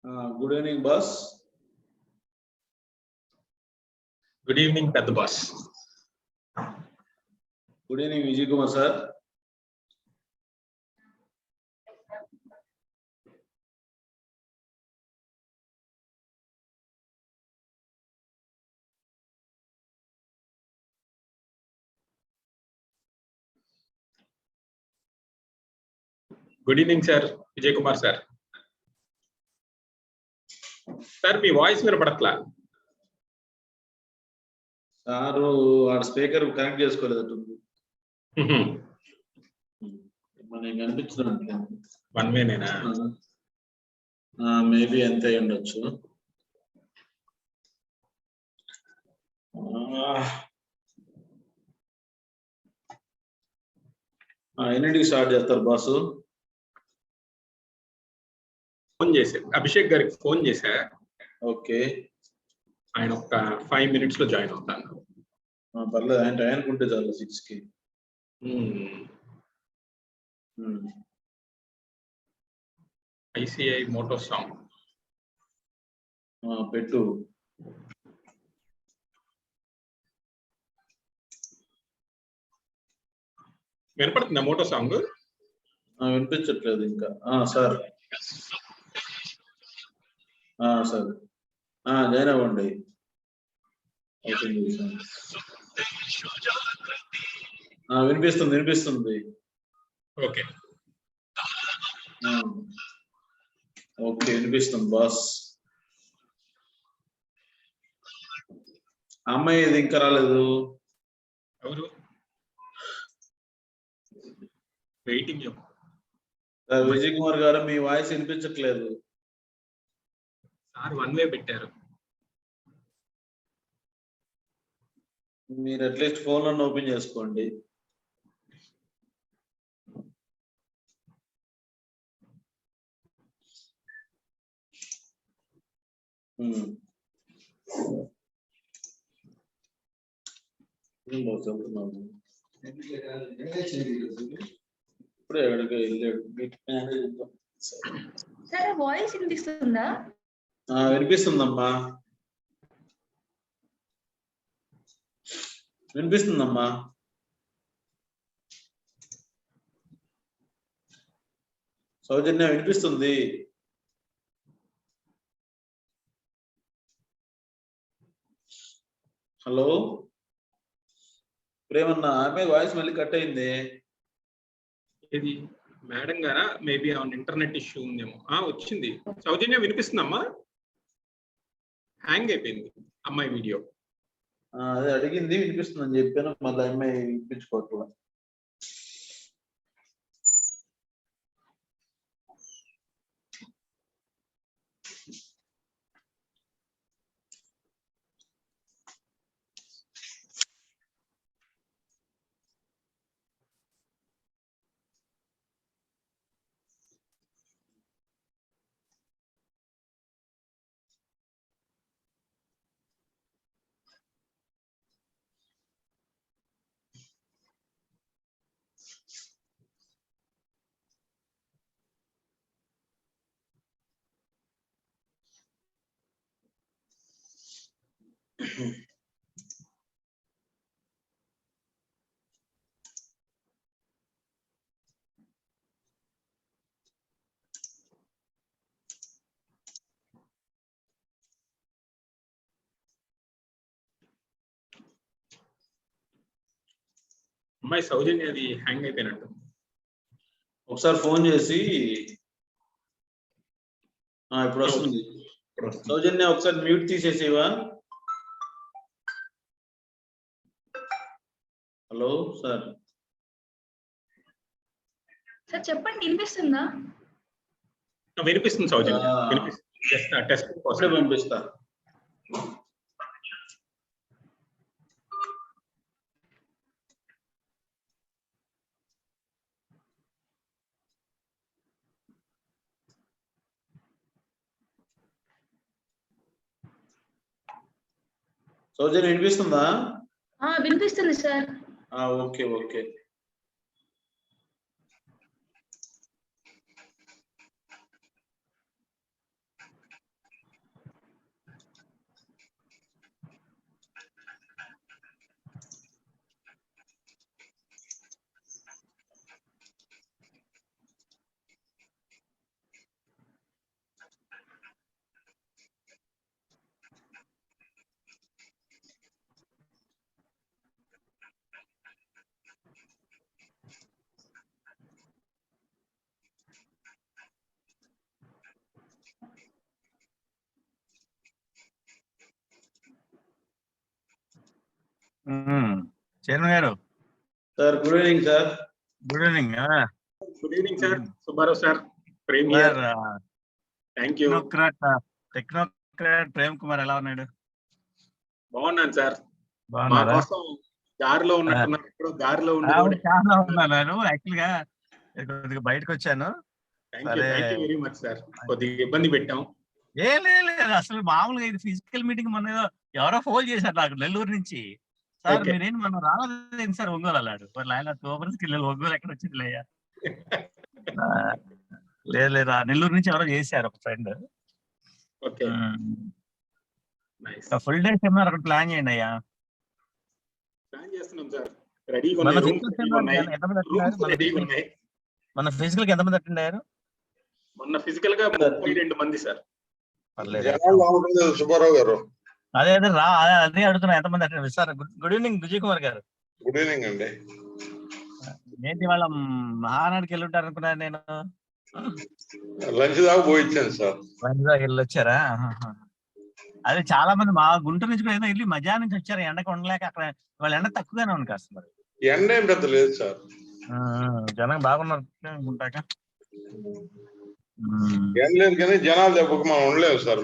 Good evening, boss. Good evening, Pet boss. Good evening, Vijay Kumar sir. Good evening, sir. Vijay Kumar sir. Sir, మీ voice వినపడట్లా. Sir ఆడ speaker connect చేసుకోలేదట్టుంది. మనకి కనిపించడం one వేనేనా? Maybe అంతే ఉండొచ్చు. ఎన్నింటికి start చేస్తారు boss? Phone చేసా, అభిషేక్ గారికి phone చేశా. ఓకే, ఆయన ఒక 5 minutes లో జాయిన్ అవుతాను. పర్లేదు, ఆయన టైం అనుకుంటే చాలు 6కి. ICAI మోటో సాంగ్ పెట్టు. వినపడుతుందా మోటో సాంగ్? వినిపించట్లేదు ఇంకా. సార్ సార్ జాయిన్ అవ్వండి. వినిపిస్తుంది వినిపిస్తుంది. ఓకే ఓకే, వినిపిస్తుంది బాస్. అమ్మాయి ఇది ఇంకా రాలేదు. ఎవరు? వెయిటింగ్. విజయ్ కుమార్ గారు, మీ వాయిస్ వినిపించట్లేదు. సార్ వన్ వే పెట్టారు. మీరు అట్లీస్ట్ ఫోన్ లో ఓపెన్ చేసుకోండి. ఇప్పుడే సార్ వాయిస్ వినిపిస్తుందా? వినిపిస్తుందమ్మా, వినిపిస్తుందమ్మా. సౌజన్య వినిపిస్తుంది. హలో ప్రేమన్న, ఆమె వాయిస్ మళ్ళీ కట్ అయింది. ఇది మేడం గారా? మేబీ ఆన్ ఇంటర్నెట్ ఇష్యూ ఉందేమో. వచ్చింది. సౌజన్య వినిపిస్తుందమ్మా? హ్యాంగ్ అయిపోయింది అమ్మాయి వీడియో. అదే అడిగింది, వినిపిస్తుందని చెప్పాను. మళ్ళీ అమ్మాయి వినిపించుకోవట్లా. అమ్మాయి సౌజన్య అది హ్యాంగ్ అయిపోయినట్టు. ఒకసారి ఫోన్ చేసి. ఇప్పుడు వస్తుంది. సౌజన్య ఒకసారి మ్యూట్ తీసేసేవా? Hello sir. సార్ చెప్పండి, వినిపిస్తుందా? వినిపిస్తుంది సౌజన్య, టెస్ట్ కోసం పంపిస్తా. సౌజన్య వినిపిస్తుందా? వినిపిస్తుంది సార్. Okay okay. చైర్మన్ గారు sir good evening sir. Good evening. Good evening sir. Subbarao sir. Prem here. Thank you. Technocrat Prem Kumar ఎలా ఉన్నాడు? బాగున్నాను సార్. మా బాగున్నారా? కోసం దారిలో ఉన్నట్టున్నారు. ఇప్పుడు దారిలో ఉండి కూడా చాలా ఉన్నాను. యాక్చువల్ గా కొద్దిగా బయటకు వచ్చాను. Thank you very much sir. కొద్దిగా ఇబ్బంది పెట్టాం. ఏం లేదు అసలు మామూలుగా ఇది ఫిజికల్ మీటింగ్ మొన్న ఎవరో ఫోన్ చేశారు నాకు నెల్లూరు నుంచి. Sir Okay. మీరేం మనం రాలేదు సార్ ఒంగోలు అన్నాడు. మరి ఆయన టూబర్స్కి వెళ్ళాలి, ఒంగోలు ఎక్కడ వచ్చింది లేయ్యా. లేదు నెల్లూరు నుంచి ఎవరో చేశారు ఒక friend. Okay nice. Full day seminar అక్కడ ప్లాన్ చేయండి అయ్యా. ప్లాన్ చేస్తున్నాం సార్. రెడీగా మన ఉన్నాయి. ఫిజికల్ రూమ్స్ సెమినార్ ఉన్నాయి. ఎంతమంది రూమ్స్ అటెండ్ రెడీగా అయ్యారు? ఉన్నాయి. మన ఫిజికల్ కి ఎంతమంది అటెండ్ అయ్యారు? మొన్న ఫిజికల్ గా 32 మంది సార్. సుబ్బారావు గారు అదే అదే అడుగుతున్నా ఎంతమంది attend sir. Good evening Vijay Kumar garu. Good evening అండి. ఏంటి వాళ్ళ మహానాడికి వెళ్ళి ఉంటారు అనుకున్నాను నేను. లంచ్ దాకా పోయించాను సార్. వైజాగ్ వెళ్ళొచ్చారా? అదే చాలా మంది మా గుంటూరు నుంచి కూడా ఏదో వెళ్ళి మధ్యాహ్నం నుంచి వచ్చారు. ఎండకు ఉండలేక అక్కడ వాళ్ళ ఎండ తక్కువగానే ఉంది కాస్త. మరి ఎండ ఏం పెద్ద లేదు సార్. జనం బాగున్నారు గుంటాక. ఏం లేదు కానీ జనాలు దెబ్బకు మనం ఉండలేము సార్.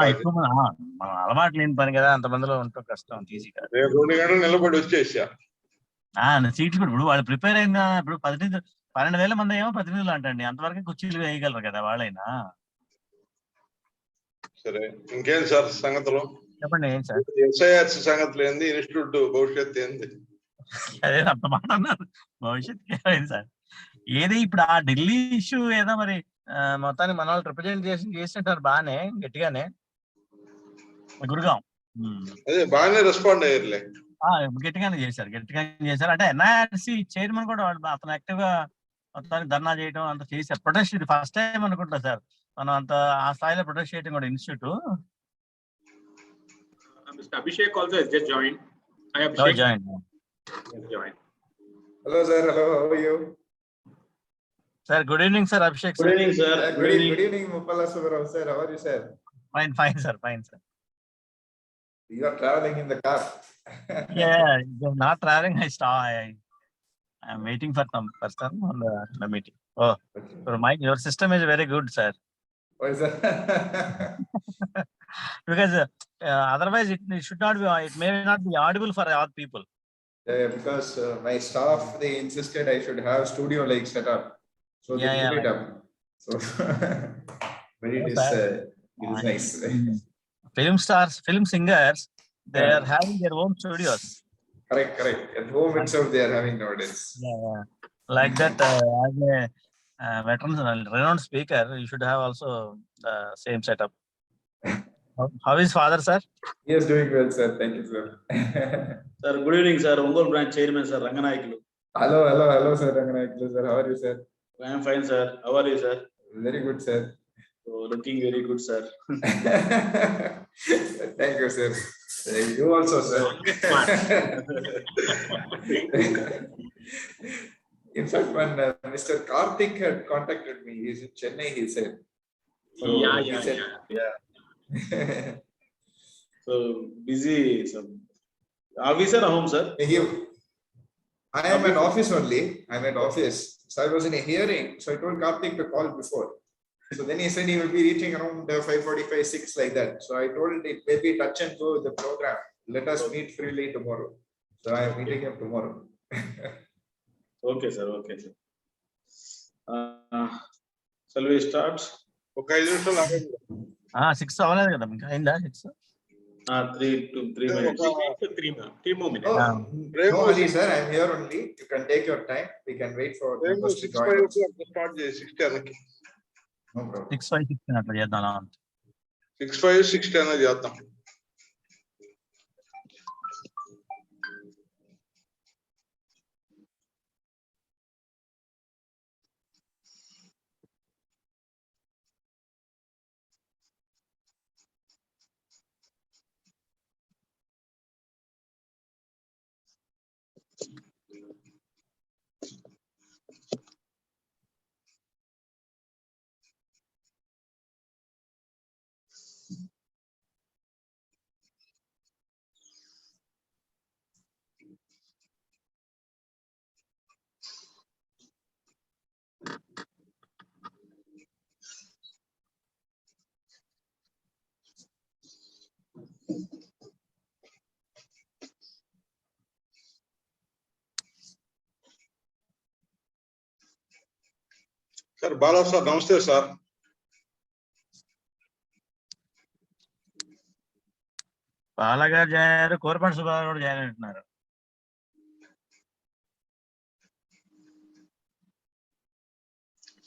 ఎక్కువ మనం అలవాటు లేని పని కదా, అంతమందిలో ఉంటాం కష్టం. తీసి 2 గంటలు నిలబడి వచ్చేసా. సీట్లు కూడా ఇప్పుడు వాళ్ళు ప్రిపేర్ అయిన ఇప్పుడు 12,000 మంది ఏమో ప్రతినిధులు అంటండి. అంతవరకు కుర్చీలు వేయగలరు కదా వాళ్ళైనా. సరే ఇంకేం సార్ సంగతులు చెప్పండి. ఏం సార్ SIRC సంగతులు ఏంది? ఇన్స్టిట్యూట్ భవిష్యత్తు ఏంది? అదే అంత మాట అన్నారు. భవిష్యత్తు ఏమైంది సార్? ఏది ఇప్పుడు ఆ ఢిల్లీ ఇష్యూ ఏదో మరి మొత్తానికి మన వాళ్ళు రిప్రజెంటేషన్ చేసినట్టారు బాగానే గట్టిగానే. గురుగాం అదే బాగానే రెస్పాండ్ అయ్యారులే. గట్టిగానే చేశారు. అంటే NIRC చైర్మన్ కూడా అతను యాక్టివ్ గా మొత్తానికి ధర్నా చేయడం అంత చేశారు. ప్రొటెస్ట్ ఇది ఫస్ట్ టైం అనుకుంటా సార్ మనం అంత ఆ స్థాయిలో ప్రొటెస్ట్ చేయడం కూడా institute. Mr. Abhishek also has just joined. Hi Abhishek. Joined. Hello sir, hello, how are you? Sir, good evening sir. Abhishek Good evening sir. Good evening Muppala Subbarao sir, how are you sir? Fine sir. You are traveling in the car. Yeah, not traveling. I'm waiting for some person on the meeting. Oh, okay. Your system is very good sir. Why is that? Because otherwise it should not be, it may not be audible for all people. Yeah, because my staff, they insisted I should have studio like setup, so they put it up. So but it is nice. Film stars, film singers, they are having their own studios. Correct. At home itself they are having nowadays. Yeah. Like that, as a veteran, renowned speaker, you should have also the same setup. How is father, sir? He is doing well, sir. Thank you, sir. Sir, good evening, sir. Ongole branch chairman, sir. Ranganayakulu. Hello, sir. Ranganayakulu, sir. How are you, sir? I am fine, sir. How are you, sir? Very good, sir. Oh, looking very good, sir. Thank you, sir. You also, sir. In fact, when Mr. Karthik had contacted me, he's in Chennai, he said. So yeah. So busy. So, office or home, sir? I am at office only. I'm at office. So I was in a hearing. So I told Karthik to call before. So then he said he will be reaching around 5:45, 6 like that. So I told it maybe touch and go with the program. Let us meet freely tomorrow. So I am meeting him tomorrow. Okay, sir. Shall we start? Okay, 6 అవ్వలేదు కదా ఇంకా అయిందా? 6 3 minutes. 3 more minutes. No worries, sir. I'm here only. You can take your time. We can wait for members to join. 6:5 అట్లా చేద్దాం. 6:5, 6:10 చేద్దాం. Sir Bala sir నమస్తే sir. బాలగారు join అయ్యారు, కోరపండి సుబ్బారావు కూడా జాయిన్ అంటున్నారు.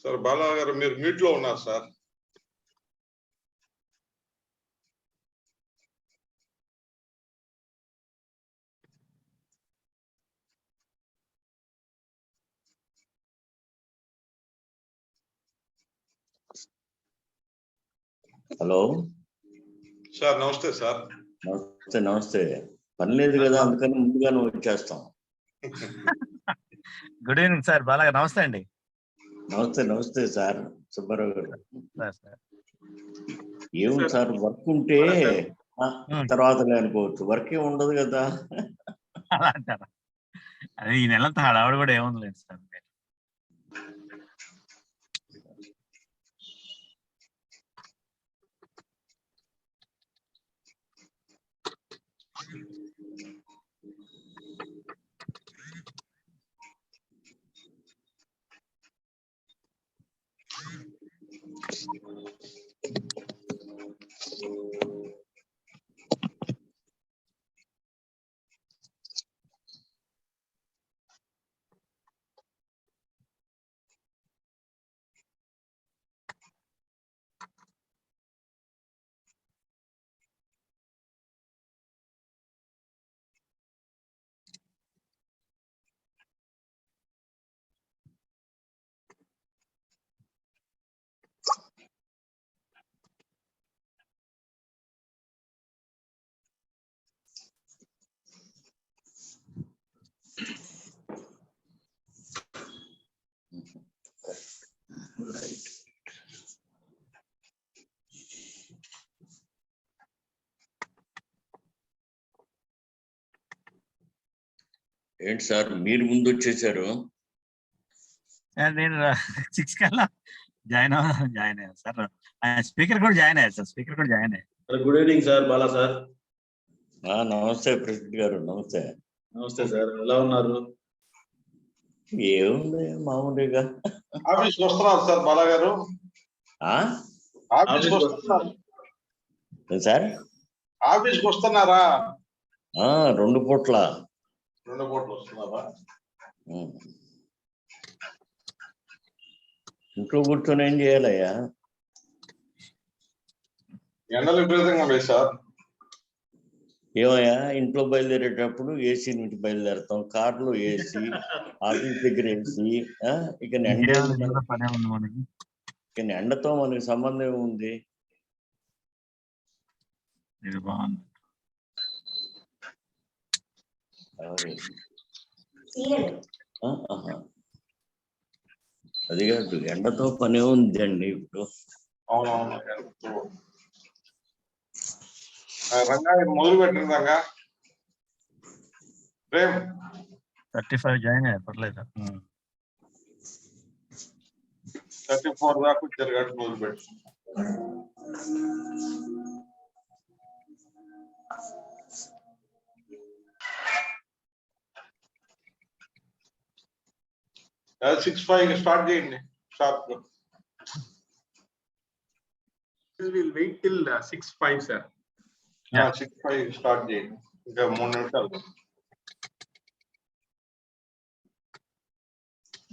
సార్ బాలా గారు మీరు మ్యూట్ లో ఉన్నారు సార్. హలో సార్ నమస్తే సార్. నమస్తే నమస్తే. పని లేదు కదా, అందుకని ముందుగానే వచ్చేస్తాం. గుడ్ ఈవినింగ్ సార్ బాలగారు. నమస్తే అండి. నమస్తే నమస్తే సార్ సుబ్బారావు గారు. ఏముంది సార్, వర్క్ ఉంటే తర్వాత అనుకోవచ్చు, వర్క్ ఏమి ఉండదు కదా. అలా అంటారా? అదే ఈ నెలంతా హడావుడు కూడా ఏముంది లేదు సార్. ఏంటి సార్ మీరు ముందు వచ్చేసారు? నేను 6 కల్లా జాయిన్ అయ్యాను సార్. స్పీకర్ కూడా జాయిన్ అయ్యారు సార్. స్పీకర్ కూడా జాయిన్ అయ్యారు. Good evening sir Bala sir. నమస్తే ప్రెసిడెంట్ గారు. నమస్తే. నమస్తే సార్, ఎలా ఉన్నారు? ఏముంది మామూలుగా. ఆఫీస్కి వస్తున్నారు సార్ బాలా గారు. ఆఫీస్కి వస్తున్నారు సార్. ఆఫీస్కి వస్తున్నారా? 2 పూట్ల. 2 పూటలు వస్తున్నారా? ఇంట్లో కూర్చొని ఏం చేయాలయ్యా? ఎండలు విపరీతంగా ఉన్నాయి సార్. ఏమయ్యా, ఇంట్లో బయలుదేరేటప్పుడు ఏసీ నుంచి బయలుదేరుతాం, కార్లో ఏసీ, ఆఫీస్ దగ్గర ఏసీ. ఇక ఎండతో మనకి సంబంధం ఏముంది? అది కాదు, ఎండతో పని ఉంది అండి ఇప్పుడు. అవునవును. రంగా మొదలు పెట్టండి రంగా. 35 జాయిన్ అయ్యారు, పర్లేదు. 34 దాకా వచ్చారు కాబట్టి మొదలు పెట్టు. అది 6:05 స్టార్ట్ చేయండి sharp. We'll wait till 6:05 sir. 6:05 start చేయండి. ఇంకా 3 నిమిషాలు.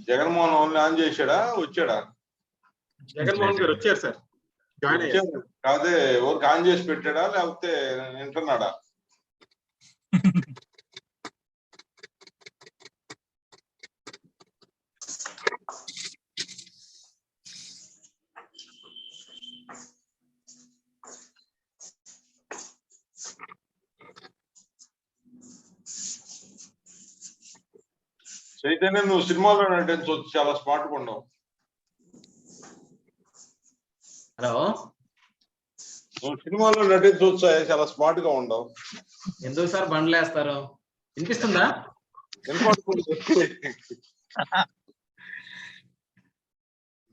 జగన్మోహన్ ఓన్లీ ఆన్ చేశాడా, వచ్చాడా? జగన్మోహన్ గారు వచ్చారు సార్, జాయిన్ అయ్యారు. కాదే, ఊరికి ఆన్ చేసి పెట్టాడా లేకపోతే వింటున్నాడా? చైతన్య, నువ్వు సినిమాలో నటించవచ్చు, చాలా స్మార్ట్ గా ఉన్నావు. హలో, నువ్వు సినిమాలో నటించవచ్చు, చాలా స్మార్ట్ గా ఉండవు. ఎందుకు సార్ బండ్లు వేస్తారు? వినిపిస్తుందా?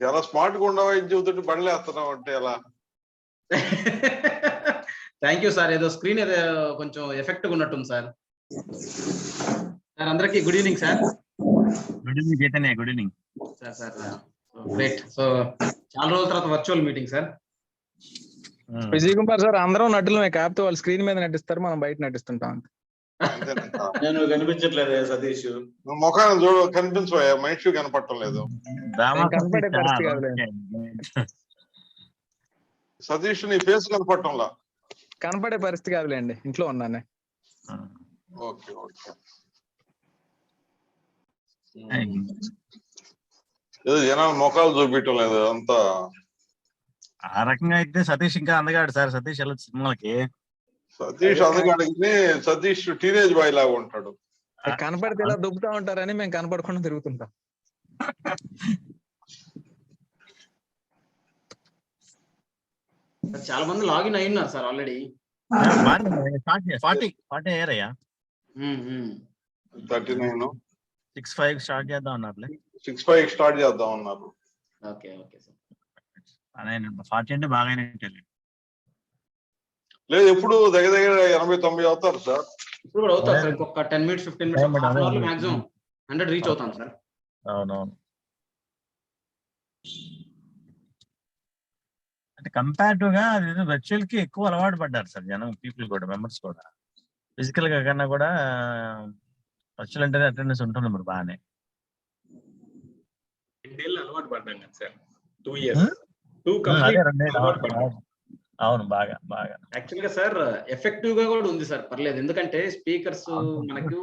చాలా స్మార్ట్ గా ఉండవు అని చెబుతుంటే బండ్లు వేస్తున్నావు అంటే ఎలా? Thank you sir. ఏదో స్క్రీన్ ఏదో కొంచెం ఎఫెక్ట్ ఉన్నట్టుంది సార్. సార్ అందరికి good evening sir. Good evening Chaitanya. Good evening sir. Great. So చాలా రోజుల తర్వాత virtual meeting sir. Vijay Kumar sir, అందరం నటులమే, కాకపోతే వాళ్ళు స్క్రీన్ మీద నటిస్తారు, మనం బయట నటిస్తుంటాం. నేను కనిపించట్లేదు సతీష్. ముఖాన్ని చూడ కనిపించబోయా, మనిషి కనపడటం లేదు. కనపడే పరిస్థితి కాదులే సతీష్, నీ ఫేస్ కనపడటంలా. కనపడే పరిస్థితి కాదులేండి, ఇంట్లో ఉన్నానే. Okay okay. ఏదో జనాలు ముఖాలు చూపించడం లేదు అంతా. ఆ రకంగా అయితే సతీష్ ఇంకా అందగాడు సార్. సతీష్ వెళ్ళొచ్చు సినిమాలకి. సతీష్ అందగాడికి, సతీష్ టీనేజ్ బాయ్ లాగా ఉంటాడు. కనపడితే ఇలా దుబ్బుతా ఉంటారని మేము కనపడకుండా తిరుగుతుంటాం. చాలా మంది లాగిన్ అయిన్నారు సార్ ఆల్రెడీ. 40 అయ్యారయ్యా. 39 6-5 స్టార్ట్ చేద్దాం అన్నారు. 6-5 స్టార్ట్ చేద్దాం అన్నారు. Okay okay sir. 40 అంటే బాగానే లేదు, ఎప్పుడు దగ్గర దగ్గర 80-90 అవుతారు సార్. ఇప్పుడు కూడా అవుతారు సార్. ఇంకొక 10 minutes 15 minutes half an hour లో మాక్సిమం 100 రీచ్ అవుతాం సార్. అవునవును. అంటే కంపారిటివ్ గా వర్చువల్ కి ఎక్కువ అలవాటు పడ్డారు సార్ జనం, పీపుల్ కూడా, మెంబర్స్ కూడా. ఫిజికల్ గా కన్నా కూడా వర్చువల్ అంటే అటెండెన్స్ ఉంటుంది మరి బాగానే. 2 ఏళ్ళు అలవాటు పడ్డాం కదా సార్. 2 years. 2 కంప్లీట్ అలవాటు పడ్డాం. అవును, బాగా బాగా. యాక్చువల్ గా సార్ ఎఫెక్టివ్ గా కూడా ఉంది సార్, పర్లేదు. ఎందుకంటే స్పీకర్స్ మనకు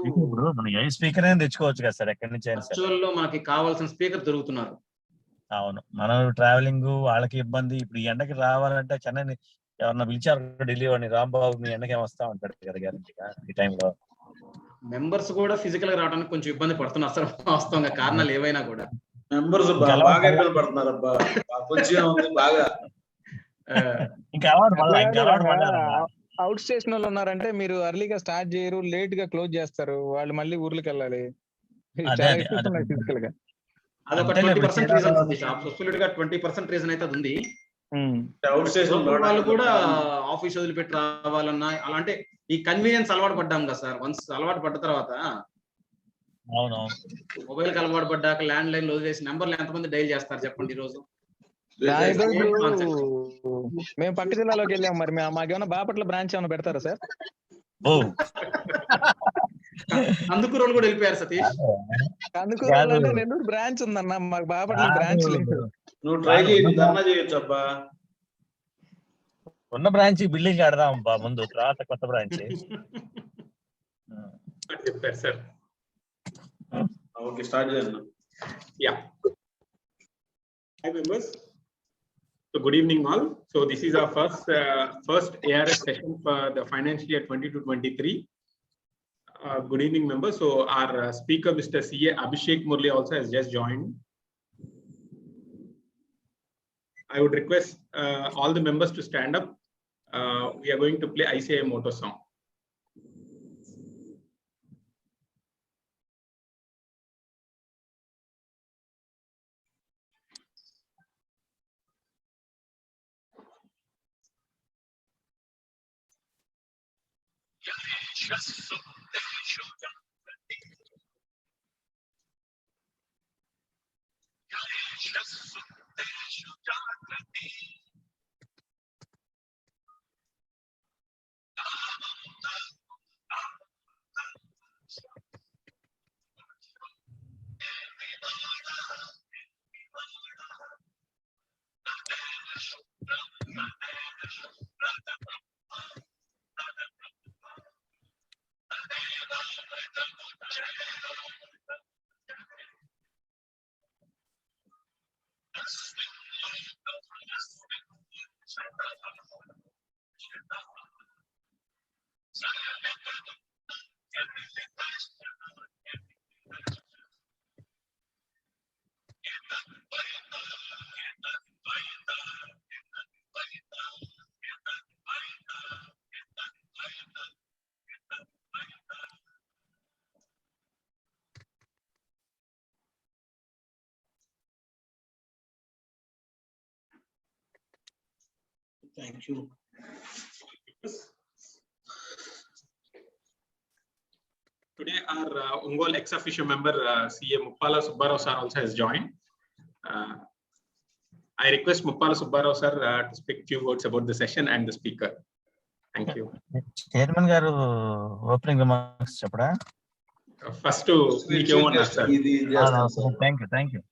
స్పీకర్ అయినా తెచ్చుకోవచ్చు కదా సార్ ఎక్కడి నుంచి అయినా. వర్చువల్ లో మనకి కావాల్సిన స్పీకర్ దొరుకుతున్నారు. అవును, మనం ట్రావెలింగ్ వాళ్ళకి ఇబ్బంది. ఇప్పుడు ఈ ఎండకి రావాలంటే చెన్నై ఎవరన్నా పిలిచారు ఢిల్లీ వాడిని, రాంబాబు మీ ఎండకి ఏమొస్తా ఉంటాడు కదా గ్యారంటీగా ఈ టైంలో. మెంబర్స్ కూడా ఫిజికల్ గా రావడానికి కొంచెం ఇబ్బంది పడుతున్నారు సార్, వాస్తవంగా కారణాలు ఏవైనా కూడా. మెంబర్స్ బాగా ఇబ్బంది పడుతున్నారు అబ్బా. కొంచెం ఉంది బాగా. అవుట్ స్టేషన్ వాళ్ళు ఉన్నారంటే మీరు అర్లీగా స్టార్ట్ చేయరు, లేట్ గా క్లోజ్ చేస్తారు, వాళ్ళు మళ్ళీ ఊర్లకు వెళ్ళాలి. ఫిజికల్ గా అదొక 20% రీజన్ సతీష్. అబ్సల్యూట్ గా 20% రీజన్ అయితే అది ఉంది. అవుట్ స్టేషన్ వాళ్ళు కూడా ఆఫీస్ వదిలిపెట్టి రావాలన్నా అలాంటి ఈ కన్వీనియన్స్ అలవాటు పడ్డాం కదా సార్. వన్స్ అలవాటు పడ్డ తర్వాత మొబైల్ కి అలవాటు పడ్డాక ల్యాండ్ లైన్ వదిలేసి నెంబర్లు ఎంతమంది డైల్ చేస్తారు చెప్పండి ఈ రోజు. మేము పక్క జిల్లాలోకి వెళ్ళాం, మరి మాకేమైనా బాపట్ల బ్రాంచ్ ఏమైనా పెడతారా సార్? అందుకూరు కూడా వెళ్ళిపోయారు సతీష్. అందుకూరు అంటే నెల్లూరు బ్రాంచ్ ఉందన్న, మాకు బాపట్ల బ్రాంచ్ లేదు. నువ్వు ట్రై చేయొచ్చు అబ్బా. ఉన్న బ్రాంచ్ బిల్డింగ్ కడదాం అబ్బా ముందు, తర్వాత కొత్త బ్రాంచ్ చెప్పారు సార్. ఓకే, స్టార్ట్ చేద్దాం. Yeah. Hi members. So good evening all. So this is our first ARS session for the financial year 22-23. Good evening members. So our speaker Mr. CA Abhishek Murali also has just joined. I would request all the members to stand up. We are going to play ICAI motto song. Thank you. Today our Ongole ex-officio member CA Muppala Subbarao sir also has joined. I request Muppala Subbarao sir to speak few words about the session and the speaker. Thank you. Chairman garu opening remarks chepra. First to sir. Thank you.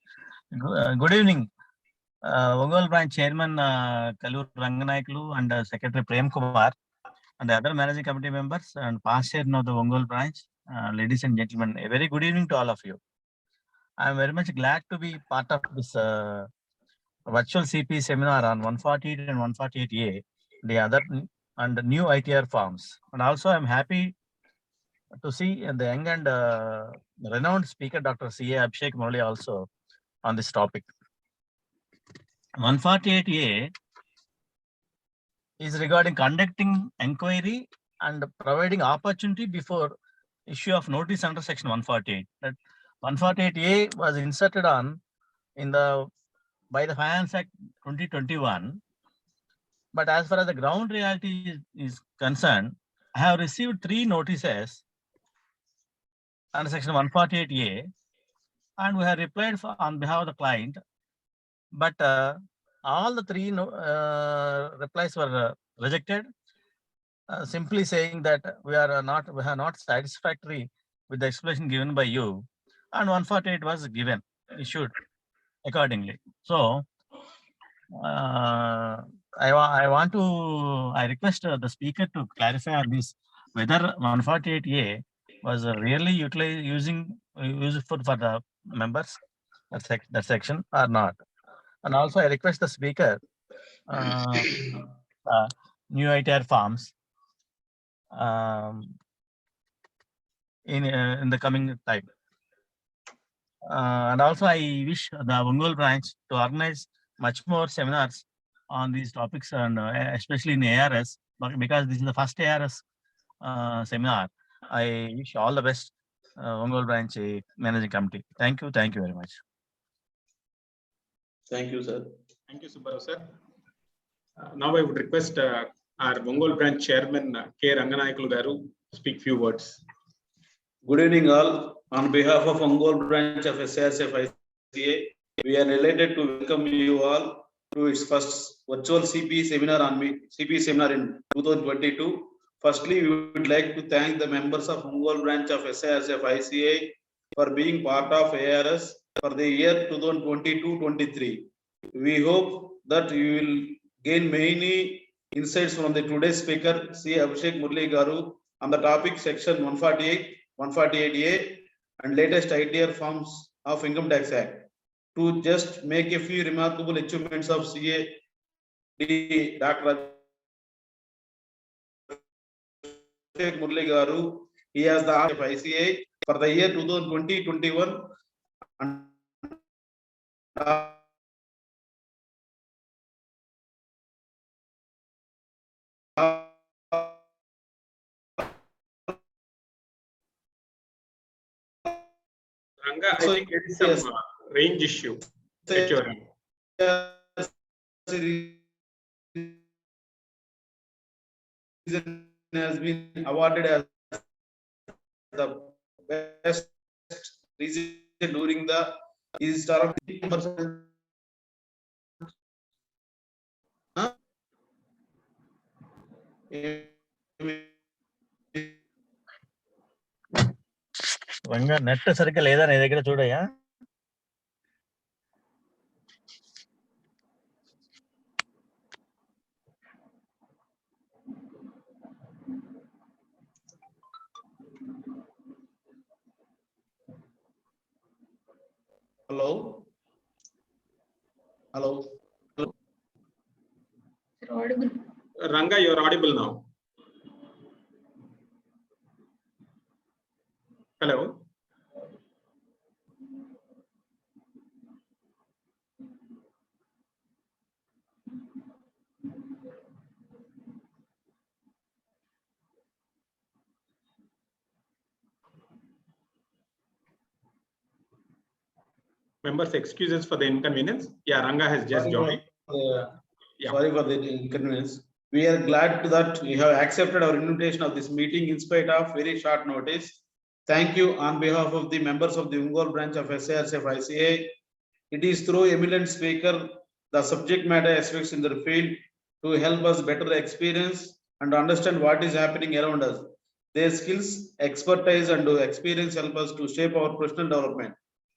Good evening. Ongole branch chairman Kalur Ranganayakulu and secretary Prem Kumar and the other managing committee members and past chairman of the Ongole branch, ladies and gentlemen, a very good evening to all of you. I am very much glad to be part of this virtual CPE seminar on 148 and 148A, the other and the new ITR forms. And also I am happy to see the young and renowned speaker, Dr. CA Abhishek Murali, also on this topic. 148A is regarding conducting inquiry and providing opportunity before issue of notice under section 148. That 148A was inserted on by the Finance Act 2021. But as far as the ground reality is concerned, I have received 3 notices under section 148A and we have replied on behalf of the client. But all the 3 replies were rejected, simply saying that we are not satisfactory with the explanation given by you, and 148 was issued accordingly. So I request the speaker to clarify on this, whether 148A was really useful for the members, that section, or not. And also I request the speaker new ITR forms in the coming time. And also I wish the Ongole branch to organize much more seminars on these topics, and especially in ARS, because this is the first ARS seminar. I wish all the best, Ongole branch managing committee. Thank you very much. Thank you, sir. Thank you, Subbarao sir. Now I would request our Ongole branch chairman K. Ranganayakulu garu speak few words. Good evening all. On behalf of Ongole branch of SIRC ICAI, we are delighted to welcome you all to its first virtual CPE seminar in 2022. Firstly, we would like to thank the members of Ongole branch of SIRC ICAI for being part of ARS for the year 2022-23. We hope that you will gain many insights from the today's speaker, C. Abhishek Murali garu, on the topic section 148, 148A and latest ITR forms of Income Tax Act. To just make a few remarkable achievements of CA Dr. Abhishek Murali garu, he has the of ICAI for the year 2020-21 and Ranga, I think there is some range issue at your end. Has been awarded as the best region during the star of Ranga net సరిగ్గా లేదా నీ దగ్గర చూడయ్యా. Hello. Ranga, you are audible now. Hello. Members, excuses for the inconvenience. Yeah, Ranga has just joined. Sorry for the inconvenience. We are glad that you have accepted our invitation of this meeting in spite of very short notice. Thank you on behalf of the members of the Ongole branch of SIRC ICAI. It is through eminent speaker, the subject matter experts in the field to help us better experience and understand what is happening around us. Their skills, expertise, and experience help us to shape our professional development.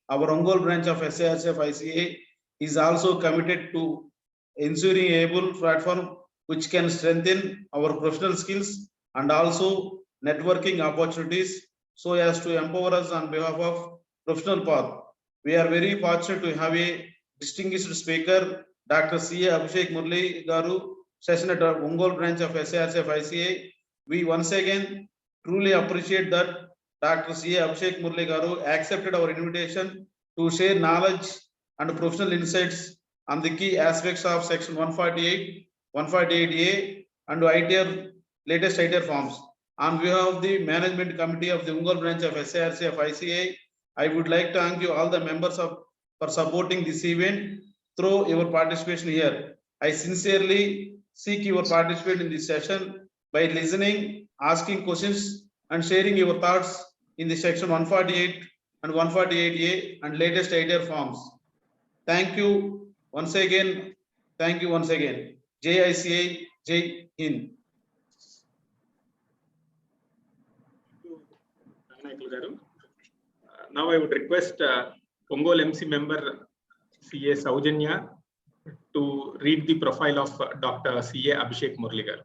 Our Ongole branch of SIRC ICAI is also committed to ensuring a able platform which can strengthen our professional skills and also networking opportunities so as to empower us on behalf of professional path. We are very fortunate to have a distinguished speaker, Dr. C.A. Abhishek Murali Garu, session at our Ongole branch of SIRC ICAI. We once again truly appreciate that Dr. C.A. Abhishek Murali Garu accepted our invitation to share knowledge and professional insights on the key aspects of section 148, 148A and ITR, latest ITR forms. On behalf of the management committee of the Ongole branch of SIRC ICAI, I would like to thank you all the members for supporting this event through your participation here. I sincerely seek your participation in this session by listening, asking questions, and sharing your thoughts in the section 148 and 148A and latest ITR forms. Thank you once again. Thank you once again. Jai ICAI, Jai Hind. Now I would request Ongole MC member CA Saujanya to read the profile of Dr. CA Abhishek Murali Garu.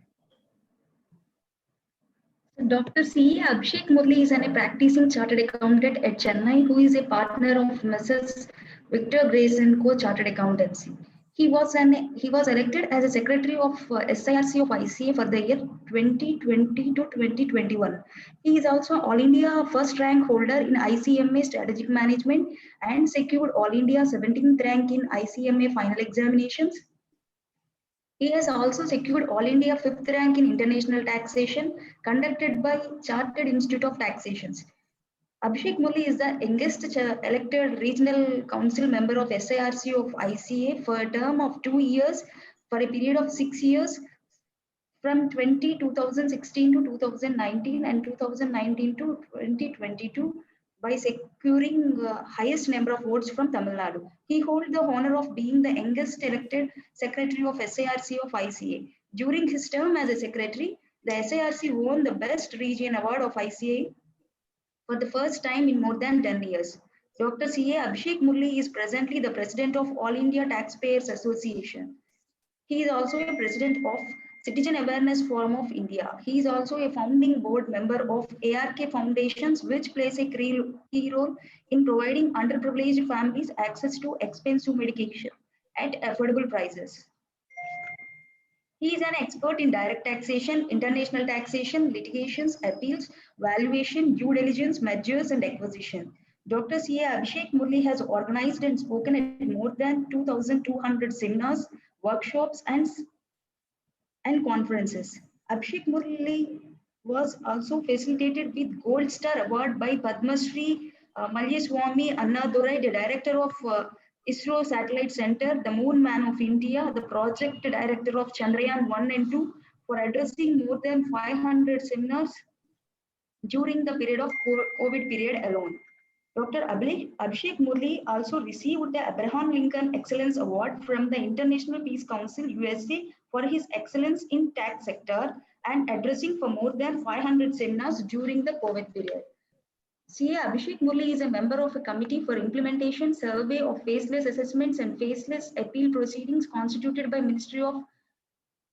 Dr. C. Abhishek Murali is a practicing chartered accountant at Chennai who is a partner of Messrs. Victor Grace & Co. Chartered Accountancy. He was elected as a secretary of SIRC of ICAI for the year 2020 to 2021. He is also All India first rank holder in ICMA Strategic Management and secured All India 17th rank in ICMA final examinations. He has also secured All India 5th rank in International Taxation conducted by Chartered Institute of Taxations. Abhishek Murali is the youngest elected regional council member of SIRC of ICAI for a term of 2 years for a period of 6 years from 2016 to 2019 and 2019 to 2022 by securing highest number of votes from Tamil Nadu. He holds the honor of being the youngest elected secretary of SIRC of ICAI. During his term as a secretary, the SIRC won the Best Region Award of ICAI for the first time in more than 10 years. Dr. C.A. Abhishek Murali is presently the president of All India Taxpayers Association. He is also a president of Citizen Awareness Forum of India. He is also a founding board member of ARK Foundations, which plays a key role in providing underprivileged families access to expensive medication at affordable prices. He is an expert in direct taxation, international taxation, litigations, appeals, valuation, due diligence, mergers, and acquisition. Dr. C.A. Abhishek Murali has organized and spoken at more than 2,200 seminars, workshops, and conferences. Abhishek Murali was also facilitated with Gold Star Award by Padma Shri Malyaswamy Annadurai, the director of ISRO Satellite Center, the Moon Man of India, the project director of Chandrayaan 1 and 2, for addressing more than 500 seminars during the period of COVID period alone. Dr. Abhishek Murali also received the Abraham Lincoln Excellence Award from the International Peace Council USA for his excellence in tax sector and addressing for more than 500 seminars during the COVID period. C.A. Abhishek Murali is a member of a committee for implementation, survey of faceless assessments and faceless appeal proceedings constituted by Ministry of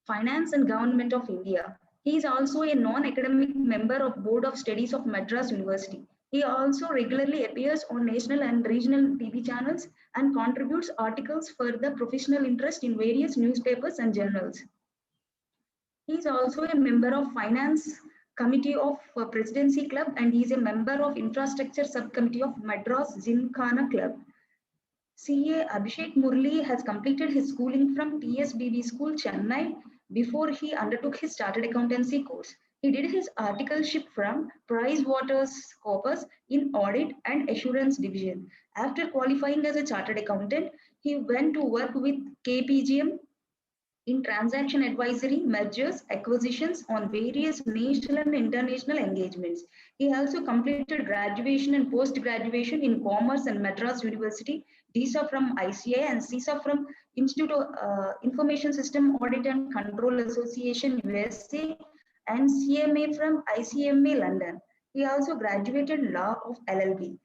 Finance and Government of India. He is also a non-academic member of Board of Studies of Madras University. He also regularly appears on national and regional TV channels and contributes articles for the professional interest in various newspapers and journals. He is also a member of Finance Committee of Presidency Club and he is a member of Infrastructure Subcommittee of Madras Gymkhana Club. C.A. Abhishek Murali has completed his schooling from TSBB School, Chennai, before he undertook his chartered accountancy course. He did his articleship from PricewaterhouseCoopers in Audit and Assurance Division. After qualifying as a chartered accountant, he went to work with KPGM in transaction advisory, mergers, acquisitions on various national and international engagements. He also completed graduation and post-graduation in Commerce and Madras University, DSA from ICAI and CISA from Institute of Information System Audit and Control Association, USA, and CMA from ICMA, London. He also graduated law of LLB.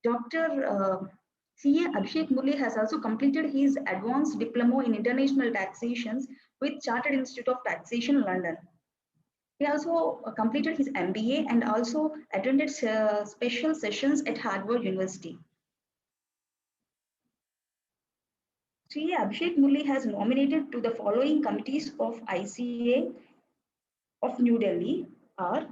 Dr. CA Abhishek Murali has also completed his advanced diploma in international taxations with Chartered Institute of Taxation, London. He also completed his MBA and also attended special sessions at Harvard University. CA Abhishek Murali has nominated to the following committees of ICAI of New Delhi are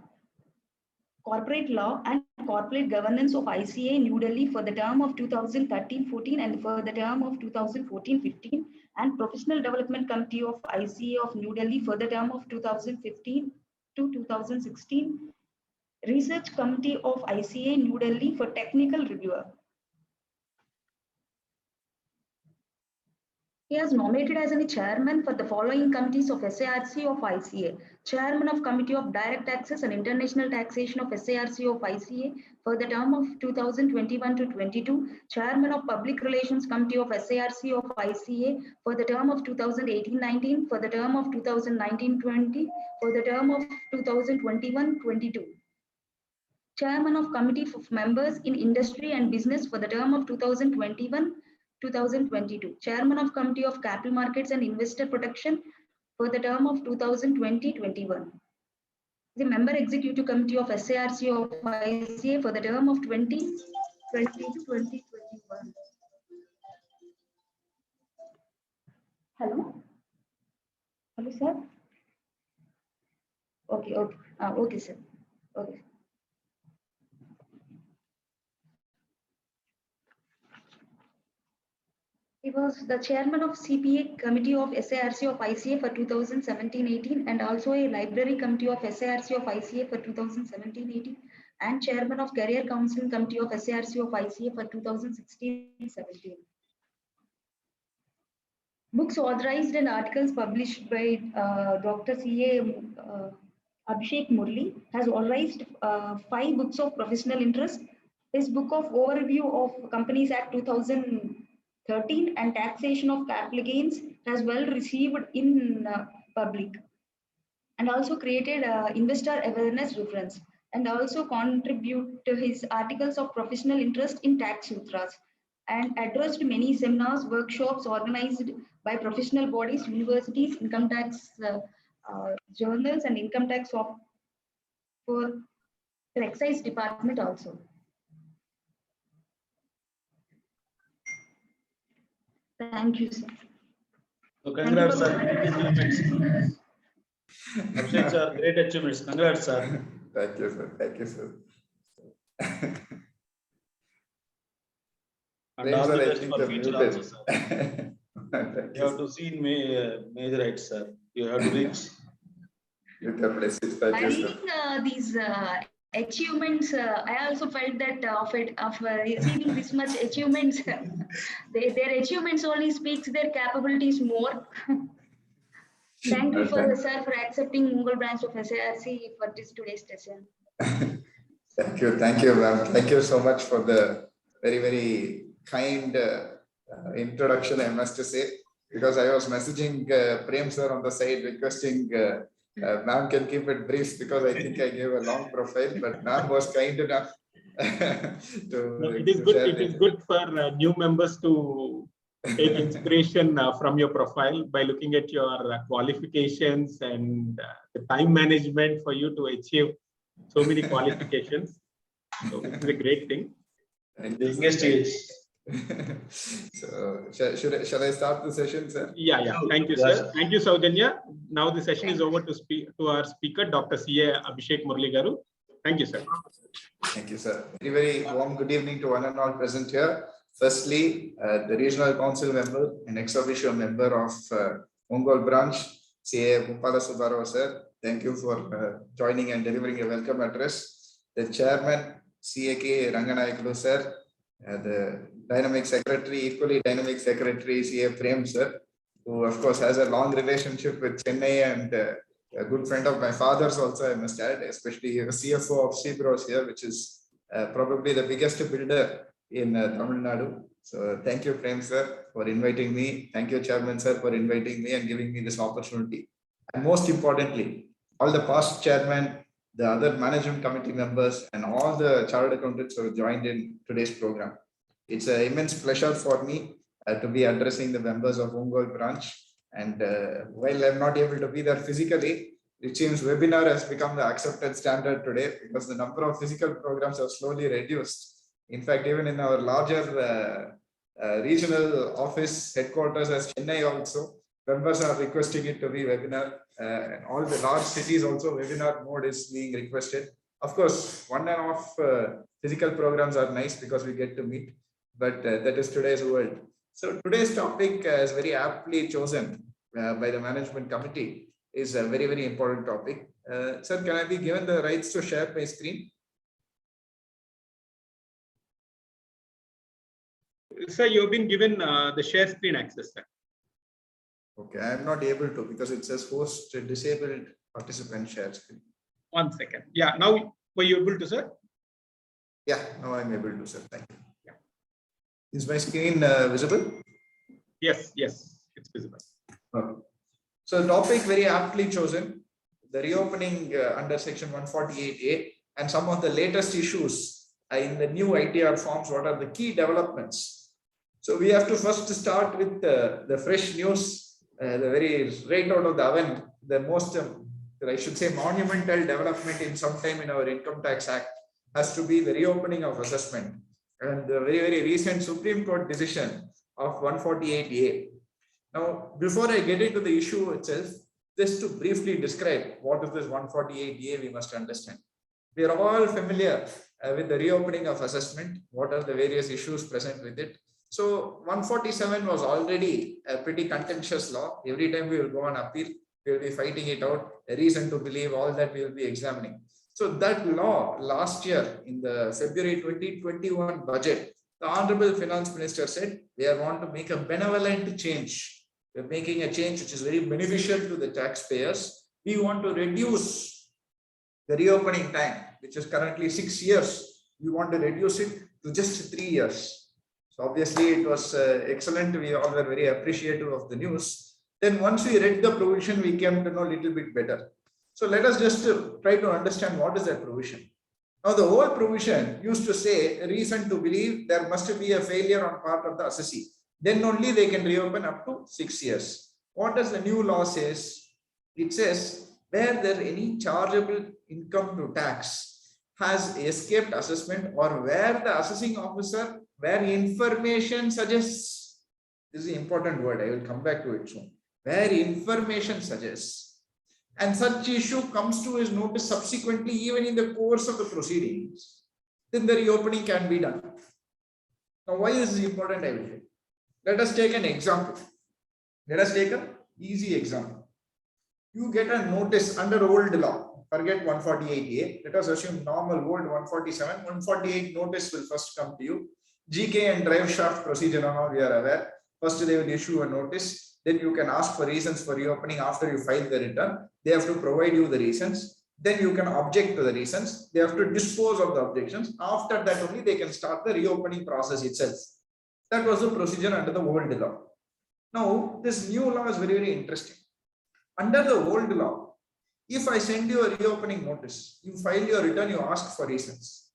Corporate Law and Corporate Governance of ICAI New Delhi for the term of 2013-14 and for the term of 2014-15, and Professional Development Committee of ICAI of New Delhi for the term of 2015 to 2016, Research Committee of ICAI New Delhi for Technical Reviewer. He has nominated as a chairman for the following committees of SIRC of ICAI. Chairman of Committee of Direct Taxes and International Taxation of SIRC of ICAI for the term of 2021 to 22. Chairman of Public Relations Committee of SIRC of ICAI for the term of 2018-19, for the term of 2019-20, for the term of 2021-22. Chairman of Committee of Members in Industry and Business for the term of 2021-2022. Chairman of Committee of Capital Markets and Investor Protection for the term of 2020-21. The Member Executive Committee of SIRC of ICAI for the term of 2020 to 2021. Hello? Hello, sir? Okay, okay, sir. Okay. He was the chairman of CPE Committee of SIRC of ICAI for 2017-18 and also a Library Committee of SIRC of ICAI for 2017-18 and chairman of Career Counseling Committee of SIRC of ICAI for 2016-17. Books authorized and articles published by Dr. CA Abhishek Murali has authorized 5 books of professional interest. His book of overview of Companies Act 2013 and taxation of capital gains has well received in public, and also created investor awareness reference, and also contribute to his articles of professional interest in tax sutras, and addressed many seminars, workshops organized by professional bodies, universities, income tax journals, and income tax for the excise department also. Thank you, sir. So congrats, sir. Great achievements. Abhishek, sir, great achievements. Congrats, sir. Thank you, sir. Thank you, sir. And all the best for future muted. also, sir. You have to see in major heights, sir. You have to reach. Thank you, sir. These achievements, I also felt that of receiving this much achievements, their achievements only speaks their capabilities more. Thank you for sir for accepting Ongole branch of SIRC for this today's session. Thank you, ma'am. Thank you so much for the very, very kind introduction, I must say, because I was messaging Prem sir on the side requesting ma'am can keep it brief because I think I gave a long profile, but ma'am was kind enough It is good for new members to take inspiration from your profile by looking at your qualifications and the time management for you to achieve so many qualifications. So it's a great thing. So shall I start the session, sir? Yeah. Thank you, sir. Thank you, Saujanya. Now the session is over to our speaker, Dr. CA Abhishek Murali garu. Thank you, sir. Thank you, sir. Very warm good evening to one and all present here. Firstly, the regional council member and ex officio member of Ongole branch, CA Bhupala Subbarao, sir. Thank you for joining and delivering a welcome address. The chairman, CAK Ranganayakulu, sir. The dynamic secretary, equally dynamic secretary, CA Prem, sir. who of course has a long relationship with Chennai and a good friend of my father's also, I must add, especially the CFO of Seabros here, which is probably the biggest builder in Tamil Nadu. So thank you, Prem sir, for inviting me. Thank you, Chairman sir, for inviting me and giving me this opportunity. And most importantly, all the past chairmen, the other management committee members, and all the chartered accountants who have joined in today's program. It's an immense pleasure for me to be addressing the members of Ongole branch. And while I'm not able to be there physically, it seems webinar has become the accepted standard today because the number of physical programs have slowly reduced. In fact, even in our larger regional office headquarters as Chennai also, members are requesting it to be webinar. And all the large cities also webinar mode is being requested. Of course, one and off physical programs are nice because we get to meet, but that is today's world. So today's topic is very aptly chosen by the management committee, is a very, very important topic. Sir, can I be given the rights to share my screen? Sir, you've been given the share screen access, sir. Okay, I'm not able to because it says host disabled participant share screen. 1 second. Yeah, now were you able to, sir? Yeah, now I'm able to, sir. Thank you. Yeah. Is my screen visible? Yes, yes, it's visible. Okay. So the topic very aptly chosen, the reopening under section 148A and some of the latest issues in the new ITR forms. What are the key developments? So we have to first start with the fresh news, the very right out of the oven, the most, I should say, monumental development in some time in our Income Tax Act has to be the reopening of assessment and the very, very recent Supreme Court decision of 148A. Now, before I get into the issue itself, just to briefly describe what is this 148A, we must understand. We are all familiar with the reopening of assessment. What are the various issues present with it? So 147 was already a pretty contentious law. Every time we will go on appeal, we will be fighting it out, a reason to believe, all that we will be examining. So that law last year in the February 2021 budget, the Honorable Finance Minister said, we want to make a benevolent change. We're making a change which is very beneficial to the taxpayers. We want to reduce the reopening time, which is currently 6 years. We want to reduce it to just 3 years. So obviously it was excellent. We all were very appreciative of the news. Then once we read the provision, we came to know a little bit better. So let us just try to understand what is that provision. Now the whole provision used to say a reason to believe there must be a failure on part of the assessee. Then only they can reopen up to 6 years. What does the new law says? It says where there any chargeable income to tax has escaped assessment or where the assessing officer, where information suggests, this is an important word, I will come back to it soon, where information suggests, and such issue comes to his notice subsequently even in the course of the proceedings, then the reopening can be done. Now why is this important? I will tell you. Let us take an example. Let us take an easy example. You get a notice under old law, forget 148A, let us assume normal old 147, 148 notice will first come to you. GK and drive shaft procedure, now we are aware. First they will issue a notice, then you can ask for reasons for reopening after you file the return. They have to provide you the reasons. Then you can object to the reasons. They have to dispose of the objections. After that only they can start the reopening process itself. That was the procedure under the old law. Now, this new law is very, very interesting. Under the old law, if I send you a reopening notice, you file your return, you ask for reasons.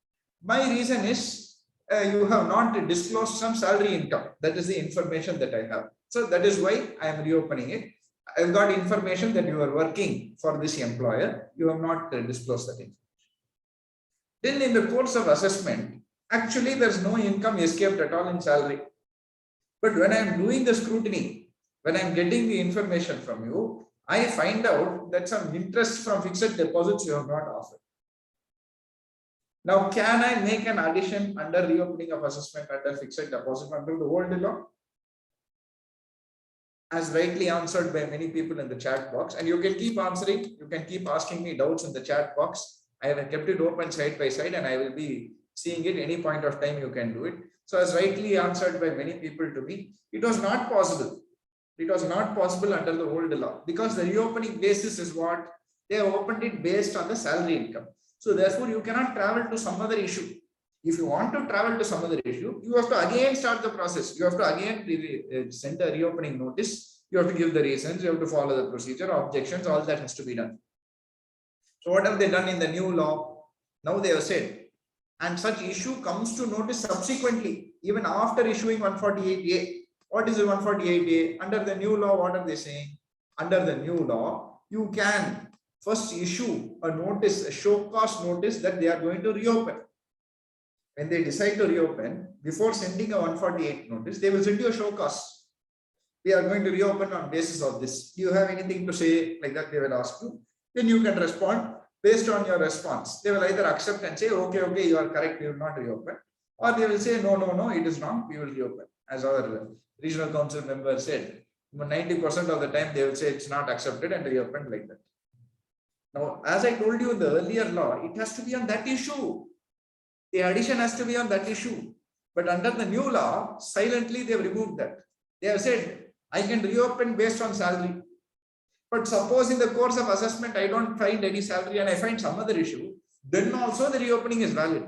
My reason is you have not disclosed some salary income. That is the information that I have. So that is why I am reopening it. I've got information that you are working for this employer. You have not disclosed that information. Then in the course of assessment, actually there's no income escaped at all in salary. But when I'm doing the scrutiny, when I'm getting the information from you, I find out that some interest from fixed deposits you have not offered. Now, can I make an addition under reopening of assessment under fixed deposit under the old law? As rightly answered by many people in the chat box, and you can keep answering, you can keep asking me doubts in the chat box. I have kept it open side by side and I will be seeing it any point of time you can do it. So as rightly answered by many people to me, it was not possible It was not possible under the old law because the reopening basis is what? They have opened it based on the salary income. So therefore, you cannot travel to some other issue. If you want to travel to some other issue, you have to again start the process. You have to again send a reopening notice. You have to give the reasons. You have to follow the procedure, objections, all that has to be done. So what have they done in the new law? Now they have said, and such issue comes to notice subsequently, even after issuing 148A. What is the 148A? Under the new law, what are they saying? Under the new law, you can first issue a notice, a show cause notice that they are going to reopen. When they decide to reopen, before sending a 148 notice, they will send you a show cause. We are going to reopen on basis of this. Do you have anything to say? Like that, they will ask you. Then you can respond. Based on your response, they will either accept and say, okay, you are correct, we will not reopen. Or they will say, no, it is wrong, we will reopen. As our regional council member said, 90% of the time they will say it's not accepted and reopened like that. Now, as I told you in the earlier law, it has to be on that issue. The addition has to be on that issue. But under the new law, silently they have removed that. They have said, I can reopen based on salary. But suppose in the course of assessment, I don't find any salary and I find some other issue, then also the reopening is valid.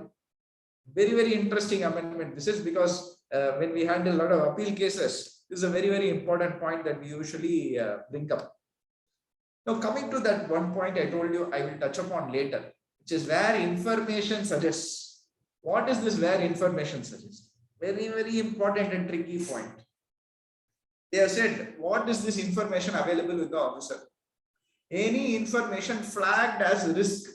Very, very interesting amendment. This is because when we handle a lot of appeal cases, this is a very, very important point that we usually bring up. Now, coming to that one point I told you, I will touch upon later, which is where information suggests. What is this where information suggests? Very, very important and tricky point. They have said, what is this information available with the officer? Any information flagged as risk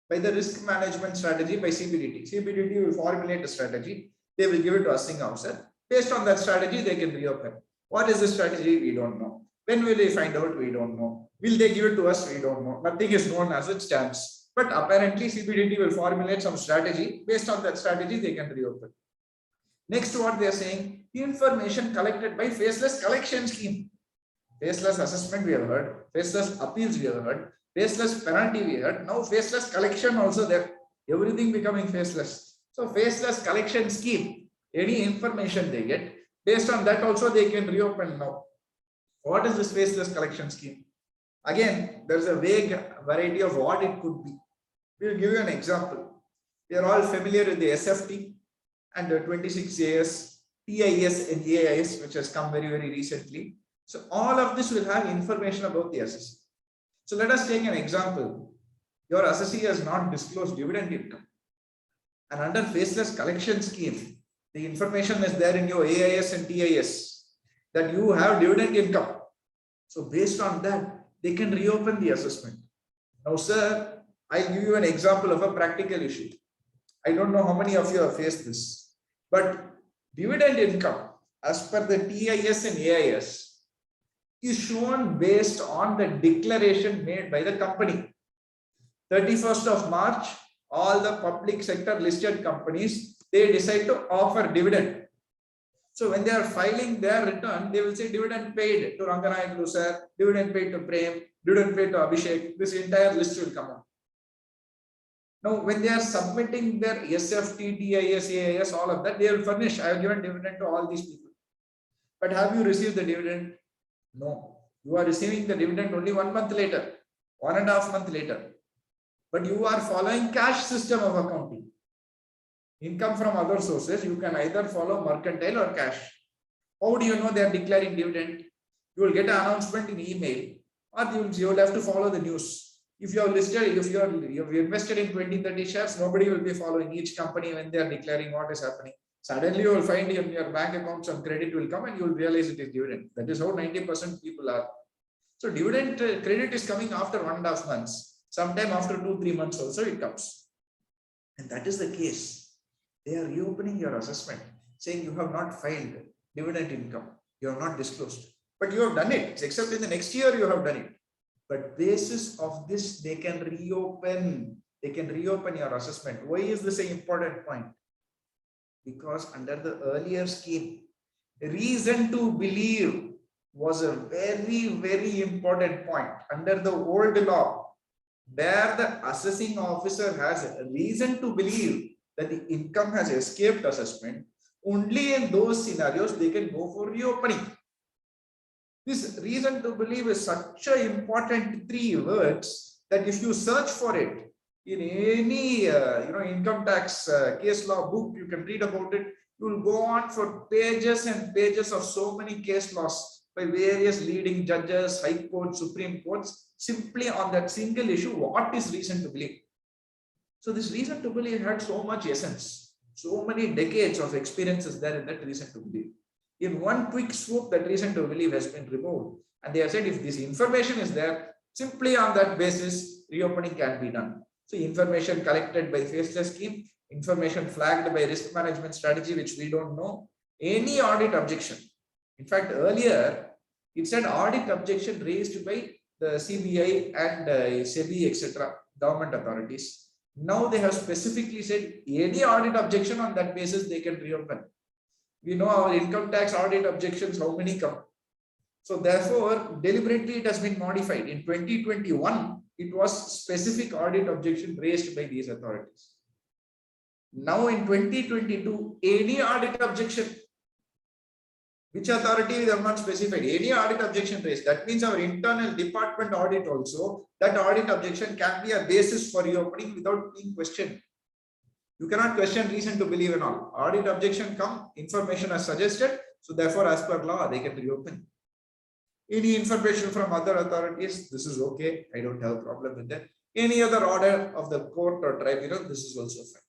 by the risk management strategy by CPDT. CPDT will formulate a strategy. They will give it to assessing officer. Based on that strategy, they can reopen. What is the strategy? We don't know. When will they find out? We don't know. Will they give it to us? We don't know. Nothing is known as it stands. But apparently, CPDT will formulate some strategy. Based on that strategy, they can reopen. Next, what they are saying, information collected by faceless collection scheme. Faceless assessment we have heard, faceless appeals we have heard, faceless penalty we heard, now faceless collection also there. Everything becoming faceless. So faceless collection scheme, any information they get, based on that also they can reopen now. What is this faceless collection scheme? Again, there's a vague variety of what it could be. We'll give you an example. We are all familiar with the SFT and the 26AS, TIS and AIS, which has come very, very recently. So all of this will have information about the assessee. So let us take an example. Your assessee has not disclosed dividend income. And under faceless collection scheme, the information is there in your AIS and TIS that you have dividend income. So based on that, they can reopen the assessment. Now, sir, I'll give you an example of a practical issue. I don't know how many of you have faced this, but dividend income as per the TIS and AIS is shown based on the declaration made by the company. 31st of March, all the public sector listed companies, they decide to offer dividend. So when they are filing their return, they will say dividend paid to Ranganayakulu sir, dividend paid to Prem, dividend paid to Abhishek. This entire list will come out. Now, when they are submitting their SFT, TIS, AIS, all of that, they will furnish, I have given dividend to all these people. But have you received the dividend? No. You are receiving the dividend only 1 month later, 1.5 months later. But you are following cash system of accounting. Income from other sources, you can either follow mercantile or cash. How do you know they are declaring dividend? You will get an announcement in email, or you will have to follow the news. If you are listed, if you have invested in 20-30 shares, nobody will be following each company when they are declaring what is happening. Suddenly you will find in your bank account some credit will come and you will realize it is dividend. That is how 90% people are. So dividend credit is coming after 1.5 months. Sometime after 2-3 months also it comes. And that is the case. They are reopening your assessment, saying you have not filed dividend income. You have not disclosed. But you have done it, except in the next year you have done it. But basis of this, they can reopen. They can reopen your assessment. Why is this an important point? Because under the earlier scheme, reason to believe was a very, very important point. Under the old law, where the assessing officer has a reason to believe that the income has escaped assessment, only in those scenarios they can go for reopening. This reason to believe is such an important 3 words that if you search for it in any income tax case law book, you can read about it. You will go on for pages and pages of so many case laws by various leading judges, high courts, supreme courts, simply on that single issue. What is reason to believe? So this reason to believe had so much essence, so many decades of experiences there in that reason to believe. In one quick swoop, that reason to believe has been removed. And they have said if this information is there, simply on that basis, reopening can be done. So information collected by faceless scheme, information flagged by risk management strategy, which we don't know, any audit objection. In fact, earlier, it said audit objection raised by the CBI and SEBI, etc., government authorities. Now they have specifically said any audit objection on that basis, they can reopen. We know our income tax audit objections, how many come. So therefore, deliberately it has been modified. In 2021, it was specific audit objection raised by these authorities. Now in 2022, any audit objection, which authority we have not specified, any audit objection raised. That means our internal department audit also, that audit objection can be a basis for reopening without being questioned. You cannot question reason to believe in all. Audit objection come, information as suggested. So therefore, as per law, they can reopen. Any information from other authorities, this is okay. I don't have a problem with that. Any other order of the court or tribunal, this is also fine.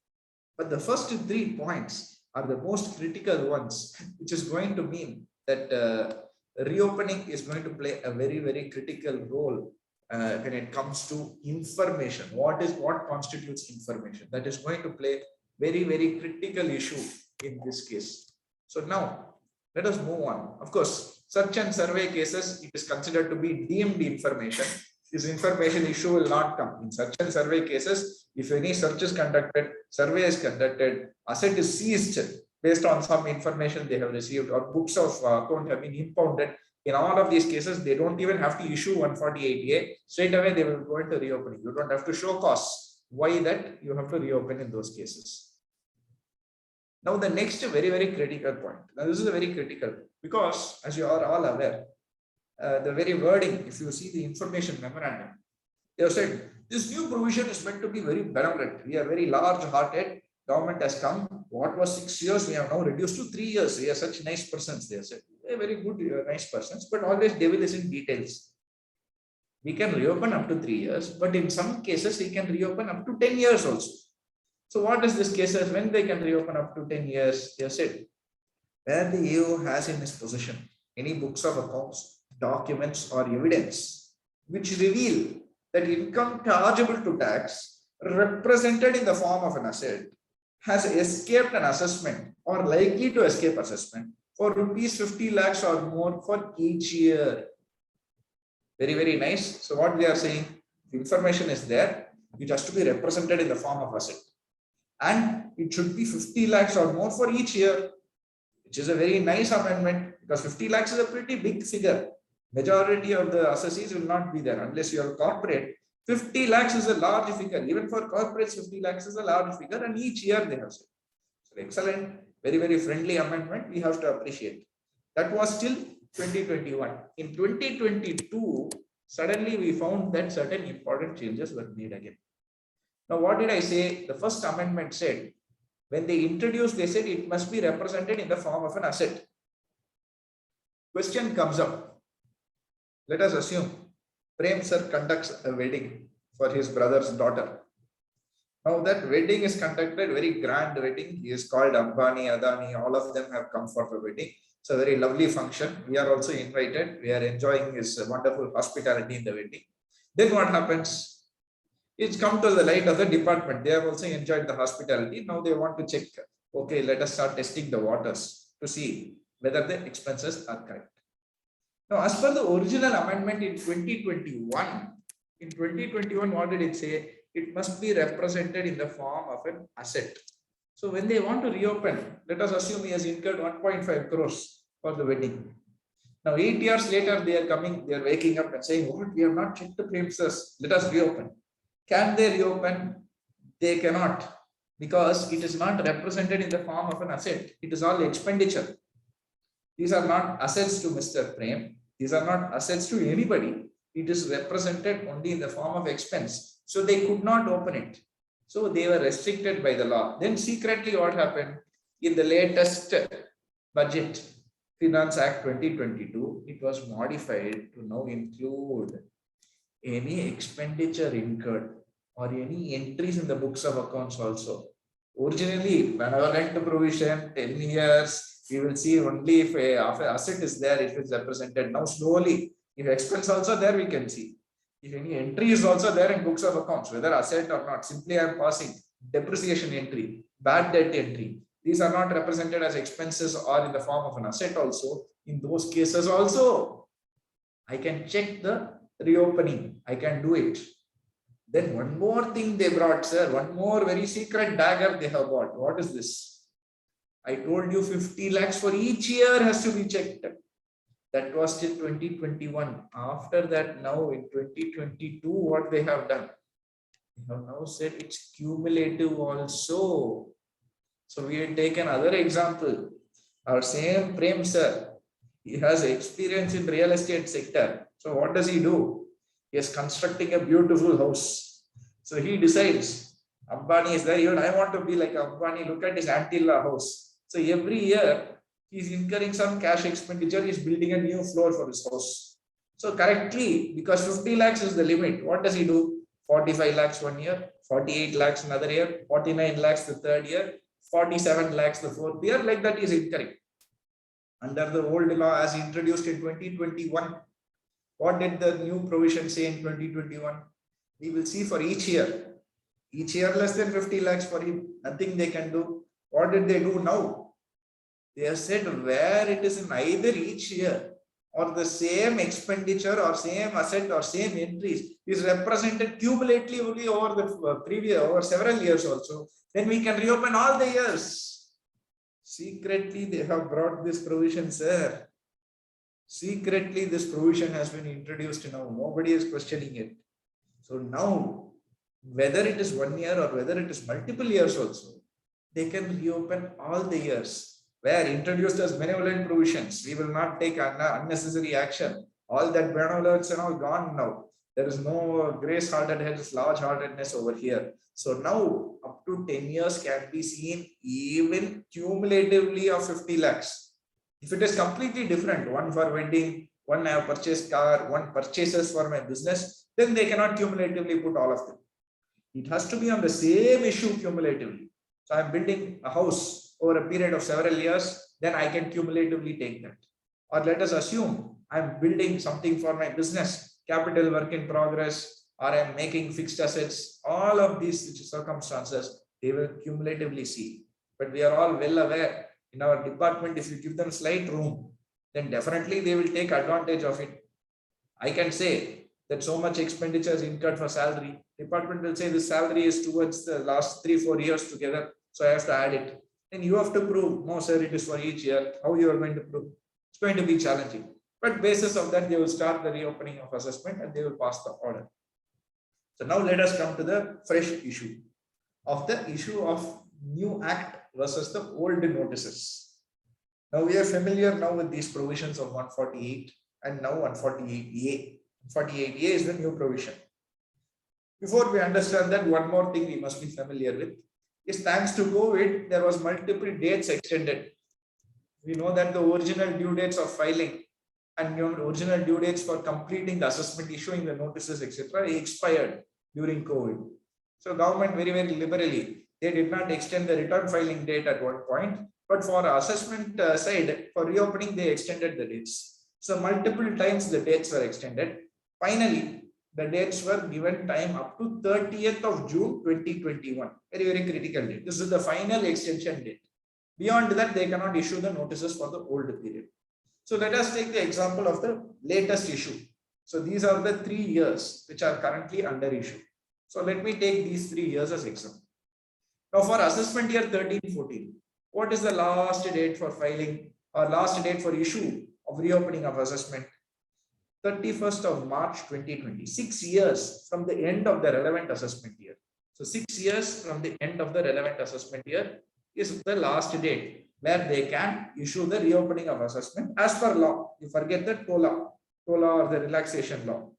But the first 3 points are the most critical ones, which is going to mean that reopening is going to play a very, very critical role when it comes to information. What constitutes information? That is going to play very, very critical issue in this case. So now let us move on. Of course, search and survey cases, it is considered to be deemed information. This information issue will not come. In search and survey cases, if any search is conducted, survey is conducted, asset is seized based on some information they have received, or books of account have been impounded. In all of these cases, they don't even have to issue 148A. Straight away, they will go into reopening. You don't have to show cause. Why that? You have to reopen in those cases. Now, the next very, very critical point. Now, this is a very critical, because as you are all aware, the very wording, if you see the information memorandum, they have said this new provision is meant to be very benevolent. We are very large-hearted. Government has come. What was 6 years, we have now reduced to 3 years. We are such nice persons, they have said. They are very good, nice persons, but always devil is in details. We can reopen up to 3 years, but in some cases, we can reopen up to 10 years also. So what is this cases when they can reopen up to 10 years? They have said, where the EU has in its possession any books of accounts, documents or evidence which reveal that income chargeable to tax represented in the form of an asset has escaped an assessment or likely to escape assessment for rupees 50 lakhs or more for each year. Very, very nice. So what we are saying, the information is there, it has to be represented in the form of asset. And it should be 50 lakhs or more for each year, which is a very nice amendment, because 50 lakhs is a pretty big figure. Majority of the assessees will not be there unless you are corporate. 50 lakhs is a large figure. Even for corporates, 50 lakhs is a large figure, and each year they have said. So excellent, very, very friendly amendment. We have to appreciate. That was till 2021. In 2022, suddenly we found that certain important changes were made again. Now, what did I say? The first amendment said, when they introduced, they said it must be represented in the form of an asset. Question comes up. Let us assume Prem sir conducts a wedding for his brother's daughter. Now that wedding is conducted, very grand wedding. He is called Ambani, Adani, all of them have come for the wedding. It's a very lovely function. We are also invited. We are enjoying his wonderful hospitality in the wedding. Then what happens? It's come to the light of the department. They have also enjoyed the hospitality. Now they want to check. Okay, let us start testing the waters to see whether the expenses are correct. Now, as per the original amendment in 2021, what did it say? It must be represented in the form of an asset. So when they want to reopen, let us assume he has incurred 1.5 crores for the wedding. Now, 8 years later, they are coming, they are waking up and saying, what, we have not checked the premises, let us reopen. Can they reopen? They cannot, because it is not represented in the form of an asset. It is all expenditure. These are not assets to Mr. Prem. These are not assets to anybody. It is represented only in the form of expense. So they could not open it. So they were restricted by the law. Then secretly what happened? In the latest budget, Finance Act 2022, it was modified to now include any expenditure incurred or any entries in the books of accounts also. Originally, benevolent provision, 10 years, we will see only if a asset is there, if it's represented. Now slowly, if expense also there, we can see. If any entry is also there in books of accounts, whether asset or not, simply I am passing depreciation entry, bad debt entry. These are not represented as expenses or in the form of an asset also. In those cases also, I can check the reopening. I can do it. Then one more thing they brought, sir. One more very secret dagger they have bought. What is this? I told you 50 lakhs for each year has to be checked. That was till 2021. After that, now in 2022, what they have done? They have now said it's cumulative also. So we will take another example. Our same Prem sir, he has experience in real estate sector. So what does he do? He is constructing a beautiful house. So he decides, Ambani is there, even I want to be like Ambani, look at his Antilla house. So every year, he's incurring some cash expenditure, he's building a new floor for his house. So correctly, because 50 lakhs is the limit, what does he do? 45 lakhs 1 year, 48 lakhs another year, 49 lakhs the third year, 47 lakhs the fourth year, like that is incurring. Under the old law as introduced in 2021, what did the new provision say in 2021? We will see for each year less than 50 lakhs for him, nothing they can do. What did they do now? They have said where it is in either each year or the same expenditure or same asset or same entries is represented cumulatively over the over several years also, then we can reopen all the years. Secretly, they have brought this provision, sir. Secretly, this provision has been introduced now. Nobody is questioning it. So now, whether it is 1 year or whether it is multiple years also, they can reopen all the years. Where introduced as benevolent provisions, we will not take unnecessary action. All that benevolence and all gone now. There is no grace-heartedness, large-heartedness over here. So now, up to 10 years can be seen even cumulatively of 50 lakhs. If it is completely different, one for wedding, one I have purchased car, one purchases for my business, then they cannot cumulatively put all of them. It has to be on the same issue cumulatively. So I'm building a house over a period of several years, then I can cumulatively take that. Or let us assume I'm building something for my business, capital work in progress, or I'm making fixed assets. All of these circumstances, they will cumulatively see. But we are all well aware in our department, if you give them slight room, then definitely they will take advantage of it. I can say that so much expenditure is incurred for salary. Department will say the salary is towards the last 3-4 years together, so I have to add it. Then you have to prove, no sir, it is for each year. How you are going to prove? It's going to be challenging. But basis of that, they will start the reopening of assessment and they will pass the order. So now let us come to the fresh issue of new act versus the old notices. Now we are familiar now with these provisions of 148 and now 148A. 148A is the new provision. Before we understand that, one more thing we must be familiar with is thanks to COVID, there was multiple dates extended. We know that the original due dates of filing and original due dates for completing the assessment, issuing the notices, etc. expired during COVID. So government very, very liberally, they did not extend the return filing date at one point, but for assessment side, for reopening, they extended the dates. So multiple times the dates were extended. Finally, the dates were given time up to 30th of June 2021. Very, very critical date. This is the final extension date. Beyond that, they cannot issue the notices for the old period. So let us take the example of the latest issue. So these are the 3 years which are currently under issue. So let me take these 3 years as example. Now for assessment year 13-14, what is the last date for filing or last date for issue of reopening of assessment? 31st of March 2020, 6 years from the end of the relevant assessment year. So 6 years from the end of the relevant assessment year is the last date where they can issue the reopening of assessment as per law. You forget the TOLA. TOLA or the relaxation law.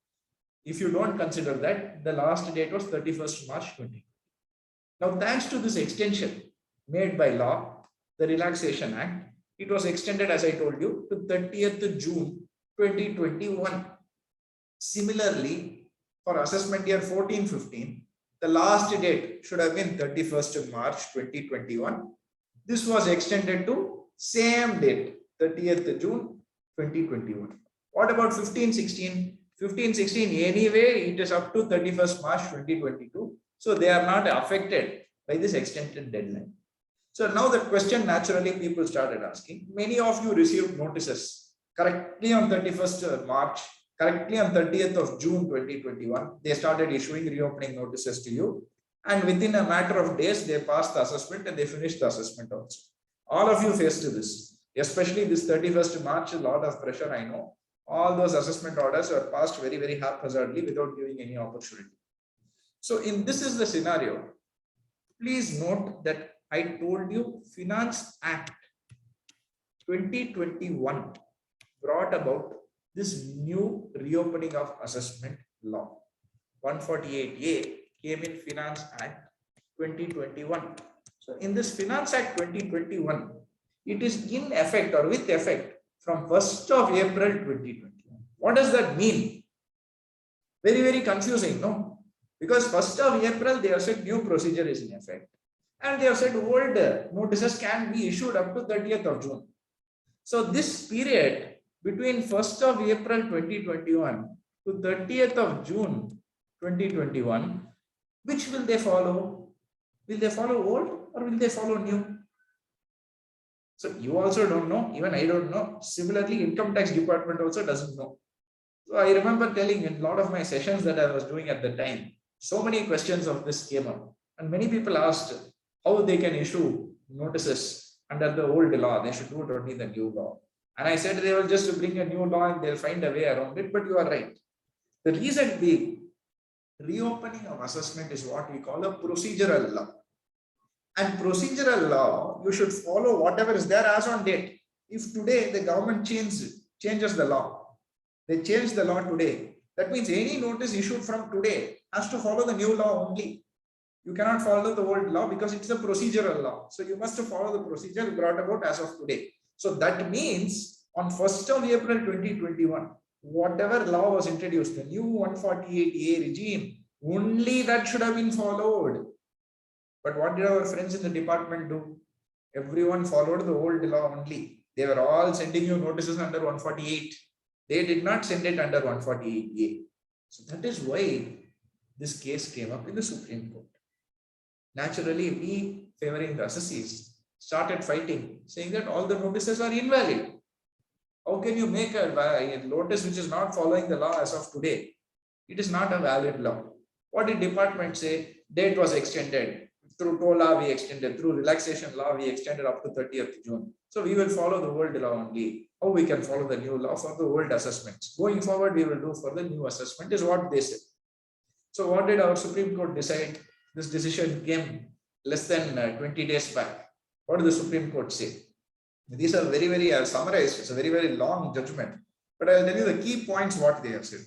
If you don't consider that, the last date was 31st March 2020. Now, thanks to this extension made by law, the Relaxation Act, it was extended, as I told you, to 30th June 2021. Similarly, for assessment year 14-15, the last date should have been 31st March 2021. This was extended to same date, 30th June 2021. What about 15-16? 15-16, anyway, it is up to 31st March 2022. So they are not affected by this extended deadline. So now the question naturally people started asking. Many of you received notices correctly on 31st March, correctly on 30th of June 2021. They started issuing reopening notices to you. And within a matter of days, they passed the assessment and they finished the assessment also. All of you faced this, especially this 31st March, a lot of pressure, I know. All those assessment orders were passed very, very haphazardly without giving any opportunity. So this is the scenario. Please note that I told you Finance Act 2021 brought about this new reopening of assessment law. 148A came in Finance Act 2021. So in this Finance Act 2021, it is in effect or with effect from 1st of April 2021. What does that mean? Very, very confusing, no? Because 1st of April, they have said new procedure is in effect. And they have said old notices can be issued up to 30th of June. So this period between 1st of April 2021 to 30th of June 2021, which will they follow? Will they follow old or will they follow new? So you also don't know, even I don't know. Similarly, Income Tax Department also doesn't know. So I remember telling in a lot of my sessions that I was doing at the time, so many questions of this came up. And many people asked how they can issue notices under the old law. They should do it only the new law. And I said they will just bring a new law and they'll find a way around it. But you are right. The reason being, reopening of assessment is what we call a procedural law. And procedural law, you should follow whatever is there as on date. If today the government changes the law, they change the law today, that means any notice issued from today has to follow the new law only. You cannot follow the old law because it's a procedural law. So you must follow the procedure brought about as of today. So that means on 1st of April 2021, whatever law was introduced, the new 148A regime, only that should have been followed. But what did our friends in the department do? Everyone followed the old law only. They were all sending you notices under 148. They did not send it under 148A. So that is why this case came up in the Supreme Court. Naturally, we favoring the assessees started fighting, saying that all the notices are invalid. How can you make a notice which is not following the law as of today? It is not a valid law. What did department say? Date was extended. Through TOLA, we extended. Through relaxation law, we extended up to 30th June. So we will follow the old law only. How we can follow the new law for the old assessments? Going forward, we will do for the new assessment is what they said. So what did our Supreme Court decide? This decision came less than 20 days back. What did the Supreme Court say? These are very, very summarized. It's a very, very long judgment. But I will tell you the key points what they have said.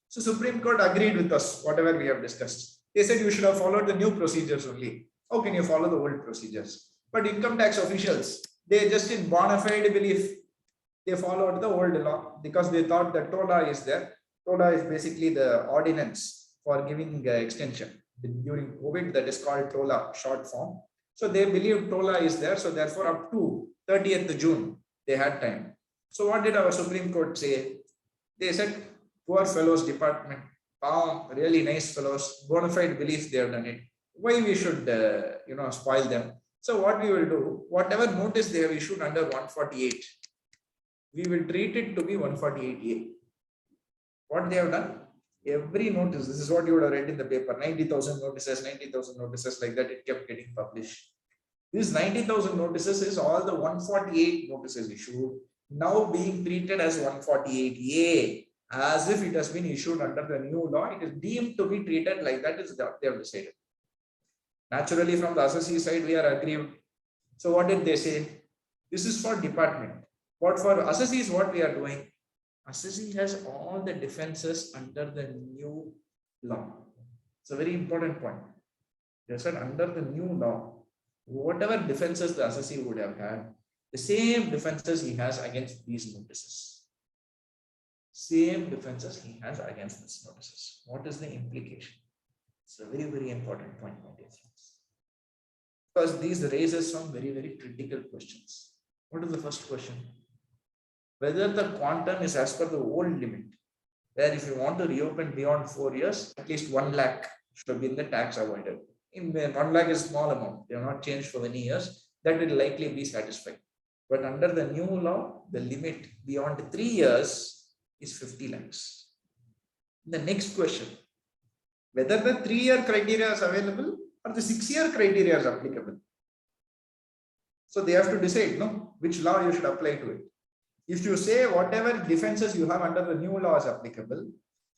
So Supreme Court agreed with us, whatever we have discussed. They said you should have followed the new procedures only. How can you follow the old procedures? But income tax officials, they just in bona fide belief, they followed the old law because they thought that TOLA is there. TOLA is basically the ordinance for giving extension. During COVID, that is called TOLA, short form. So they believed TOLA is there. So therefore, up to 30th June, they had time. So what did our Supreme Court say? They said, poor fellows department, really nice fellows, bona fide belief they have done it. Why we should, spoil them? So what we will do, whatever notice they have issued under 148, we will treat it to be 148A. What they have done? Every notice, this is what you would have read in the paper, 90,000 notices, 90,000 notices, like that, it kept getting published. This 90,000 notices is all the 148 notices issued, now being treated as 148A, as if it has been issued under the new law. It is deemed to be treated like that, is that they have decided. Naturally, from the assessee side, we are aggrieved. So what did they say? This is for department. But for assessees, what we are doing? assessee has all the defenses under the new law. It's a very important point. They said under the new law, whatever defenses the assessee would have had, the same defenses he has against these notices. Same defenses he has against these notices. What is the implication? It's a very, very important point, my dear friends. Because these raises some very, very critical questions. What is the first question? Whether the quantum is as per the old limit, where if you want to reopen beyond 4 years, at least 1 lakh should have been the tax avoided. In 1 lakh is small amount, they have not changed for many years, that will likely be satisfied. But under the new law, the limit beyond 3 years is 50 lakhs. The next question, whether the 3-year criteria is available or the 6-year criteria is applicable. So they have to decide, no, which law you should apply to it. If you say whatever defenses you have under the new law is applicable,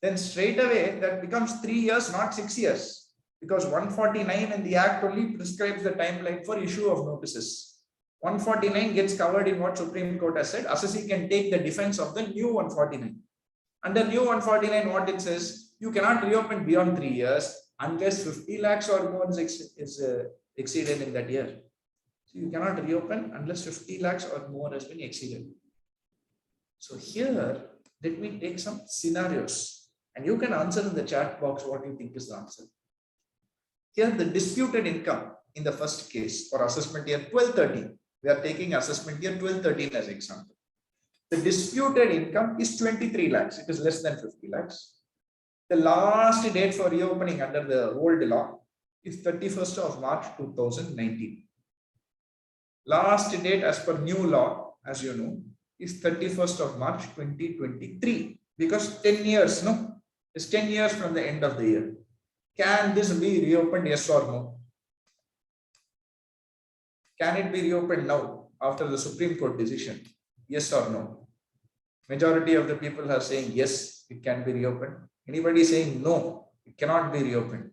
then straight away that becomes 3 years, not 6 years. Because 149 in the Act only prescribes the timeline for issue of notices. 149 gets covered in what Supreme Court has said. Assessee can take the defense of the new 149. Under new 149, what it says, you cannot reopen beyond 3 years unless 50 lakhs or more is exceeded in that year. So you cannot reopen unless 50 lakhs or more has been exceeded. So here, let me take some scenarios and you can answer in the chat box what you think is the answer. Here, the disputed income in the first case for assessment year 12-13. We are taking assessment year 12-13 as example. The disputed income is 23 lakhs. It is less than 50 lakhs. The last date for reopening under the old law is 31st of March 2019. Last date as per new law, as you know, is 31st of March 2023. Because 10 years, no? It's 10 years from the end of the year. Can this be reopened, yes or no? Can it be reopened now after the Supreme Court decision? Yes or no? Majority of the people are saying yes, it can be reopened. Anybody saying no, it cannot be reopened?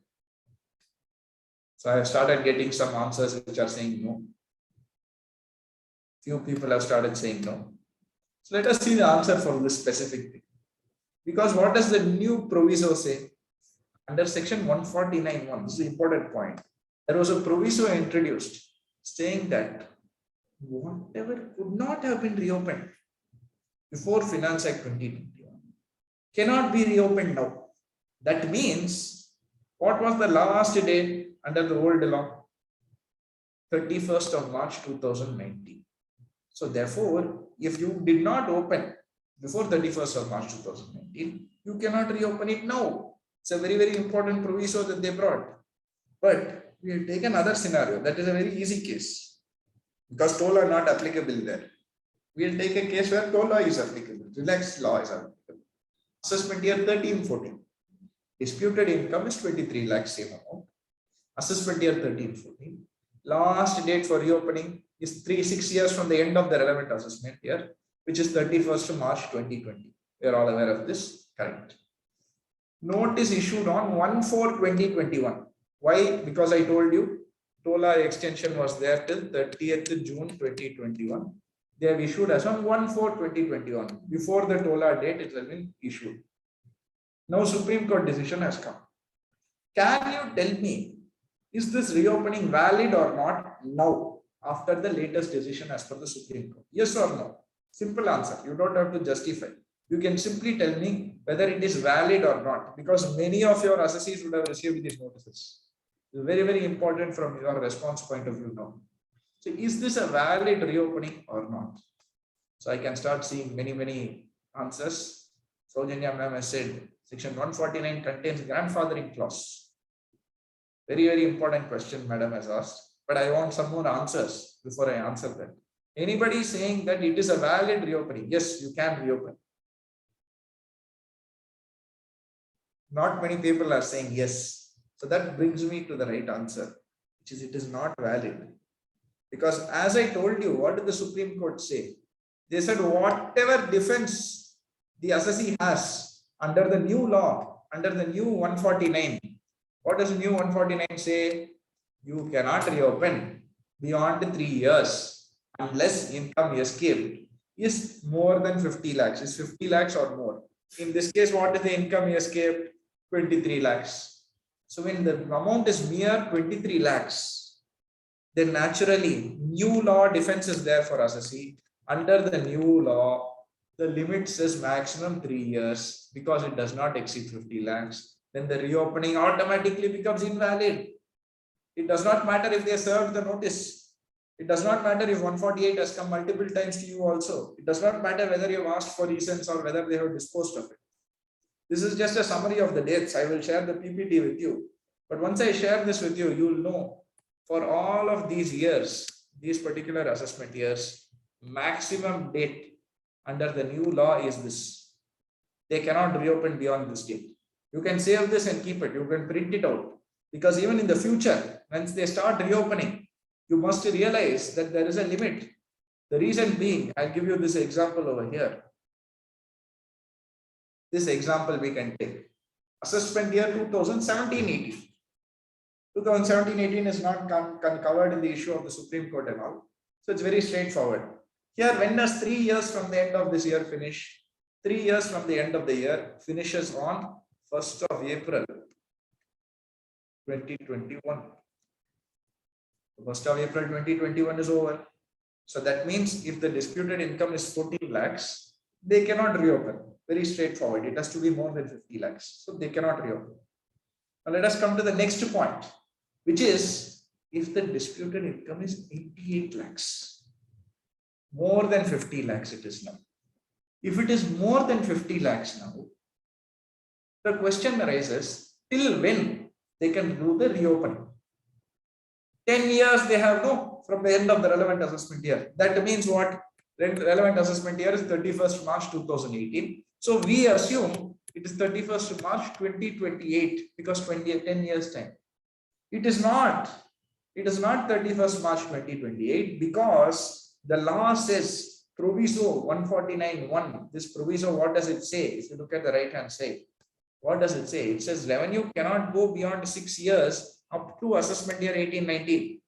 So I have started getting some answers which are saying no. Few people have started saying no. So let us see the answer for this specific thing. Because what does the new proviso say? Under section 149(1), this is the important point. There was a proviso introduced saying that whatever could not have been reopened before Finance Act 2021 cannot be reopened now. That means, what was the last date under the old law? 31st of March 2019. So therefore, if you did not open before 31st of March 2019, you cannot reopen it now. It's a very, very important proviso that they brought. But we will take another scenario. That is a very easy case. Because toll are not applicable there. We will take a case where toll law is applicable. Relaxed law is applicable. Assessment year 13-14. Disputed income is 23 lakhs, same amount. Assessment year 13-14. Last date for reopening is 6 years from the end of the relevant assessment year, which is 31st of March 2020. We are all aware of this, correct? Notice issued on 1/4/2021. Why? Because I told you, TOLA extension was there till 30th June 2021. They have issued as on 1/4/2021. Before the TOLA date, it has been issued. Now Supreme Court decision has come. Can you tell me, is this reopening valid or not now after the latest decision as per the Supreme Court? Yes or no? Simple answer. You don't have to justify. You can simply tell me whether it is valid or not, because many of your assessees would have received these notices. It's very, very important from your response point of view now. So is this a valid reopening or not? So I can start seeing many, many answers. Saujanya ma'am has said section 149 contains grandfathering clause. Very, very important question madam has asked, but I want some more answers before I answer that. Anybody saying that it is a valid reopening? Yes, you can reopen. Not many people are saying yes. So that brings me to the right answer, which is it is not valid. Because as I told you, what did the Supreme Court say? They said whatever defense the assessee has under the new law, under the new 149, what does the new 149 say? You cannot reopen beyond 3 years unless income escaped is more than 50 lakhs, is 50 lakhs or more. In this case, what is the income he escaped? 23 lakhs. So when the amount is mere 23 lakhs, then naturally new law defense is there for assessee. Under the new law, the limit says maximum 3 years because it does not exceed 50 lakhs. Then the reopening automatically becomes invalid. It does not matter if they served the notice. It does not matter if 148 has come multiple times to you also. It does not matter whether you have asked for reasons or whether they have disposed of it. This is just a summary of the dates. I will share the PPT with you. But once I share this with you, you will know for all of these years, these particular assessment years, maximum date under the new law is this. They cannot reopen beyond this date. You can save this and keep it. You can print it out. Because even in the future, once they start reopening, you must realize that there is a limit. The reason being, I'll give you this example over here. This example we can take. Assessment year 2017-18. 2017-18 is not covered in the issue of the Supreme Court and all. So it's very straightforward. Here, when does 3 years from the end of this year finish? 3 years from the end of the year finishes on 1st of April 2021. 1st of April 2021 is over. So that means if the disputed income is 14 lakhs, they cannot reopen. Very straightforward. It has to be more than 50 lakhs. So they cannot reopen. Now let us come to the next point, which is if the disputed income is 88 lakhs. More than 50 lakhs it is now. If it is more than 50 lakhs now, the question arises, till when they can do the reopening? 10 years they have no from the end of the relevant assessment year. That means what? Relevant assessment year is 31st March 2018. So we assume it is 31st March 2028 because 10 years time. It is not 31st March 2028 because the law says proviso 149(1). This proviso, what does it say? If you look at the right hand side, what does it say? It says revenue cannot go beyond 6 years up to assessment year 18-19.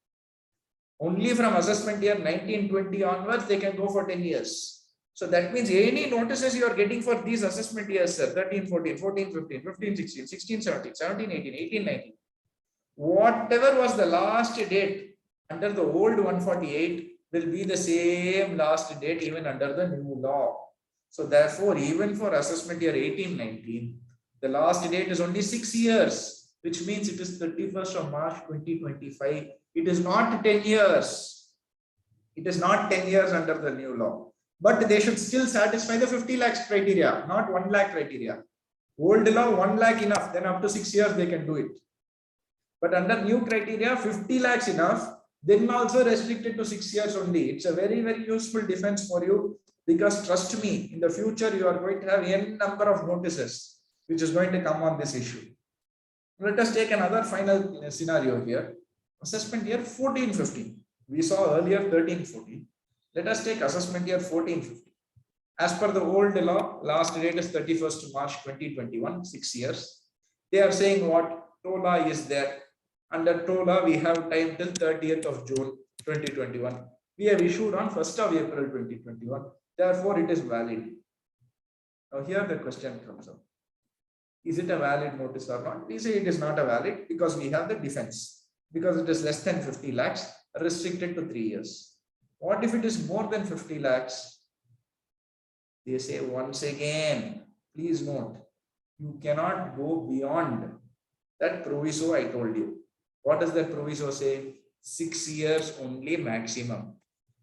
Only from assessment year 19-20 onwards, they can go for 10 years. So that means any notices you are getting for these assessment years, sir, 13-14, 14-15, 15-16, 16-17, 17-18, 18-19, whatever was the last date under the old 148 will be the same last date even under the new law. So therefore, even for assessment year 18-19, the last date is only 6 years, which means it is 31st of March 2025. It is not 10 years. It is not 10 years under the new law. But they should still satisfy the 50 lakhs criteria, not 1 lakh criteria. Old law, 1 lakh enough, then up to 6 years they can do it. But under new criteria, 50 lakhs enough, then also restricted to 6 years only. It's a very, very useful defense for you because trust me, in the future, you are going to have n number of notices which is going to come on this issue. Let us take another final scenario here. Assessment year 14-15. We saw earlier 13-14. Let us take assessment year 14-15. As per the old law, last date is 31st March 2021, 6 years. They are saying what? TOLA is there. Under TOLA, we have time till 30th of June 2021. We have issued on 1st of April 2021. Therefore, it is valid. Now, here the question comes up. Is it a valid notice or not? We say it is not a valid because we have the defense. Because it is less than 50 lakhs, restricted to 3 years. What if it is more than 50 lakhs? They say once again, please note, you cannot go beyond that proviso I told you. What does that proviso say? 6 years only maximum.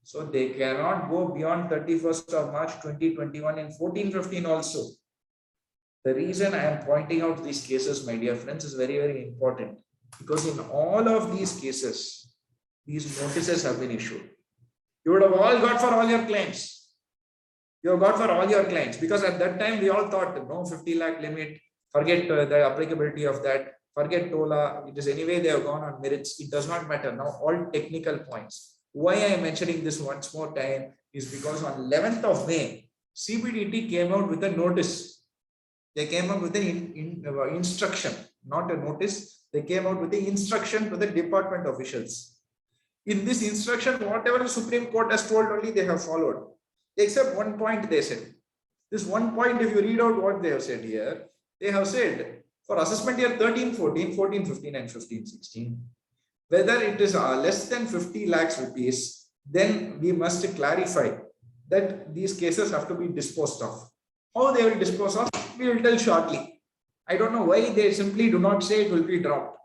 So they cannot go beyond 31st of March 2021 and 14-15 also. The reason I am pointing out these cases, my dear friends, is very, very important. Because in all of these cases, these notices have been issued. You would have all got for all your claims. You have got for all your claims. Because at that time, we all thought, no 50 lakh limit, forget the applicability of that, forget TOLA. It is anyway, they have gone on merits. It does not matter. Now, all technical points. Why I am mentioning this once more time is because on 11th of May, CBDT came out with a notice. They came out with an instruction, not a notice. They came out with the instruction to the department officials. In this instruction, whatever the Supreme Court has told only they have followed. except one point they said. This one point, if you read out what they have said here, they have said for assessment year 13-14, 14-15 and 15-16, whether it is less than 50 lakhs rupees, then we must clarify that these cases have to be disposed of. How they will dispose of, we will tell shortly. I don't know why they simply do not say it will be dropped.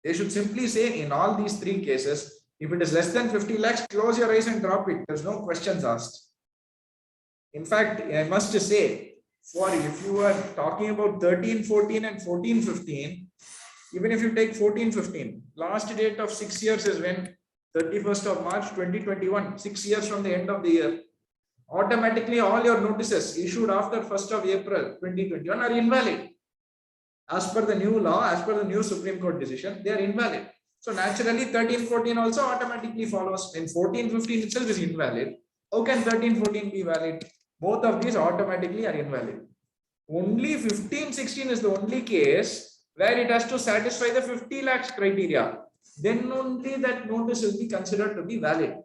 They should simply say in all these three cases, if it is less than 50 lakhs, close your eyes and drop it. There's no questions asked. In fact, I must say, for if you are talking about 13-14 and 14-15, even if you take 14-15, last date of 6 years is when 31st of March 2021, 6 years from the end of the year. Automatically all your notices issued after 1st of April 2021 are invalid. As per the new law, as per the new Supreme Court decision, they are invalid. So naturally 13-14 also automatically follows. When 14-15 itself is invalid, how can 13-14 be valid? Both of these automatically are invalid. Only 15-16 is the only case where it has to satisfy the 50 lakhs criteria. Then only that notice will be considered to be valid.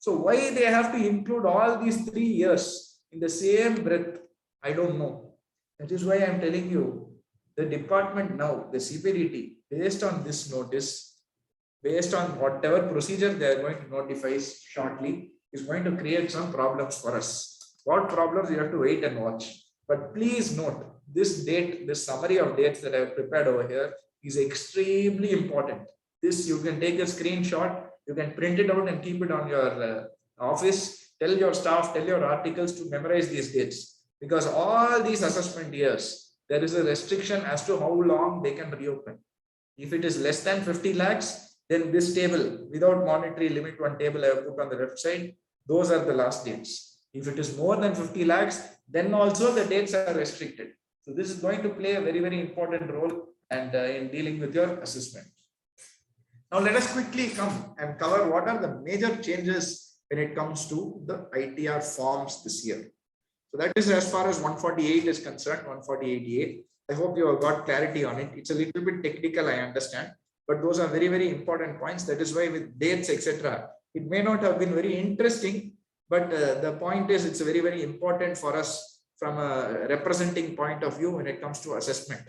So why they have to include all these 3 years in the same breath, I don't know. That is why I am telling you, the department now, the CPDT, based on this notice, based on whatever procedure they are going to notify shortly, is going to create some problems for us. What problems, you have to wait and watch. But please note, this date, this summary of dates that I have prepared over here is extremely important. This you can take a screenshot, you can print it out and keep it on your office. Tell your staff, tell your articles to memorize these dates. Because all these assessment years, there is a restriction as to how long they can reopen. If it is less than 50 lakhs, then this table, without monetary limit, one table I have put on the website, those are the last dates. If it is more than 50 lakhs, then also the dates are restricted. So this is going to play a very, very important role and in dealing with your assessment. Now let us quickly come and cover what are the major changes when it comes to the ITR forms this year. So that is as far as 148 is concerned, 148A. I hope you have got clarity on it. It's a little bit technical, I understand, but those are very, very important points. That is why with dates, etc., it may not have been very interesting, but the point is it's very, very important for us from a representing point of view when it comes to assessment.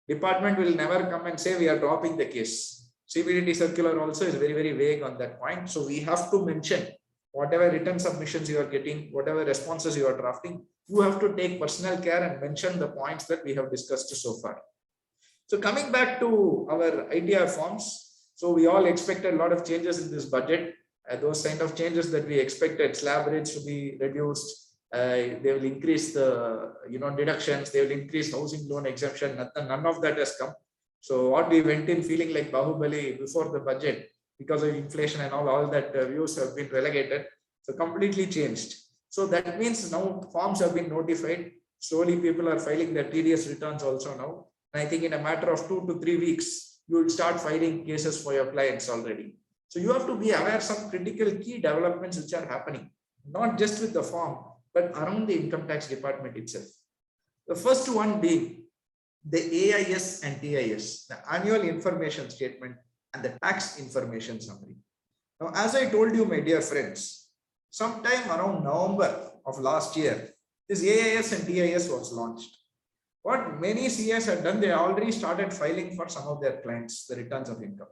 Department will never come and say we are dropping the case. CPDT circular also is very, very vague on that point. So we have to mention whatever written submissions you are getting, whatever responses you are drafting, you have to take personal care and mention the points that we have discussed so far. So coming back to our ITR forms, so we all expected a lot of changes in this budget. Those kind of changes that we expected, slab rates to be reduced, they will increase the deductions, they will increase housing loan exemption. None of that has come. So what we went in feeling like Bahubali before the budget, because of inflation and all that views have been relegated. So completely changed. So that means now forms have been notified. Slowly people are filing their TDS returns also now. And I think in a matter of 2 to 3 weeks, you will start filing cases for your clients already. So you have to be aware of some critical key developments which are happening, not just with the form, but around the income tax department itself. The first one being the AIS and TIS, the annual information statement and the tax information summary. Now, as I told you, my dear friends, sometime around November of last year, this AIS and TIS was launched. What many CAs had done, they already started filing for some of their clients, the returns of income.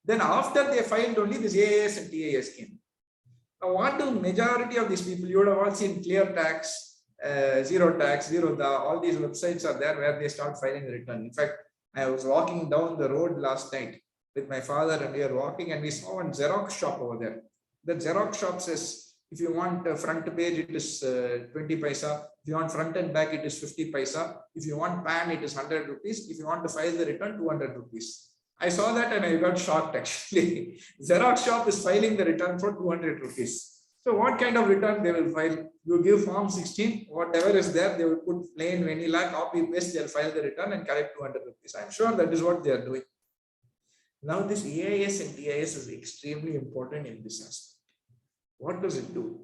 Then after they filed, only this AIS and TIS came. Now, what do majority of these people, you would have all seen Clear Tax, Zero Tax, all these websites are there where they start filing the return. In fact, I was walking down the road last night with my father and we are walking and we saw one Xerox shop over there. The Xerox shop says, if you want a front page, it is 20 paisa. If you want front and back, it is 50 paisa. If you want PAN, it is 100 rupees. If you want to file the return, 200 rupees. I saw that and I got shocked actually. Xerox shop is filing the return for 200 rupees. So what kind of return they will file? You give form 16, whatever is there, they will put plain vanilla, copy paste, they'll file the return and collect 200 rupees. I'm sure that is what they are doing. Now this AIS and TIS is extremely important in this aspect. What does it do?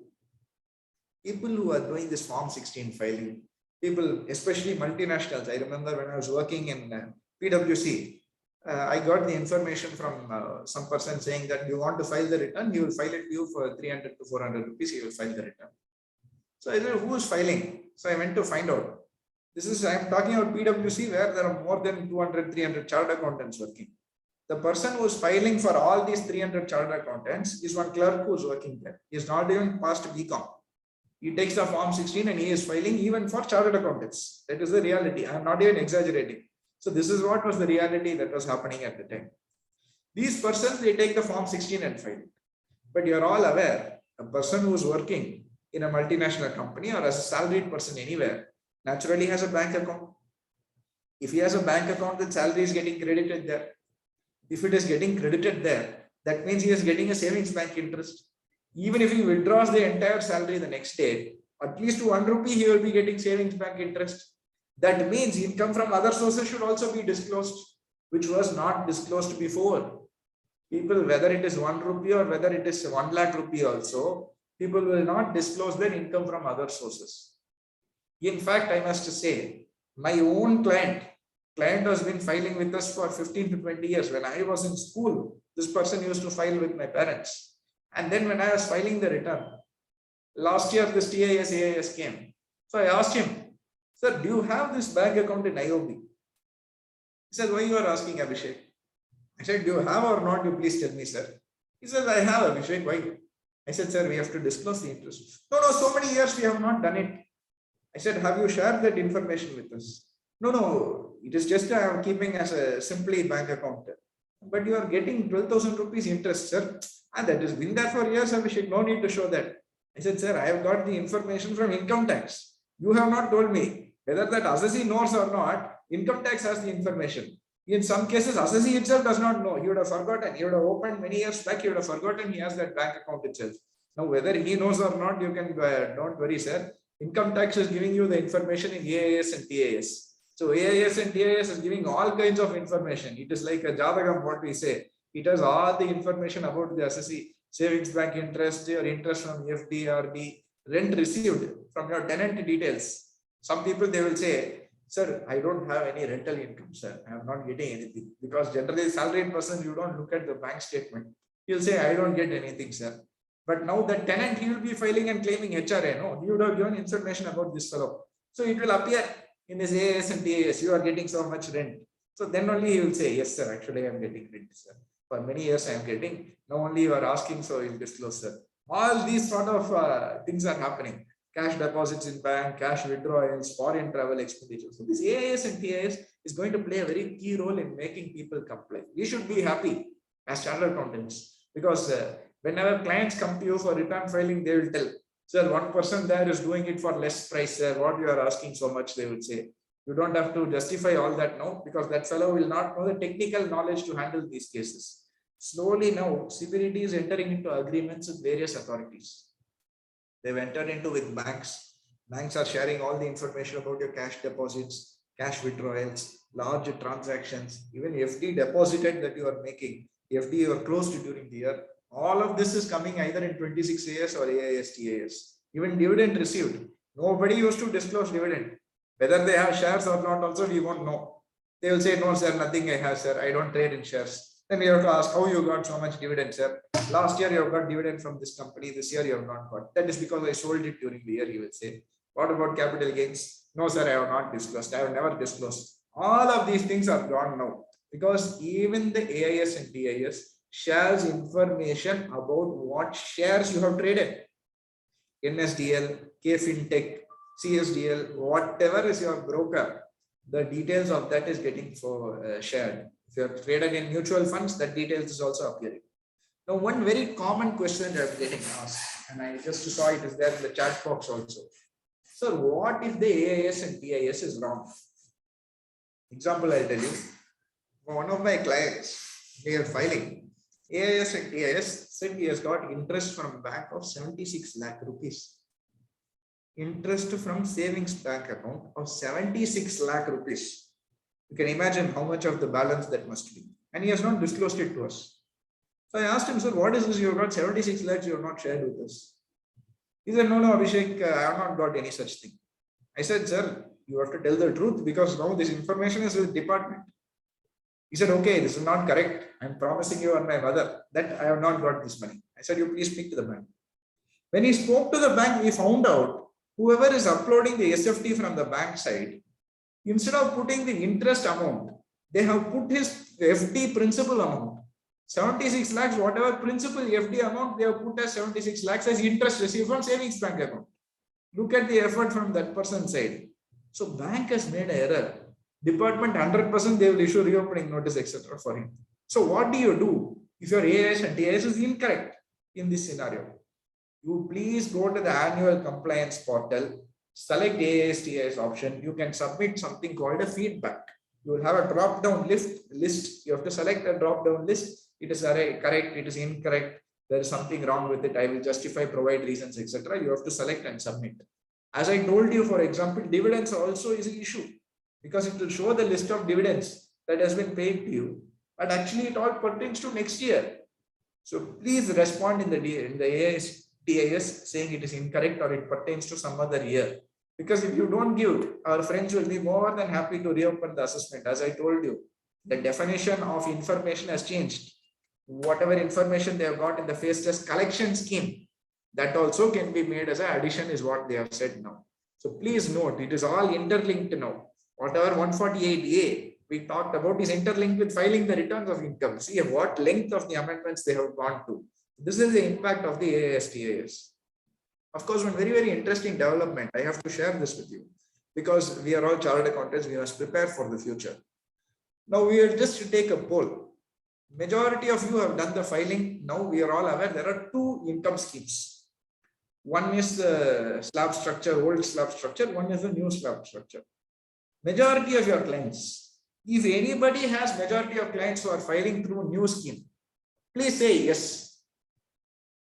People who are doing this form 16 filing, people, especially multinationals. I remember when I was working in PwC, I got the information from some person saying that you want to file the return, you will file it to you for 300 to 400 rupees, you will file the return. So I said, who is filing? So I went to find out. I'm talking about PwC, where there are more than 200, 300 chartered accountants working. The person who is filing for all these 300 chartered accountants is one clerk who is working there. He is not even past BCom. He takes the form 16 and he is filing even for chartered accountants. That is the reality. I am not even exaggerating. So this is what was the reality that was happening at the time. These persons, they take the form 16 and file. But you are all aware, a person who is working in a multinational company or as a salaried person anywhere, naturally has a bank account. If he has a bank account, the salary is getting credited there. If it is getting credited there, that means he is getting a savings bank interest. Even if he withdraws the entire salary the next day, at least 1 rupee he will be getting savings bank interest. That means income from other sources should also be disclosed, which was not disclosed before. People, whether it is 1 rupee or whether it is 1 lakh rupee also, people will not disclose their income from other sources. In fact, I must say, my own client has been filing with us for 15 to 20 years. When I was in school, this person used to file with my parents. And then when I was filing the return, last year this TIS AIS came. So I asked him, sir, do you have this bank account in IOB? He said, why you are asking, Abhishek? I said, do you have or not? You please tell me, sir. He says, I have, Abhishek. Why? I said, sir, we have to disclose the interest. No, so many years we have not done it. I said, have you shared that information with us? No, it is just I am keeping as a simply bank account. But you are getting 12,000 rupees interest, sir. And that has been there for years, Abhishek. No need to show that. I said, sir, I have got the information from income tax. You have not told me whether that assessee knows or not. Income tax has the information. In some cases, assessee itself does not know. He would have forgotten. He would have opened many years back. He would have forgotten he has that bank account itself. Now, whether he knows or not, you can don't worry, sir. Income tax is giving you the information in AIS and TAS. So AIS and TAS is giving all kinds of information. It is like a jadagam, what we say. It has all the information about the assessee, savings bank interest, your interest from FD, RD, rent received from your tenant details. Some people, they will say, sir, I don't have any rental income, sir. I am not getting anything. Because generally, salaried person, you don't look at the bank statement. He'll say, I don't get anything, sir. But now the tenant, he will be filing and claiming HRA. No, he would have given information about this fellow. So it will appear in his AS and TAS, you are getting so much rent. So then only he will say, yes, sir, actually I am getting rent, sir. For many years I am getting. Now only you are asking, so you will disclose, sir. All these sort of things are happening. Cash deposits in bank, cash withdrawals, foreign travel expenditures. So this AIS and TAS is going to play a very key role in making people comply. We should be happy as chartered accountants because whenever clients come to you for return filing, they will tell, sir, one person there is doing it for less price, sir. What you are asking so much, they will say. You don't have to justify all that now because that fellow will not know the technical knowledge to handle these cases. Slowly now, CPD is entering into agreements with various authorities. They've entered into with banks. Banks are sharing all the information about your cash deposits, cash withdrawals, large transactions, even FD deposited that you are making, FD you are closed during the year. All of this is coming either in 26 AS or AIS TAS. Even dividend received. Nobody used to disclose dividend. Whether they have shares or not also, we won't know. They will say, no, sir, nothing I have, sir. I don't trade in shares. Then we have to ask how you got so much dividend, sir. Last year you have got dividend from this company. This year you have not got. That is because I sold it during the year, he will say. What about capital gains? No, sir, I have not disclosed. I have never disclosed. All of these things are gone now because even the AIS and TIS shares information about what shares you have traded. NSDL, KFintech, CSDL, whatever is your broker, the details of that is getting shared. If you have traded in mutual funds, that details is also appearing. Now, one very common question that I'm getting asked, and I just saw it is there in the chat box also. So, what if the AIS and TIS is wrong? Example, I'll tell you. One of my clients, they are filing. AIS and TIS said he has got interest from bank of 76 lakh rupees. Interest from savings bank account of 76 lakh rupees. You can imagine how much of the balance that must be. And he has not disclosed it to us. So I asked him, sir, what is this? You have got 76 lakhs, you have not shared with us. He said, no, Abhishek, I have not got any such thing. I said, sir, you have to tell the truth because now this information is with the department. He said, okay, this is not correct. I'm promising you on my mother that I have not got this money. I said, you please speak to the bank. When he spoke to the bank, we found out whoever is uploading the SFT from the bank side, instead of putting the interest amount, they have put his FD principal amount. 76 lakhs, whatever principal FD amount they have put as 76 lakhs as interest received from savings bank account. Look at the effort from that person's side. So bank has made an error. Department 100% they will issue reopening notice, etc. for him. So what do you do if your AIS and TIS is incorrect in this scenario? You please go to the annual compliance portal, select AIS TIS option. You can submit something called a feedback. You will have a drop down list. You have to select a drop down list. It is correct, it is incorrect, there is something wrong with it, I will justify, provide reasons, etc. You have to select and submit. As I told you, for example, dividends also is an issue because it will show the list of dividends that has been paid to you, but actually it all pertains to next year. So please respond in the AIS TIS saying it is incorrect or it pertains to some other year. Because if you don't give, our friends will be more than happy to reopen the assessment. As I told you, the definition of information has changed. Whatever information they have got in the phase test collection scheme, that also can be made as an addition is what they have said now. So please note, it is all interlinked now. Whatever 148A we talked about is interlinked with filing the returns of income. See what length of the amendments they have gone to. This is the impact of the AIS-TIS. Of course, one very, very interesting development. I have to share this with you because we are all chartered accountants. We must prepare for the future. Now we are just to take a poll. Majority of you have done the filing. Now we are all aware there are two income schemes. One is the slab structure, old slab structure. One is the new slab structure. Majority of your clients, if anybody has majority of clients who are filing through new scheme, please say yes.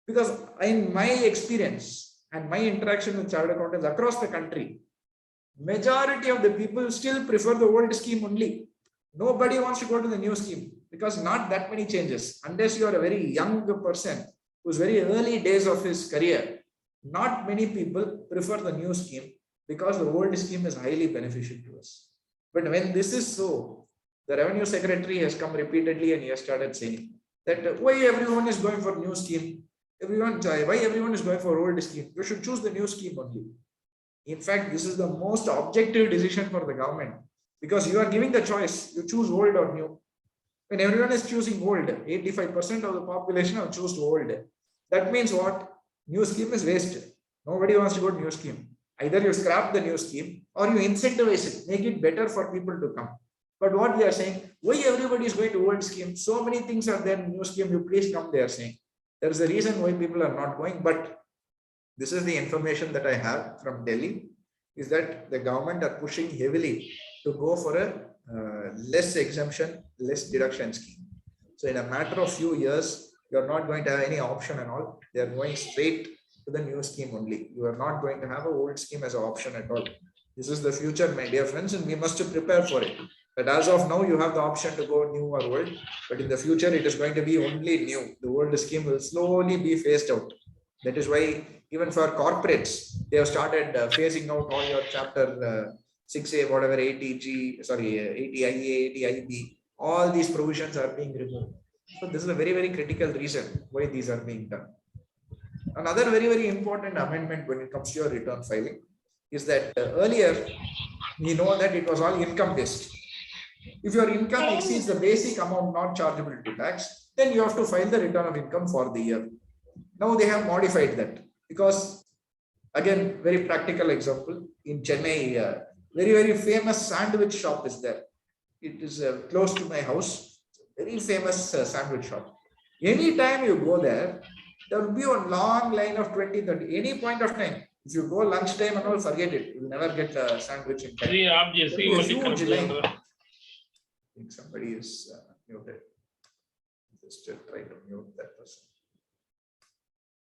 Because in my experience and my interaction with chartered accountants across the country, majority of the people still prefer the old scheme only. Nobody wants to go to the new scheme because not that many changes. Unless you are a very young person who's very early days of his career, not many people prefer the new scheme because the old scheme is highly beneficial to us. But when this is so, the revenue secretary has come repeatedly and he has started saying that why everyone is going for new scheme? Why everyone is going for old scheme? You should choose the new scheme only. In fact, this is the most objective decision for the government because you are giving the choice. You choose old or new. When everyone is choosing old, 85% of the population have chosen old. That means what? New scheme is wasted. Nobody wants to go to new scheme. Either you scrap the new scheme or you incentivize it, make it better for people to come. But what we are saying, why everybody is going to old scheme? So many things are there in new scheme. You please come, they are saying. There is a reason why people are not going, but this is the information that I have from Delhi, is that the government are pushing heavily to go for a less exemption, less deduction scheme. So in a matter of few years, you are not going to have any option and all. They are going straight to the new scheme only. You are not going to have an old scheme as an option at all. This is the future, my dear friends, and we must prepare for it. But as of now, you have the option to go new or old, but in the future, it is going to be only new. The old scheme will slowly be phased out. That is why even for corporates, they have started phasing out all your chapter 6A, whatever 80G, sorry, 80IA, 80IB, all these provisions are being removed. So this is a very, very critical reason why these are being done. Another very, very important amendment when it comes to your return filing is that earlier, we know that it was all income based. If your income exceeds the basic amount not chargeable to tax, then you have to file the return of income for the year. Now they have modified that because, again, very practical example, in Chennai, very, very famous sandwich shop is there. It is close to my house, very famous sandwich shop. Anytime you go there, there will be a long line of 20, 30, any point of time. If you go lunchtime and all, forget it. You will never get a sandwich in time. There will be a huge line. I think somebody is muted. Just try to mute that person.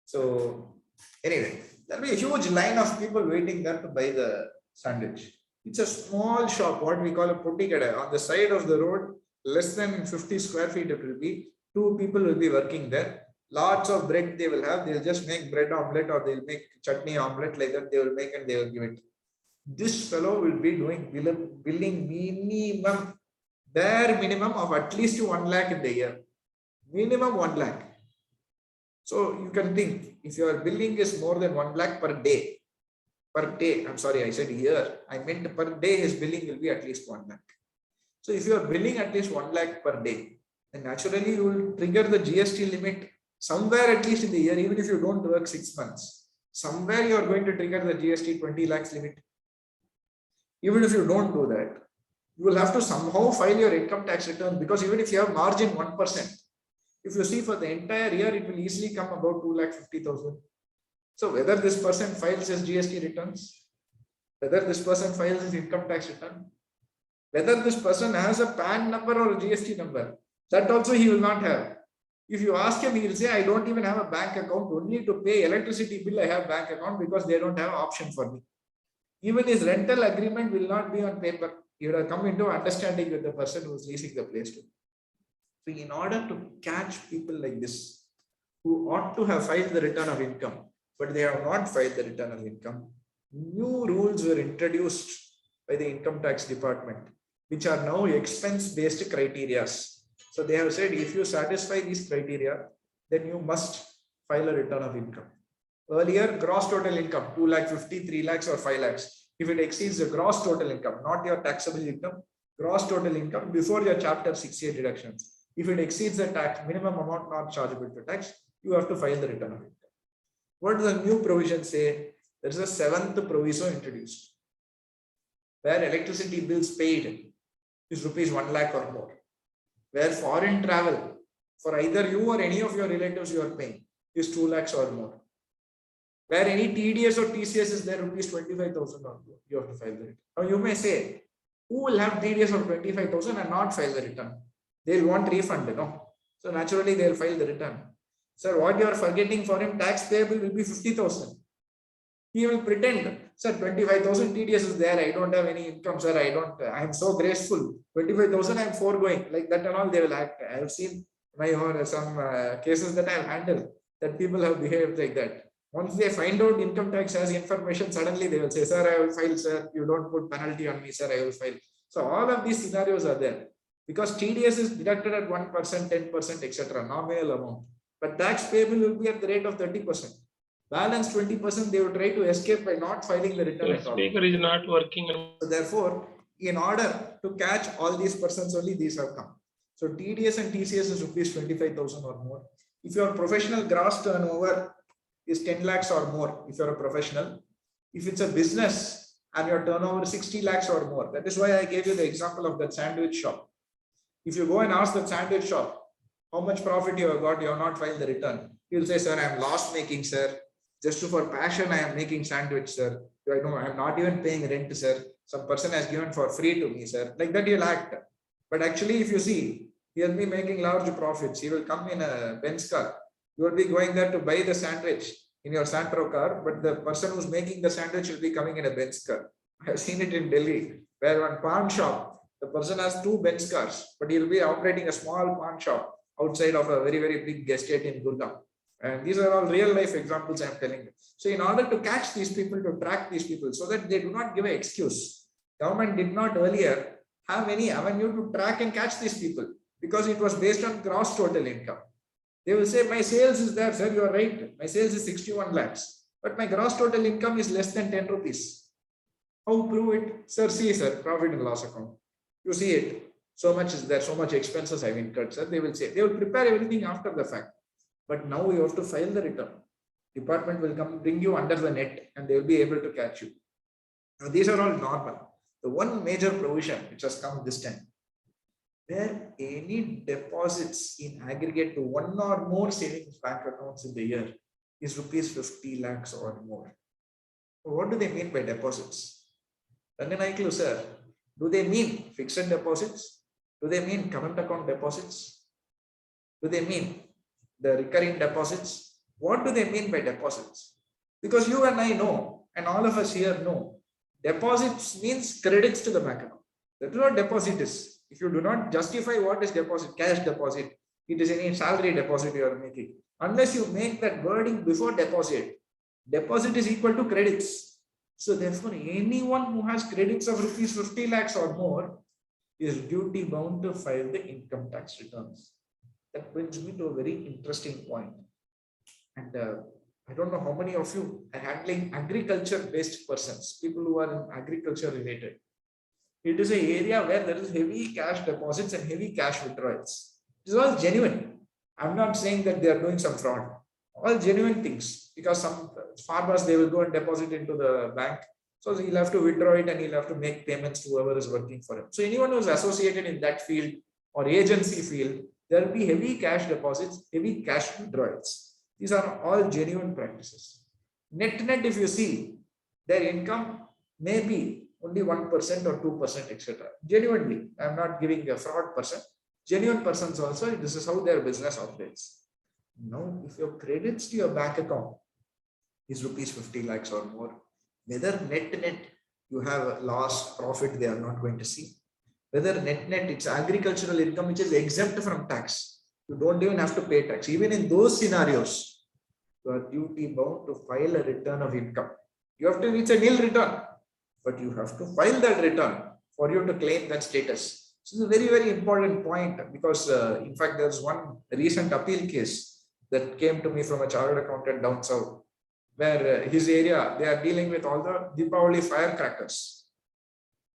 So anyway, there will be a huge line of people waiting there to buy the sandwich. It's a small shop, what we call a putti kada. On the side of the road, less than 50 square feet it will be. 2 people will be working there. Lots of bread they will have. They'll just make bread omelette or they'll make chutney omelette like that. They will make and they will give it. This fellow will be doing billing minimum, bare minimum of at least 1 lakh in the year. Minimum 1 lakh. So you can think if your billing is more than 1 lakh per day, per day. I'm sorry, I said year. I meant per day his billing will be at least 1 lakh. So if you are billing at least 1 lakh per day, then naturally you will trigger the GST limit somewhere at least in the year, even if you don't work 6 months. Somewhere you are going to trigger the GST 20 lakhs limit. Even if you don't do that, you will have to somehow file your income tax return, because even if you have margin 1%, if you see for the entire year, it will easily come about 2,50,000. So whether this person files his GST returns, whether this person files his income tax return, whether this person has a PAN number or a GST number, that also he will not have. If you ask him, he will say, I don't even have a bank account. Only to pay electricity bill, I have bank account, because they don't have an option for me. Even his rental agreement will not be on paper. He would have come into understanding with the person who is leasing the place to. So in order to catch people like this, who ought to have filed the return of income, but they have not filed the return of income, new rules were introduced by the income tax department, which are now expense-based criteria. So they have said, if you satisfy these criteria, then you must file a return of income. Earlier, gross total income, 2 lakh, 50, 3 lakhs or 5 lakhs. If it exceeds the gross total income, not your taxable income, gross total income before your chapter 6A deductions. If it exceeds the tax minimum amount not chargeable to tax, you have to file the return of income. What does the new provision say? There is a 7th proviso introduced, where electricity bills paid is rupees 1 lakh or more, where foreign travel for either you or any of your relatives you are paying is 2 lakhs or more, where any TDS or TCS is there, rupees 25,000 or more, you have to file the return. Now you may say, who will have TDS of 25,000 and not file the return? They will want refund, no? So naturally they will file the return. Sir, what you are forgetting, for him tax payable will be 50,000. He will pretend, sir, 25,000 TDS is there. I don't have any income, sir. I am so graceful. 25,000 I am foregoing, like that and all they will act. I have seen some cases that I have handled, that people have behaved like that. Once they find out income tax has information, suddenly they will say, sir, I will file, sir. You don't put penalty on me, sir. I will file. So all of these scenarios are there, because TDS is deducted at 1%, 10%, etc. nominal amount. But tax payable will be at the rate of 30%. Balance 20%, they will try to escape by not filing the return at all. Speaker is not working. So therefore, in order to catch all these persons, only these have come. So TDS and TCS is rupees 25,000 or more. If your professional gross turnover is 10 lakhs or more, if you're a professional, if it's a business and your turnover is 60 lakhs or more, that is why I gave you the example of that sandwich shop. If you go and ask that sandwich shop, how much profit you have got, you have not filed the return. He will say, sir, I am loss making, sir. Just for passion, I am making sandwich, sir. I know I am not even paying rent, sir. Some person has given for free to me, sir. Like that he'll act. But actually, if you see, he will be making large profits. He will come in a Benz car. You will be going there to buy the sandwich in your Santro car, but the person who's making the sandwich will be coming in a Benz car. I have seen it in Delhi, where one pawn shop, the person has 2 Benz cars, but he'll be operating a small pawn shop outside of a very, very big estate in Gurgaon. And these are all real life examples I'm telling you. So in order to catch these people, to track these people, so that they do not give an excuse, government did not earlier have any avenue to track and catch these people, because it was based on gross total income. They will say, my sales is there, sir, you are right. My sales is 61 lakhs, but my gross total income is less than 10 rupees. How prove it? Sir, see, sir, profit and loss account. You see it. So much is there, so much expenses I've incurred, sir. They will say, they will prepare everything after the fact. But now you have to file the return. Department will come bring you under the net and they will be able to catch you. Now, these are all normal. The one major provision which has come this time, where any deposits in aggregate to 1 or more savings bank accounts in the year is rupees 50 lakhs or more. So what do they mean by deposits? Ranganayaklu, sir, do they mean fixed deposits? Do they mean current account deposits? Do they mean the recurring deposits? What do they mean by deposits? Because you and I know, and all of us here know, deposits means credits to the bank account. That is what deposit is. If you do not justify what is deposit, cash deposit, it is any salary deposit you are making. Unless you make that wording before deposit, deposit is equal to credits. So therefore, anyone who has credits of rupees 50 lakhs or more is duty bound to file the income tax returns. That brings me to a very interesting point. And I don't know how many of you are handling agriculture-based persons, people who are in agriculture related. It is an area where there is heavy cash deposits and heavy cash withdrawals. It is all genuine. I'm not saying that they are doing some fraud. All genuine things, because some farmers, they will go and deposit into the bank. So he'll have to withdraw it and he'll have to make payments to whoever is working for him. So anyone who is associated in that field or agency field, there will be heavy cash deposits, heavy cash withdrawals. These are all genuine practices. Net, if you see, their income may be only 1% or 2%, etc. Genuinely, I'm not giving a fraud person. Genuine persons also, this is how their business operates. Now, if your credits to your bank account is rupees 50 lakhs or more, whether net you have a loss, profit, they are not going to see. Whether net it's agricultural income which is exempt from tax. You don't even have to pay tax. Even in those scenarios, you are duty bound to file a return of income. You have to, it's a nil return, but you have to file that return for you to claim that status. So it's a very, very important point, because in fact, there's one recent appeal case that came to me from a chartered accountant down south, where his area, they are dealing with all the Deepavali firecrackers.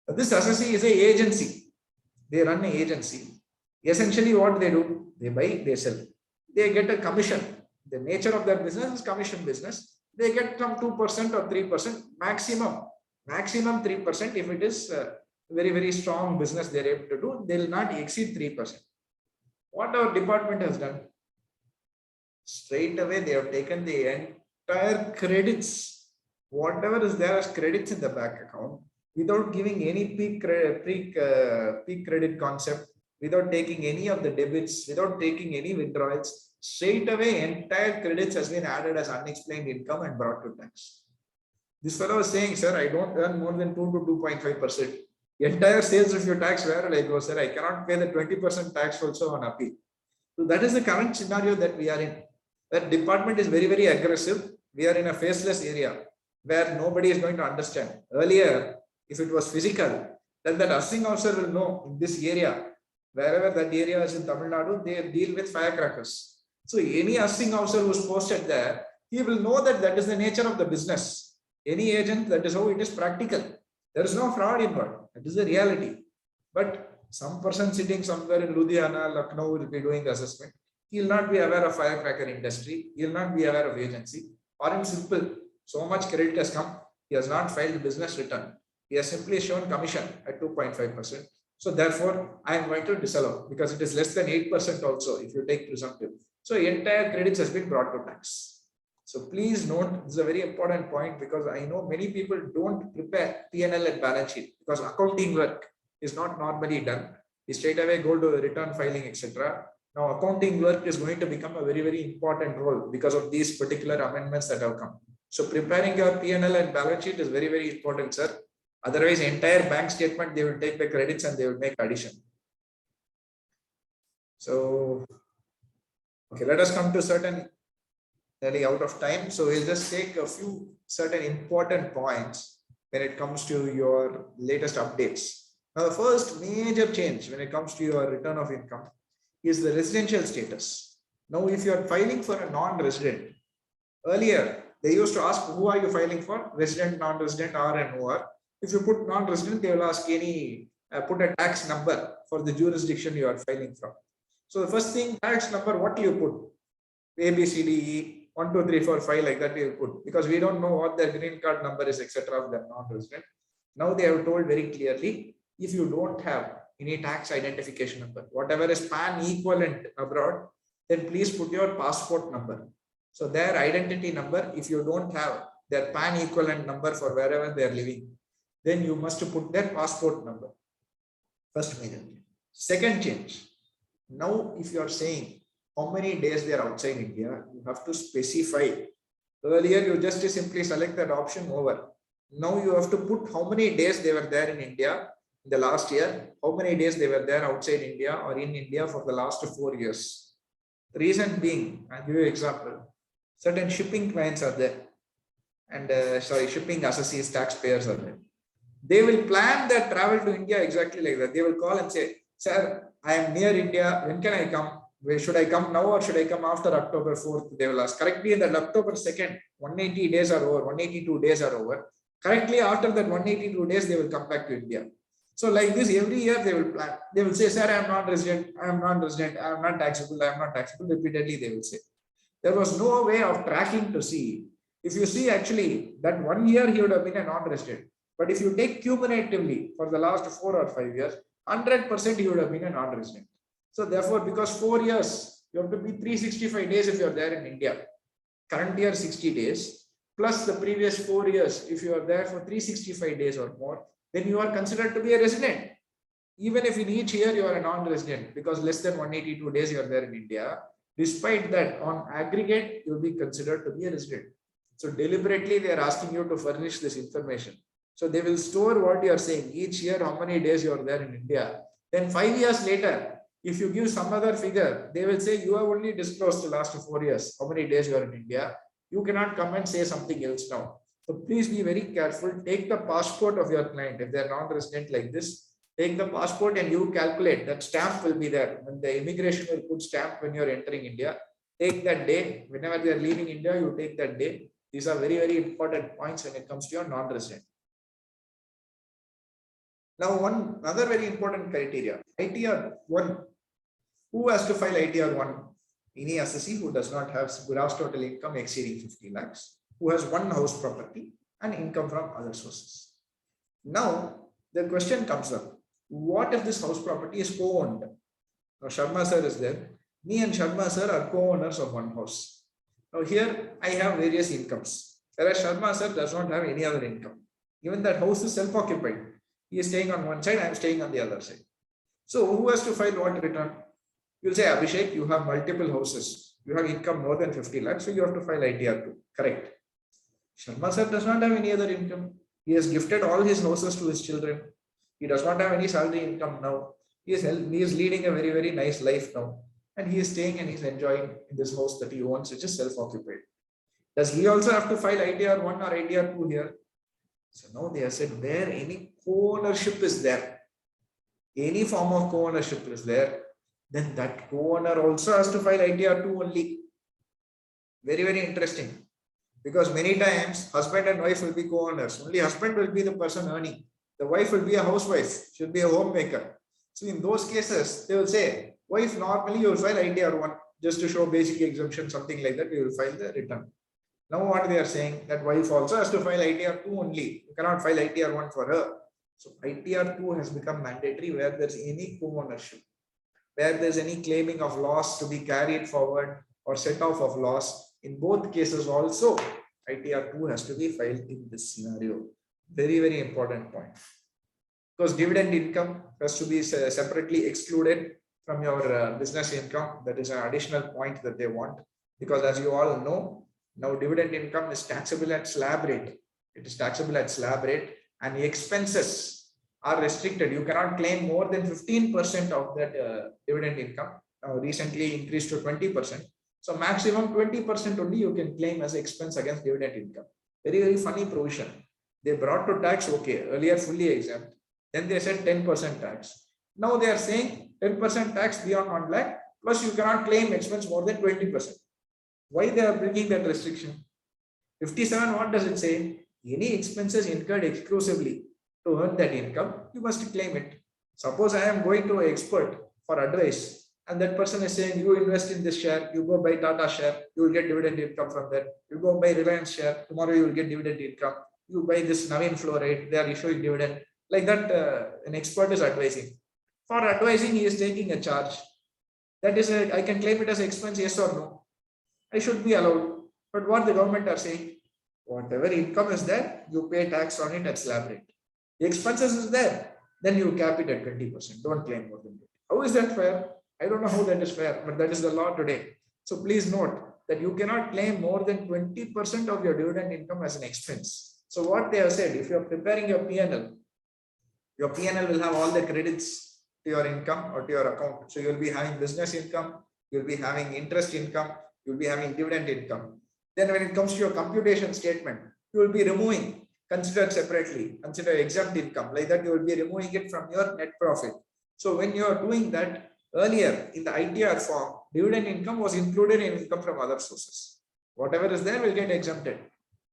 This assessee is an agency. They run an agency. Essentially, what they do, they buy, they sell. They get a commission. The nature of their business is commission business. They get some 2% or 3%, maximum 3%. If it is a very, very strong business they're able to do, they will not exceed 3%. What our department has done, straight away they have taken the entire credits, whatever is there as credits in the bank account, without giving any peak credit concept, without taking any of the debits, without taking any withdrawals. Straight away, entire credits has been added as unexplained income and brought to tax. This fellow was saying, sir, I don't earn more than 2 to 2.5%. Entire sales of your tax, where will I go, sir? I cannot pay the 20% tax also on appeal. So that is the current scenario that we are in. That department is very, very aggressive. We are in a faceless area where nobody is going to understand. Earlier, if it was physical, then that assessing officer will know in this area, wherever that area is in Tamil Nadu, they deal with firecrackers. So any assessing officer who is posted there, he will know that that is the nature of the business. Any agent, that is how it is practical. There is no fraud involved. That is the reality. But some person sitting somewhere in Ludhiana, Lucknow will be doing assessment. He will not be aware of firecracker industry. He will not be aware of agency. Or in simple, so much credit has come. He has not filed business return. He has simply shown commission at 2.5%. So therefore, I am going to disallow, because it is less than 8% also if you take presumptive. So entire credits has been brought to tax. So please note, this is a very important point, because I know many people don't prepare P&L and balance sheet, because accounting work is not normally done. You straight away go to return filing, etc. Now accounting work is going to become a very, very important role because of these particular amendments that have come. So preparing your P&L and balance sheet is very, very important, sir. Otherwise, entire bank statement, they will take the credits and they will make addition. So, okay, let us come to certain, nearly out of time. So we'll just take a few certain important points when it comes to your latest updates. Now, the first major change when it comes to your return of income is the residential status. Now, if you are filing for a non-resident, earlier they used to ask, who are you filing for? Resident, non-resident, R and OR. If you put non-resident, they will ask any, put a tax number for the jurisdiction you are filing from. So the first thing, tax number, what do you put? A, B, C, D, E, 1, 2, 3, 4, 5, like that you put, because we don't know what their green card number is, etc. of their non-resident. Now they have told very clearly, if you don't have any tax identification number, whatever is PAN equivalent abroad, then please put your passport number. So their identity number, if you don't have their PAN equivalent number for wherever they are living, then you must put their passport number. First major change. Second change. Now, if you are saying how many days they are outside India, you have to specify. Earlier, you just simply select that option over. Now you have to put how many days they were there in India in the last year, how many days they were there outside India or in India for the last 4 years. The reason being, I'll give you an example. Certain shipping clients are there, and shipping associates, taxpayers are there. They will plan their travel to India exactly like that. They will call and say, sir, I am near India. When can I come? Where should I come now or should I come after October 4th? They will ask. Correctly, in that October 2nd, 180 days are over, 182 days are over. Correctly, after that 182 days, they will come back to India. So like this, every year they will plan. They will say, sir, I am not resident, I am not resident, I am not taxable, I am not taxable. Repeatedly, they will say. There was no way of tracking to see. If you see actually that 1 year he would have been a non-resident. But if you take cumulatively for the last 4 or 5 years, 100% he would have been a non-resident. So therefore, because 4 years, you have to be 365 days if you are there in India. Current year 60 days, plus the previous 4 years, if you are there for 365 days or more, then you are considered to be a resident. Even if in each year you are a non-resident, because less than 182 days you are there in India, despite that, on aggregate, you will be considered to be a resident. So deliberately, they are asking you to furnish this information. So they will store what you are saying each year, how many days you are there in India. Then 5 years later, if you give some other figure, they will say you have only disclosed the last 4 years, how many days you are in India. You cannot come and say something else now. So please be very careful. Take the passport of your client. If they are non-resident like this, take the passport and you calculate that stamp will be there. When the immigration will put stamp when you are entering India, take that day. Whenever they are leaving India, you take that day. These are very, very important points when it comes to your non-resident. Now, one other very important criteria, ITR 1. Who has to file ITR 1? Any assessee who does not have gross total income exceeding 50 lakhs, who has one house property and income from other sources. Now, the question comes up, what if this house property is co-owned? Now, Sharma sir is there. Me and Sharma sir are co-owners of one house. Now, here I have various incomes, whereas Sharma sir does not have any other income. Even that house is self-occupied. He is staying on one side, I am staying on the other side. So, who has to file what return? You will say, Abhishek, you have multiple houses. You have income more than 50 lakhs, so you have to file ITR 2. Correct. Sharma sir does not have any other income. He has gifted all his houses to his children. He does not have any salary income now. He is leading a very, very nice life now. And he is staying and he is enjoying in this house that he owns, which is self-occupied. Does he also have to file ITR 1 or ITR 2 here? So now they have said where any co-ownership is there, any form of co-ownership is there, then that co-owner also has to file ITR 2 only. Very, very interesting. Because many times husband and wife will be co-owners. Only husband will be the person earning. The wife will be a housewife, should be a homemaker. So in those cases, they will say, wife normally you will file ITR 1 just to show basic exemption, something like that, you will file the return. Now what they are saying, that wife also has to file ITR 2 only. You cannot file ITR 1 for her. So ITR 2 has become mandatory where there is any co-ownership, where there is any claiming of loss to be carried forward or set off of loss. In both cases also, ITR 2 has to be filed in this scenario. Very, very important point. Because dividend income has to be separately excluded from your business income. That is an additional point that they want. Because as you all know, now dividend income is taxable at slab rate. It is taxable at slab rate and the expenses are restricted. You cannot claim more than 15% of that dividend income. Recently increased to 20%. So maximum 20% only you can claim as expense against dividend income. Very, very funny provision. They brought to tax, okay, earlier fully exempt. Then they said 10% tax. Now they are saying 10% tax beyond 1 lakh, plus you cannot claim expense more than 20%. Why they are bringing that restriction? 57, what does it say? Any expenses incurred exclusively to earn that income, you must claim it. Suppose I am going to an expert for advice and that person is saying, you invest in this share, you go buy Tata share, you will get dividend income from that. You go buy Reliance share, tomorrow you will get dividend income. You buy this Navin fluoride, they are issuing dividend. Like that, an expert is advising. For advising, he is taking a charge. That is, I can claim it as expense, yes or no. I should be allowed. But what the government are saying, whatever income is there, you pay tax on it at slab rate. The expenses is there, then you cap it at 20%. Don't claim more than that. How is that fair? I don't know how that is fair, but that is the law today. So please note that you cannot claim more than 20% of your dividend income as an expense. So what they have said, if you are preparing your P&L will have all the credits to your income or to your account. So you will be having business income, you will be having interest income, you will be having dividend income. Then when it comes to your computation statement, you will be removing, considered separately, consider exempt income. Like that, you will be removing it from your net profit. So when you are doing that, earlier in the ITR form, dividend income was included in income from other sources. Whatever is there will get exempted.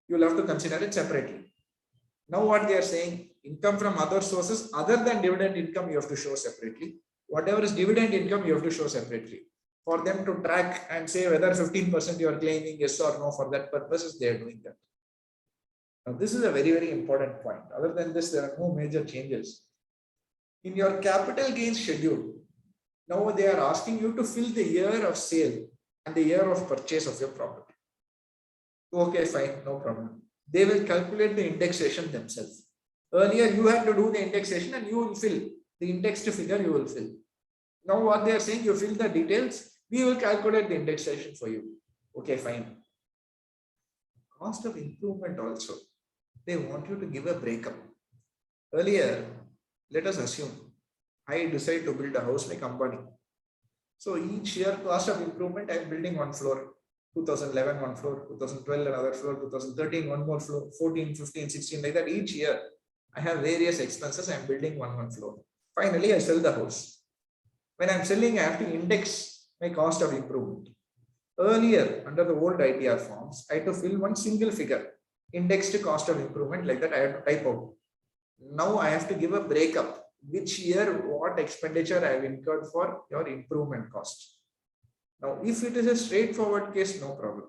You will have to consider it separately. Now what they are saying, income from other sources other than dividend income you have to show separately. Whatever is dividend income you have to show separately. For them to track and say whether 15% you are claiming yes or no, for that purposes they are doing that. Now this is a very, very important point. Other than this, there are no major changes. In your capital gains schedule, now they are asking you to fill the year of sale and the year of purchase of your property. Okay, fine, no problem. They will calculate the indexation themselves. Earlier, you had to do the indexation and you will fill the indexed figure, you will fill. Now what they are saying, you fill the details, we will calculate the indexation for you. Okay, fine. Cost of improvement also, they want you to give a breakup. Earlier, let us assume I decide to build a house like Ambani. So each year cost of improvement, I am building one floor, 2011 one floor, 2012 another floor, 2013 one more floor, 14, 15, 16 like that. Each year I have various expenses, I am building one floor. Finally, I sell the house. When I am selling, I have to index my cost of improvement. Earlier, under the old ITR forms, I had to fill one single figure, indexed cost of improvement, like that I have to type out. Now I have to give a breakup, which year, what expenditure I have incurred for your improvement cost. Now, if it is a straightforward case, no problem.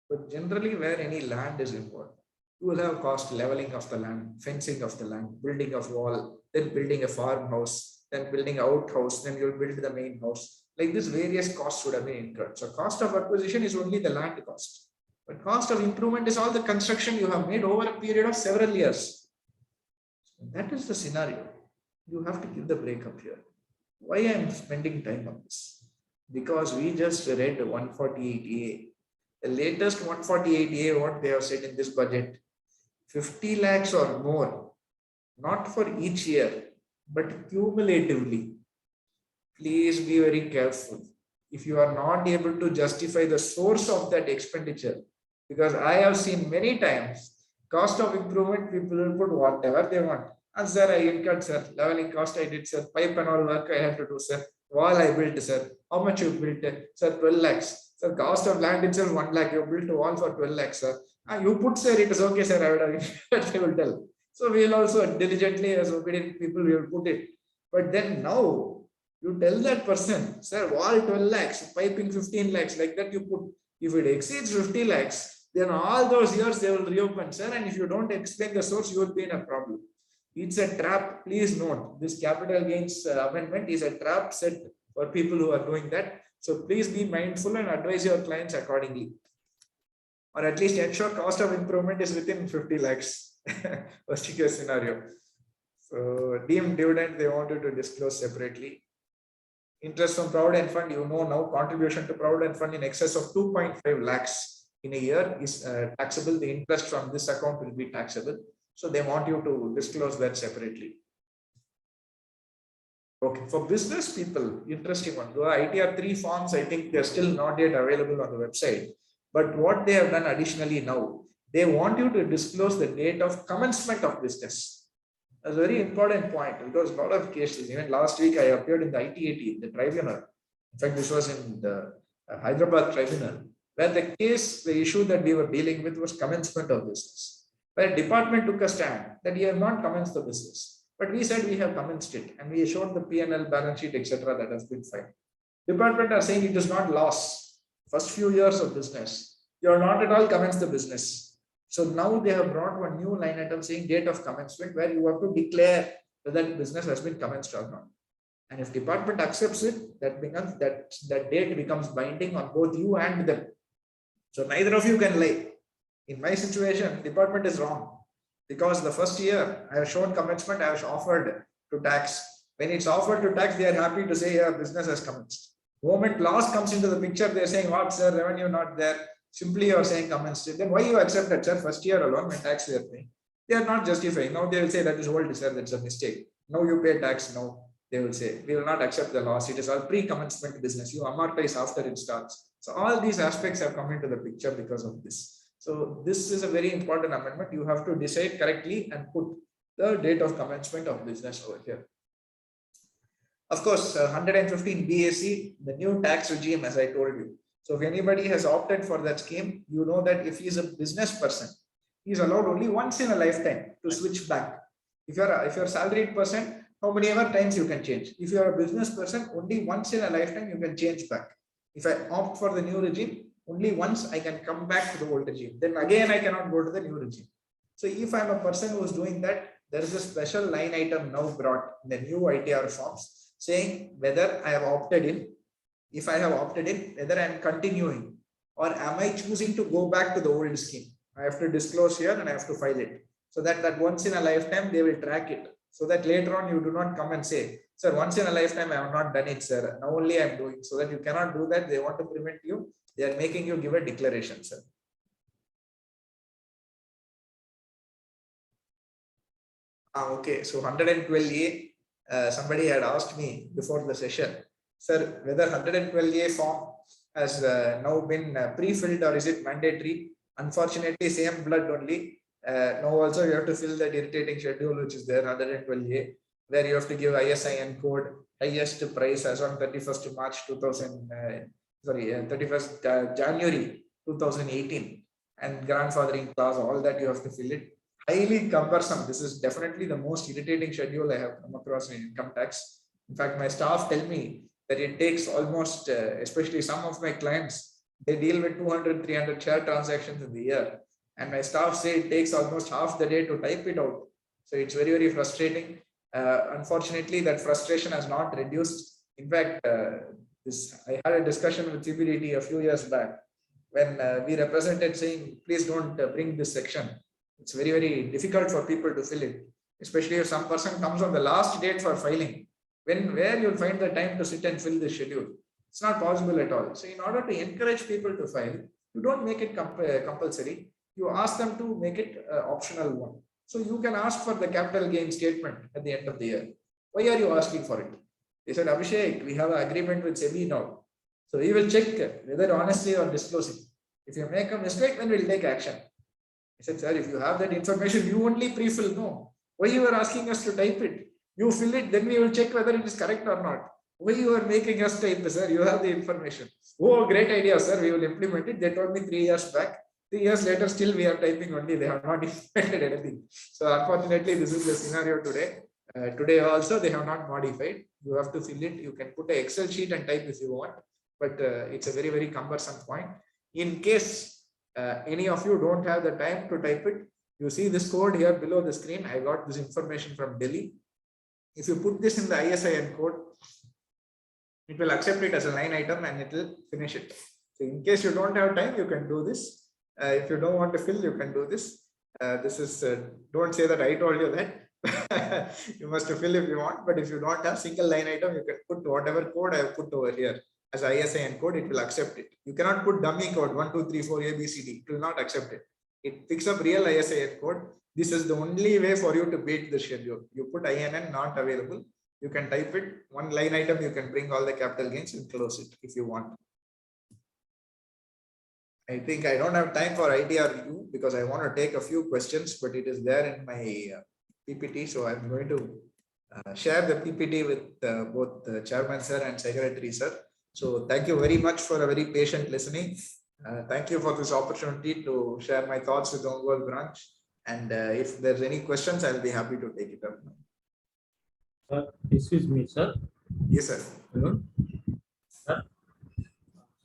But generally, where any land is involved, you will have cost leveling of the land, fencing of the land, building of wall, then building a farmhouse, then building outhouse, then you'll build the main house. Like this, various costs would have been incurred. So cost of acquisition is only the land cost. But cost of improvement is all the construction you have made over a period of several years. So that is the scenario. You have to give the breakup here. Why I am spending time on this? Because we just read 148A. The latest 148A, what they have said in this budget, 50 lakhs or more, not for each year, but cumulatively. Please be very careful. If you are not able to justify the source of that expenditure, because I have seen many times, cost of improvement, people will put whatever they want. And sir, I incurred, sir, leveling cost I did, sir, pipe and all work I had to do, sir, wall I built, sir, how much you built, sir, 12 lakhs, sir, cost of land itself 1 lakh, you built a wall for 12 lakhs, sir. You put, sir, it is okay, sir, I would have, they will tell. So we will also diligently, as obedient people, we will put it. But then now, you tell that person, sir, wall 12 lakhs, piping 15 lakhs, like that you put. If it exceeds 50 lakhs, then all those years they will reopen, sir, and if you don't explain the source, you will be in a problem. It's a trap. Please note, this capital gains amendment is a trap set for people who are doing that. So please be mindful and advise your clients accordingly. Or at least ensure cost of improvement is within 50 lakhs. Worst case scenario. So deemed dividend, they wanted to disclose separately. Interest from Provident Fund, you know now, contribution to Provident Fund in excess of 2.5 lakhs in a year is taxable. The interest from this account will be taxable. So they want you to disclose that separately. Okay, for business people, interesting one. The ITR 3 forms, I think they're still not yet available on the website. But what they have done additionally now, they want you to disclose the date of commencement of business. That's a very important point because a lot of cases, even last week I appeared in the ITAT, the tribunal. In fact, this was in the Hyderabad tribunal, where the case, the issue that we were dealing with was commencement of business. Where department took a stand that we have not commenced the business, but we said we have commenced it and we showed the P&L balance sheet, etc. that has been filed. Department are saying it is not loss. First few years of business, you are not at all commenced the business. So now they have brought one new line item saying date of commencement, where you have to declare whether business has been commenced or not. And if department accepts it, that becomes that date becomes binding on both you and them. So neither of you can lie. In my situation, department is wrong because the first year I have shown commencement, I have offered to tax. When it's offered to tax, they are happy to say, yeah, business has commenced. The moment loss comes into the picture, they are saying, what, sir, revenue not there. Simply you are saying commenced it. Then why you accept that, sir? First year alone, when tax we are paying. They are not justifying. Now they will say that is old, sir, that's a mistake. Now you pay tax. No, they will say, we will not accept the loss. It is all pre-commencement business. You amortize after it starts. So all these aspects have come into the picture because of this. So this is a very important amendment. You have to decide correctly and put the date of commencement of business over here. Of course, 115 BAC, the new tax regime, as I told you. So if anybody has opted for that scheme, you know that if he is a business person, he is allowed only once in a lifetime to switch back. If you're a salaried person, how many ever times you can change. If you are a business person, only once in a lifetime you can change back. If I opt for the new regime, only once I can come back to the old regime. Then again, I cannot go to the new regime. So if I'm a person who is doing that, there is a special line item now brought in the new ITR forms saying whether I have opted in. If I have opted in, whether I am continuing or am I choosing to go back to the old scheme. I have to disclose here and I have to file it. So that once in a lifetime, they will track it. So that later on, you do not come and say, sir, once in a lifetime, I have not done it, sir. Now only I am doing. So that you cannot do that. They want to prevent you. They are making you give a declaration, sir. Okay. So 112A, somebody had asked me before the session, sir, whether 112A form has now been pre-filled or is it mandatory? Unfortunately, same blood only. Now also you have to fill that irritating schedule which is there, 112A, where you have to give ISIN code, highest price as on 31st March 31st January 2018, and grandfathering clause, all that you have to fill it. Highly cumbersome. This is definitely the most irritating schedule I have come across in income tax. In fact, my staff tell me that it takes almost, especially some of my clients, they deal with 200, 300 share transactions in the year. And my staff say it takes almost half the day to type it out. So it's very, very frustrating. Unfortunately, that frustration has not reduced. In fact, I had a discussion with CPDT a few years back when we represented saying, please don't bring this section. It's very, very difficult for people to fill it, especially if some person comes on the last date for filing. Where you'll find the time to sit and fill the schedule? It's not possible at all. So in order to encourage people to file, you don't make it compulsory. You ask them to make it optional one. So you can ask for the capital gain statement at the end of the year. Why are you asking for it? They said, Abhishek, we have an agreement with SEBI now. So we will check whether honestly or disclosing. If you make a mistake, then we'll take action. I said, sir, if you have that information, you only pre-fill. No. Why you are asking us to type it? You fill it, then we will check whether it is correct or not. Why you are making us type, sir? You have the information. Oh, great idea, sir. We will implement it. They told me 3 years back. 3 years later, still we are typing only. They have not implemented anything. So unfortunately, this is the scenario today. Today also, they have not modified. You have to fill it. You can put an Excel sheet and type if you want. But it's a very, very cumbersome point. In case any of you don't have the time to type it, you see this code here below the screen. I got this information from Delhi. If you put this in the ISIN code, it will accept it as a line item and it will finish it. So in case you don't have time, you can do this. If you don't want to fill, you can do this. This is, don't say that I told you that. You must fill if you want, but if you don't have single line item, you can put whatever code I have put over here as ISIN code, it will accept it. You cannot put dummy code 1, 2, 3, 4, ABCD. It will not accept it. It picks up real ISIN code. This is the only way for you to beat the schedule. You put INN not available. You can type it. One line item, you can bring all the capital gains and close it if you want. I think I don't have time for ITRU because I want to take a few questions, but it is there in my PPT. So I'm going to share the PPT with both the chairman sir and secretary sir. So thank you very much for a very patient listening. Thank you for this opportunity to share my thoughts with the Ongole branch. And if there's any questions, I'll be happy to take it up now. Excuse me, sir. Yes, sir. Hello. Sir.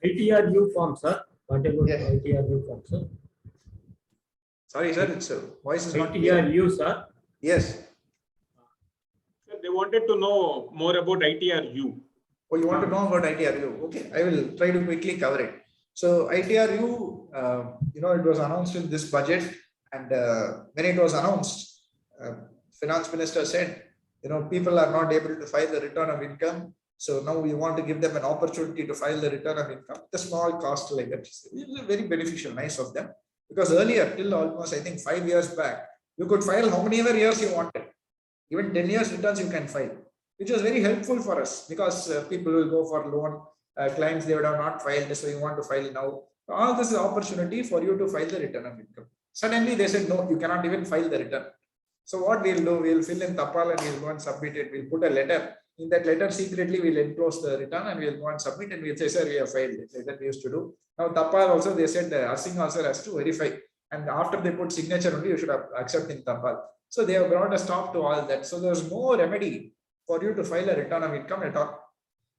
ITRU form, sir. What about ITRU form, sir? Sorry, sir. It's voice is not ITRU, sir. Yes. Sir, they wanted to know more about ITRU. Oh, you want to know about ITRU? Okay, I will try to quickly cover it. So ITRU, it was announced in this budget. And when it was announced, finance minister said, people are not able to file the return of income. So now we want to give them an opportunity to file the return of income. The small cost like that. It was very beneficial, nice of them. Because earlier, till almost, I think 5 years back, you could file how many ever years you wanted. Even 10 years returns you can file, which was very helpful for us because people will go for loan. Clients, they would have not filed, so you want to file now. All this is opportunity for you to file the return of income. Suddenly they said, no, you cannot even file the return. So what we'll do, we'll fill in Tapal and we'll go and submit it. We'll put a letter In that letter, secretly we'll enclose the return and we'll go and submit and we'll say, sir, we have filed. Like that we used to do. Now Tapal also, they said the Arsing also has to verify. And after they put signature only, you should have accept in Tapal. So they have brought a stop to all that. So there's no remedy for you to file a return of income at all.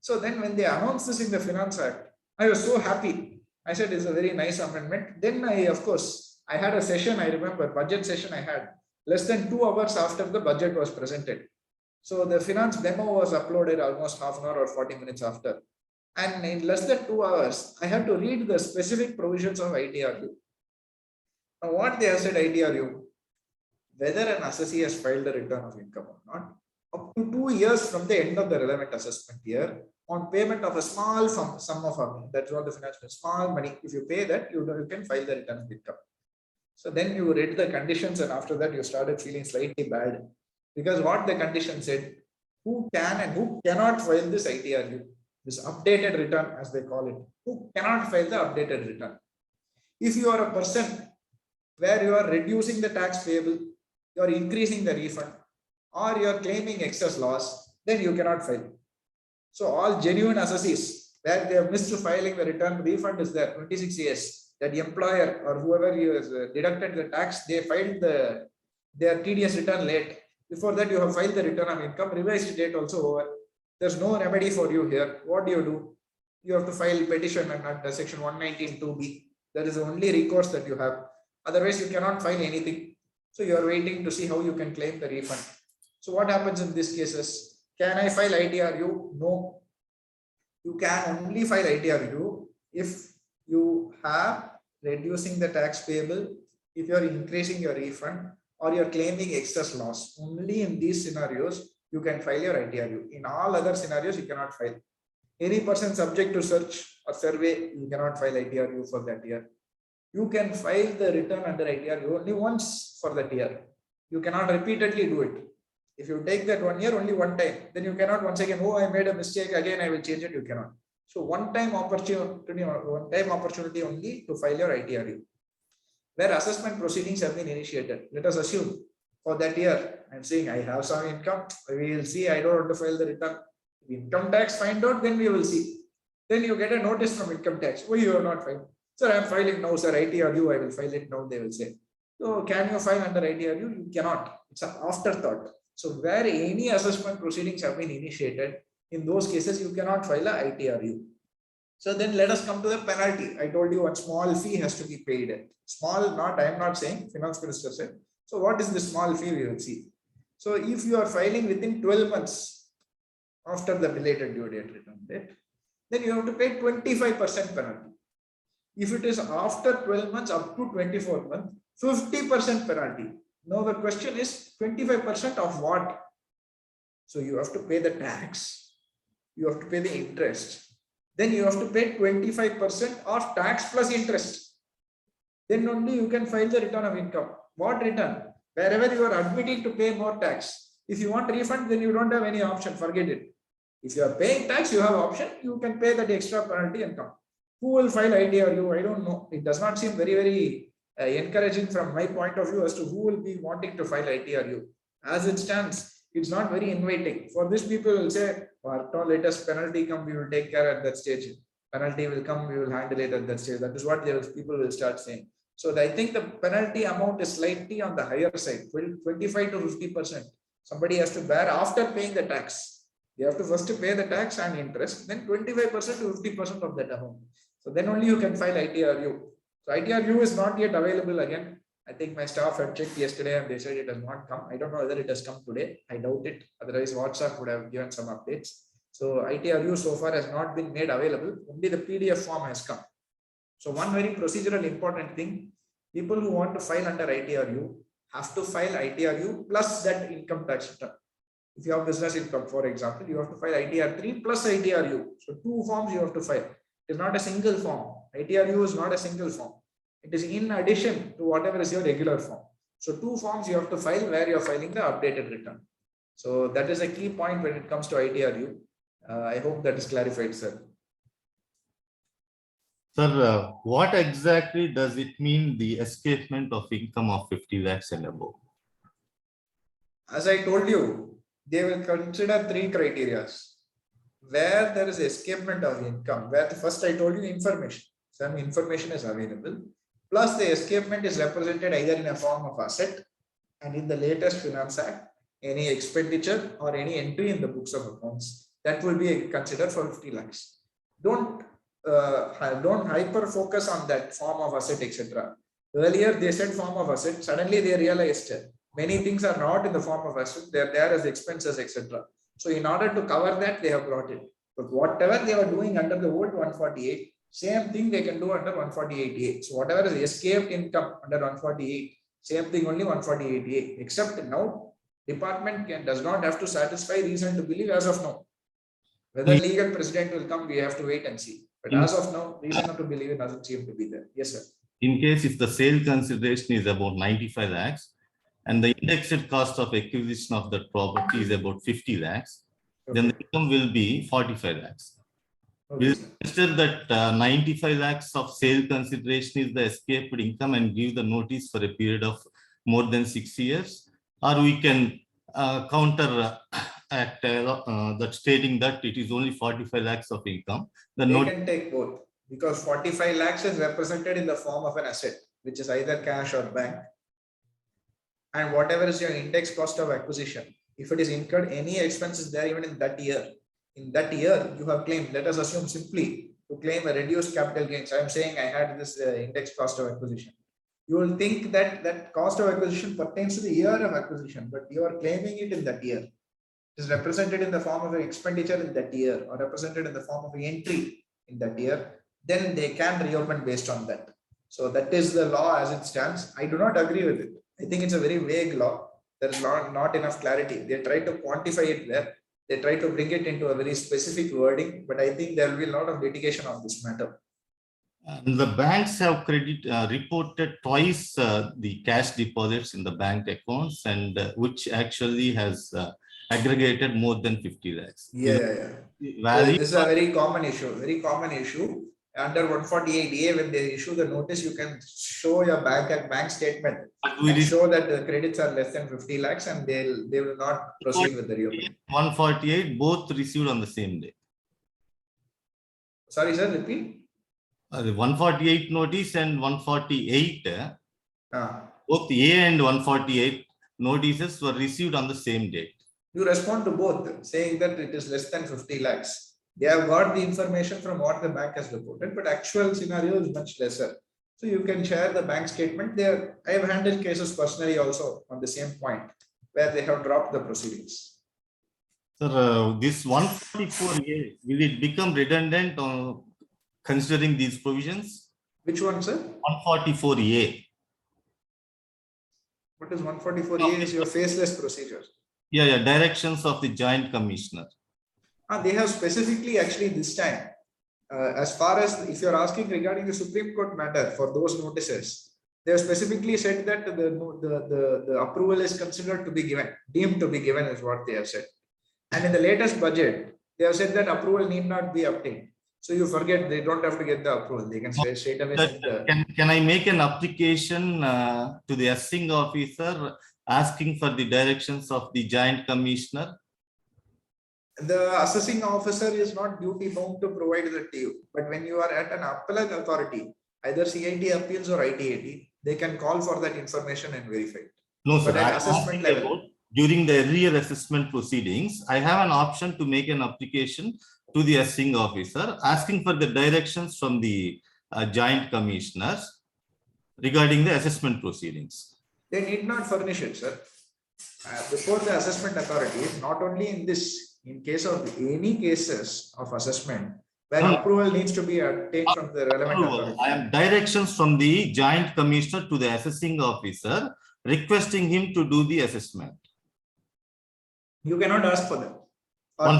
So then when they announced this in the Finance Act, I was so happy. I said, it's a very nice amendment. Then of course, I had a session, I remember, budget session I had less than 2 hours after the budget was presented. So the finance demo was uploaded almost half an hour or 40 minutes after. And in less than 2 hours, I had to read the specific provisions of ITRU. Now what they have said ITRU, whether an assessee has filed a return of income or not, up to 2 years from the end of the relevant assessment year, on payment of a small sum of money, that's what the financial small money, if you pay that, you can file the return of income. So then you read the conditions and after that you started feeling slightly bad. Because what the condition said, who can and who cannot file this ITRU, this updated return as they call it, who cannot file the updated return. If you are a person where you are reducing the tax payable, you are increasing the refund, or you are claiming excess loss, then you cannot file. So all genuine assessees, where they have missed filing the return, refund is there, 26 years, that the employer or whoever has deducted the tax, they filed their TDS return late. Before that, you have filed the return of income, revised date also over. There's no remedy for you here. What do? You have to file petition under section 119(2)(b). That is the only recourse that you have. Otherwise, you cannot file anything. So you are waiting to see how you can claim the refund. So what happens in these cases? Can I file ITRU? No. You can only file ITRU if you have reducing the tax payable, if you are increasing your refund, or you're claiming excess loss. Only in these scenarios, you can file your ITRU. In all other scenarios, you cannot file. Any person subject to search or survey, you cannot file ITRU for that year. You can file the return under ITRU only once for that year. You cannot repeatedly do it. If you take that 1 year, only one time, then you cannot once again, oh, I made a mistake, again I will change it, you cannot. So one-time opportunity only to file your ITRU. Where assessment proceedings have been initiated, let us assume for that year, I'm saying I have some income, we will see, I don't want to file the return. If income tax find out, then we will see. Then you get a notice from income tax, oh, you are not filed. Sir, I'm filing now, sir, ITRU, I will file it now, they will say. So can you file under ITRU? You cannot, it's an afterthought. So where any assessment proceedings have been initiated, in those cases, you cannot file a ITRU. So then let us come to the penalty. I told you one small fee has to be paid. Small, I am not saying, Finance Minister said. So what is the small fee we will see? So if you are filing within 12 months after the belated due date return date, then you have to pay 25% penalty. If it is after 12 months up to 24 months, 50% penalty. Now the question is 25% of what? So you have to pay the tax, you have to pay the interest. Then you have to pay 25% of tax plus interest. Then only you can file the return of income. What return? Wherever you are admitting to pay more tax. If you want refund, then you don't have any option. Forget it. If you are paying tax, you have option. You can pay that extra penalty and come. Who will file ITRU? I don't know. It does not seem very encouraging from my point of view as to who will be wanting to file ITRU. As it stands, it's not very inviting. For this, people will say, let us penalty come, we will take care at that stage. Penalty will come, we will handle it at that stage. That is what people will start saying. So I think the penalty amount is slightly on the higher side, 25 to 50%. Somebody has to bear after paying the tax. You have to first pay the tax and interest, then 25% to 50% of that amount. So then only you can file ITRU. So ITRU is not yet available again. I think my staff had checked yesterday and they said it has not come. I don't know whether it has come today. I doubt it. Otherwise, WhatsApp would have given some updates. So ITRU so far has not been made available. Only the PDF form has come. So one very procedural important thing, people who want to file under ITRU have to file ITRU plus that income tax return. If you have business income, for example, you have to file ITR3 plus ITRU. So 2 forms you have to file. It is not a single form. ITRU is not a single form. It is in addition to whatever is your regular form. So 2 forms you have to file where you are filing the updated return. So that is a key point when it comes to ITRU. I hope that is clarified, sir. Sir, what exactly does it mean, the escapement of income of 50 lakhs and above? As I told you, they will consider 3 criteria. Where there is escapement of income, where first I told you information. Some information is available. Plus the escapement is represented either in a form of asset, and in the latest Finance Act, any expenditure or any entry in the books of accounts, that will be considered for 50 lakhs. Don't hyper focus on that form of asset, etc. Earlier they said form of asset, suddenly they realized many things are not in the form of asset, they are there as expenses, etc. So in order to cover that, they have brought it. But whatever they were doing under the old 148, same thing they can do under 148A. So whatever is escaped income under 148, same thing only 148A, except now department does not have to satisfy reason to believe as of now. Whether legal precedent will come, we have to wait and see. But as of now, reason to believe it doesn't seem to be there. Yes, sir. In case if the sale consideration is about 95 lakhs and the indexed cost of acquisition of that property is about 50 lakhs, then the income will be 45 lakhs. We'll consider that 95 lakhs of sale consideration is the escaped income and give the notice for a period of more than 6 years, or we can counter act that stating that it is only 45 lakhs of income. They can take both, because 45 lakhs is represented in the form of an asset, which is either cash or bank. And whatever is your index cost of acquisition, if it is incurred any expenses there even in that year, you have claimed, let us assume simply to claim a reduced capital gains. I am saying I had this index cost of acquisition. You will think that that cost of acquisition pertains to the year of acquisition, but you are claiming it in that year. It is represented in the form of an expenditure in that year, or represented in the form of an entry in that year. Then they can reopen based on that. So that is the law as it stands. I do not agree with it. I think it's a very vague law. There is not enough clarity. They try to quantify it there. They try to bring it into a very specific wording, but I think there will be a lot of litigation on this matter. And the banks have reported twice the cash deposits in the bank accounts, and which actually has aggregated more than 50 lakhs. Yeah. So this is a very common issue. Under 148A, when they issue the notice, you can show your bank statement and show that the credits are less than 50 lakhs, and they will not proceed with the reopening. 148 both received on the same day. Sorry, sir, repeat. The 148 notice and 148, both A and 148 notices were received on the same date. You respond to both, saying that it is less than 50 lakhs. They have got the information from what the bank has reported, but actual scenario is much lesser. So you can share the bank statement there. I have handled cases personally also on the same point where they have dropped the proceedings. Sir, this 144A, will it become redundant on considering these provisions? Which one, sir? 144A. What is 144A? Is your faceless procedure? Yeah, directions of the Joint Commissioner. They have specifically actually this time, as far as if you're asking regarding the Supreme Court matter for those notices, they have specifically said that the approval is considered to be given, deemed to be given is what they have said. And in the latest budget, they have said that approval need not be obtained. So you forget, they don't have to get the approval. They can straight away send the... Can I make an application to the assessing officer asking for the directions of the Joint Commissioner? The assessing officer is not duty bound to provide that to you. But when you are at an appellate authority, either CIT appeals or ITAT, they can call for that information and verify it. No, sir. But at assessment level, during the earlier assessment proceedings, I have an option to make an application to the assessing officer asking for the directions from the Joint Commissioners regarding the assessment proceedings. They need not furnish it, sir. Before the assessment authorities, not only in this, in case of any cases of assessment, where approval needs to be obtained from the relevant authority. I am directions from the Joint Commissioner to the assessing officer requesting him to do the assessment. You cannot ask for them. Or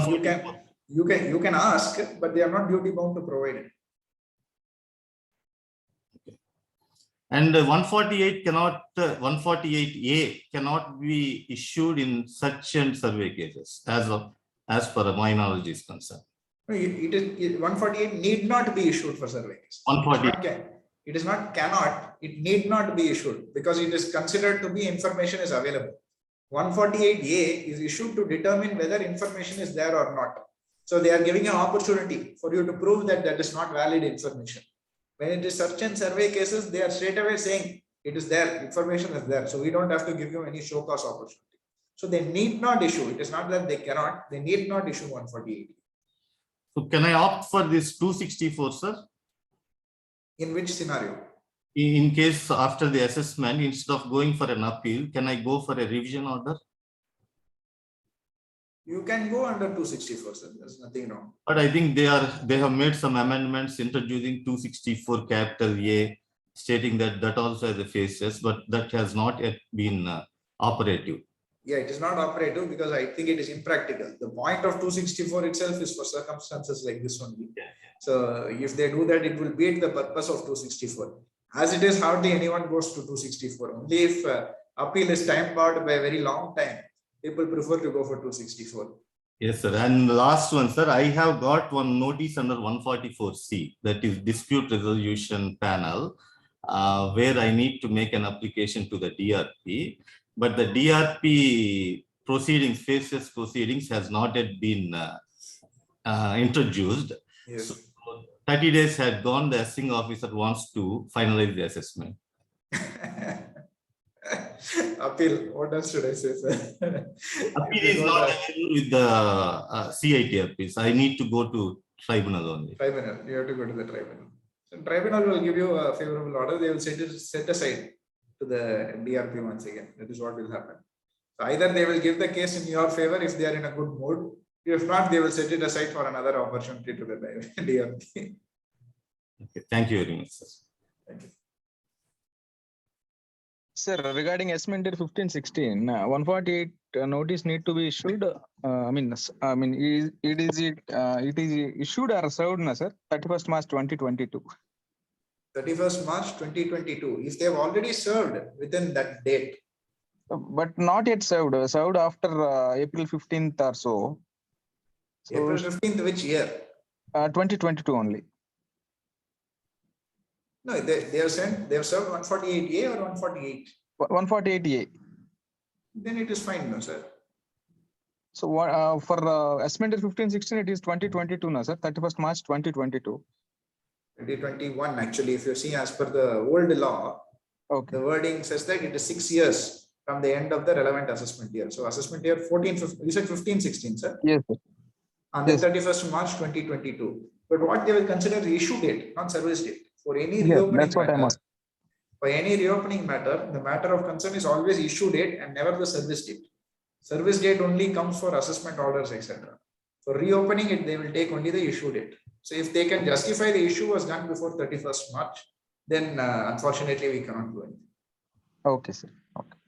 you can ask, but they are not duty bound to provide it. And 148 cannot, 148A cannot be issued in such and survey cases, as per my knowledge is concerned. It is 148 need not be issued for survey cases. 148. It is not cannot, it need not be issued because it is considered to be information is available. 148A is issued to determine whether information is there or not. So they are giving an opportunity for you to prove that that is not valid information. When it is search and survey cases, they are straight away saying it is there, information is there. So we don't have to give you any show cause opportunity. So they need not issue. It is not that they cannot, they need not issue 148. So can I opt for this 264, sir? In which scenario? In case after the assessment, instead of going for an appeal, can I go for a revision order? You can go under 264, sir. There's nothing wrong. But I think they have made some amendments introducing 264 capital A, stating that also has a phases, but that has not yet been operative. Yeah, it is not operative because I think it is impractical. The point of 264 itself is for circumstances like this only. So if they do that, it will beat the purpose of 264. As it is, hardly anyone goes to 264. Only if appeal is time barred by a very long time, people prefer to go for 264. Yes, sir. And the last one, sir, I have got one notice under 144C, that is dispute resolution panel, where I need to make an application to the DRP, but the DRP proceedings, phases proceedings has not yet been introduced. Yes. So 30 days had gone, the assessing officer wants to finalize the assessment. Appeal, what else should I say, sir? Appeal is not available with the CITRPs. I need to go to tribunal only. Tribunal, you have to go to the tribunal. So tribunal will give you a favorable order. They will set aside to the DRP once again. That is what will happen. So either they will give the case in your favor if they are in a good mood. If not, they will set it aside for another opportunity to the DRP. Okay, thank you very much, sir. Thank you. Sir, regarding S-Mentor 1516, 148 notice need to be issued. It is issued or served, na, sir? 31st March 2022. 31st March 2022. If they have already served within that date. But not yet served. Served after April 15th or so. April 15th, which year? 2022 only. No, they have served 148A or 148? 148A. Then it is fine, no, sir. So for S-Mentor 1516, it is 2022, no, sir? 31st March 2022. 2021, actually, if you see as per the old law, okay, the wording says that it is 6 years from the end of the relevant assessment year. So assessment year 14, you said 15-16, sir? Yes, sir. On the 31st March 2022. But what they will consider the issue date, not service date. For any reopening that's what matter, I'm asking. for any reopening matter, the matter of concern is always issue date and never the service date. Service date only comes for assessment orders, etc. For reopening it, they will take only the issue date. So if they can justify the issue was done before 31st March, then unfortunately we cannot do anything. Okay, sir. Okay.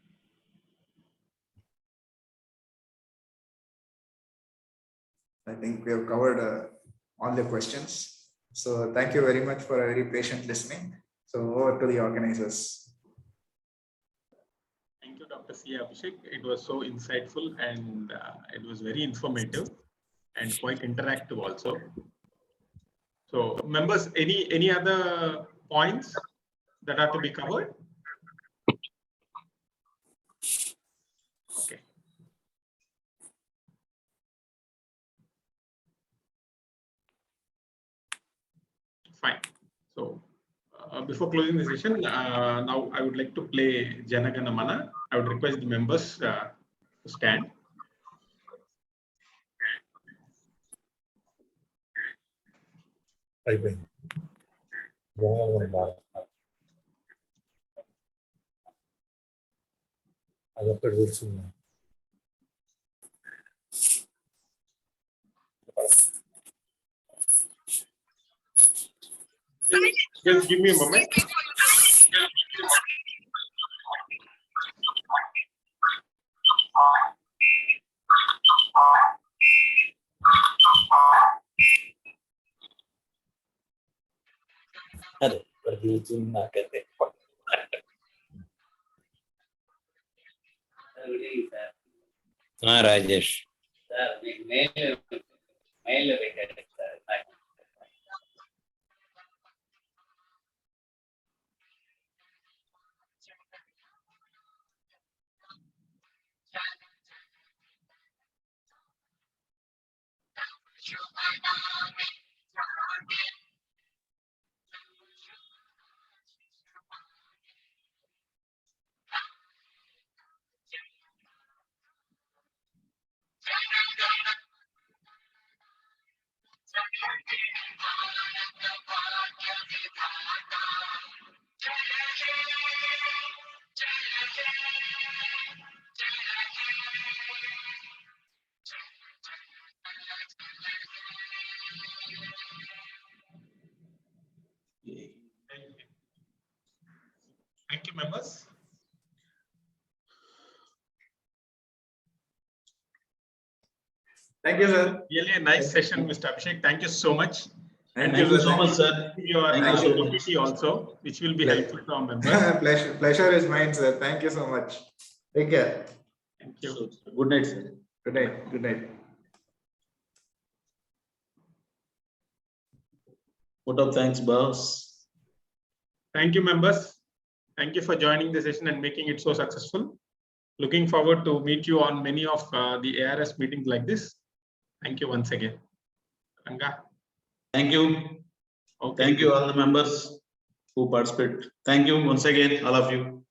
I think we have covered all the questions. So thank you very much for a very patient listening. So over to the organizers. Thank you, Dr. C. Abhishek. It was so insightful and it was very informative and quite interactive also. So members, any other points that are to be covered? Okay. Fine. So before closing the session, now I would like to play Jana Gana Mana. I would request the members to stand. Just give me a moment. Rajesh. Thank you, members. Thank you, sir. Really a nice session, Mr. Abhishek. Thank you so much. Thank you so much, sir. Your Thank you so much. PPT also, which will be helpful to our members. Pleasure is mine, sir. Thank you so much. Take care. Thank you. Good night, sir. Good night. Good night. Vote of thanks, boss. Thank you, members. Thank you for joining the session and making it so successful. Looking forward to meet you on many of the ARS meetings like this. Thank you once again. Ranga. Thank you. Okay. Thank you all the members who participate. Thank you once again, all of you.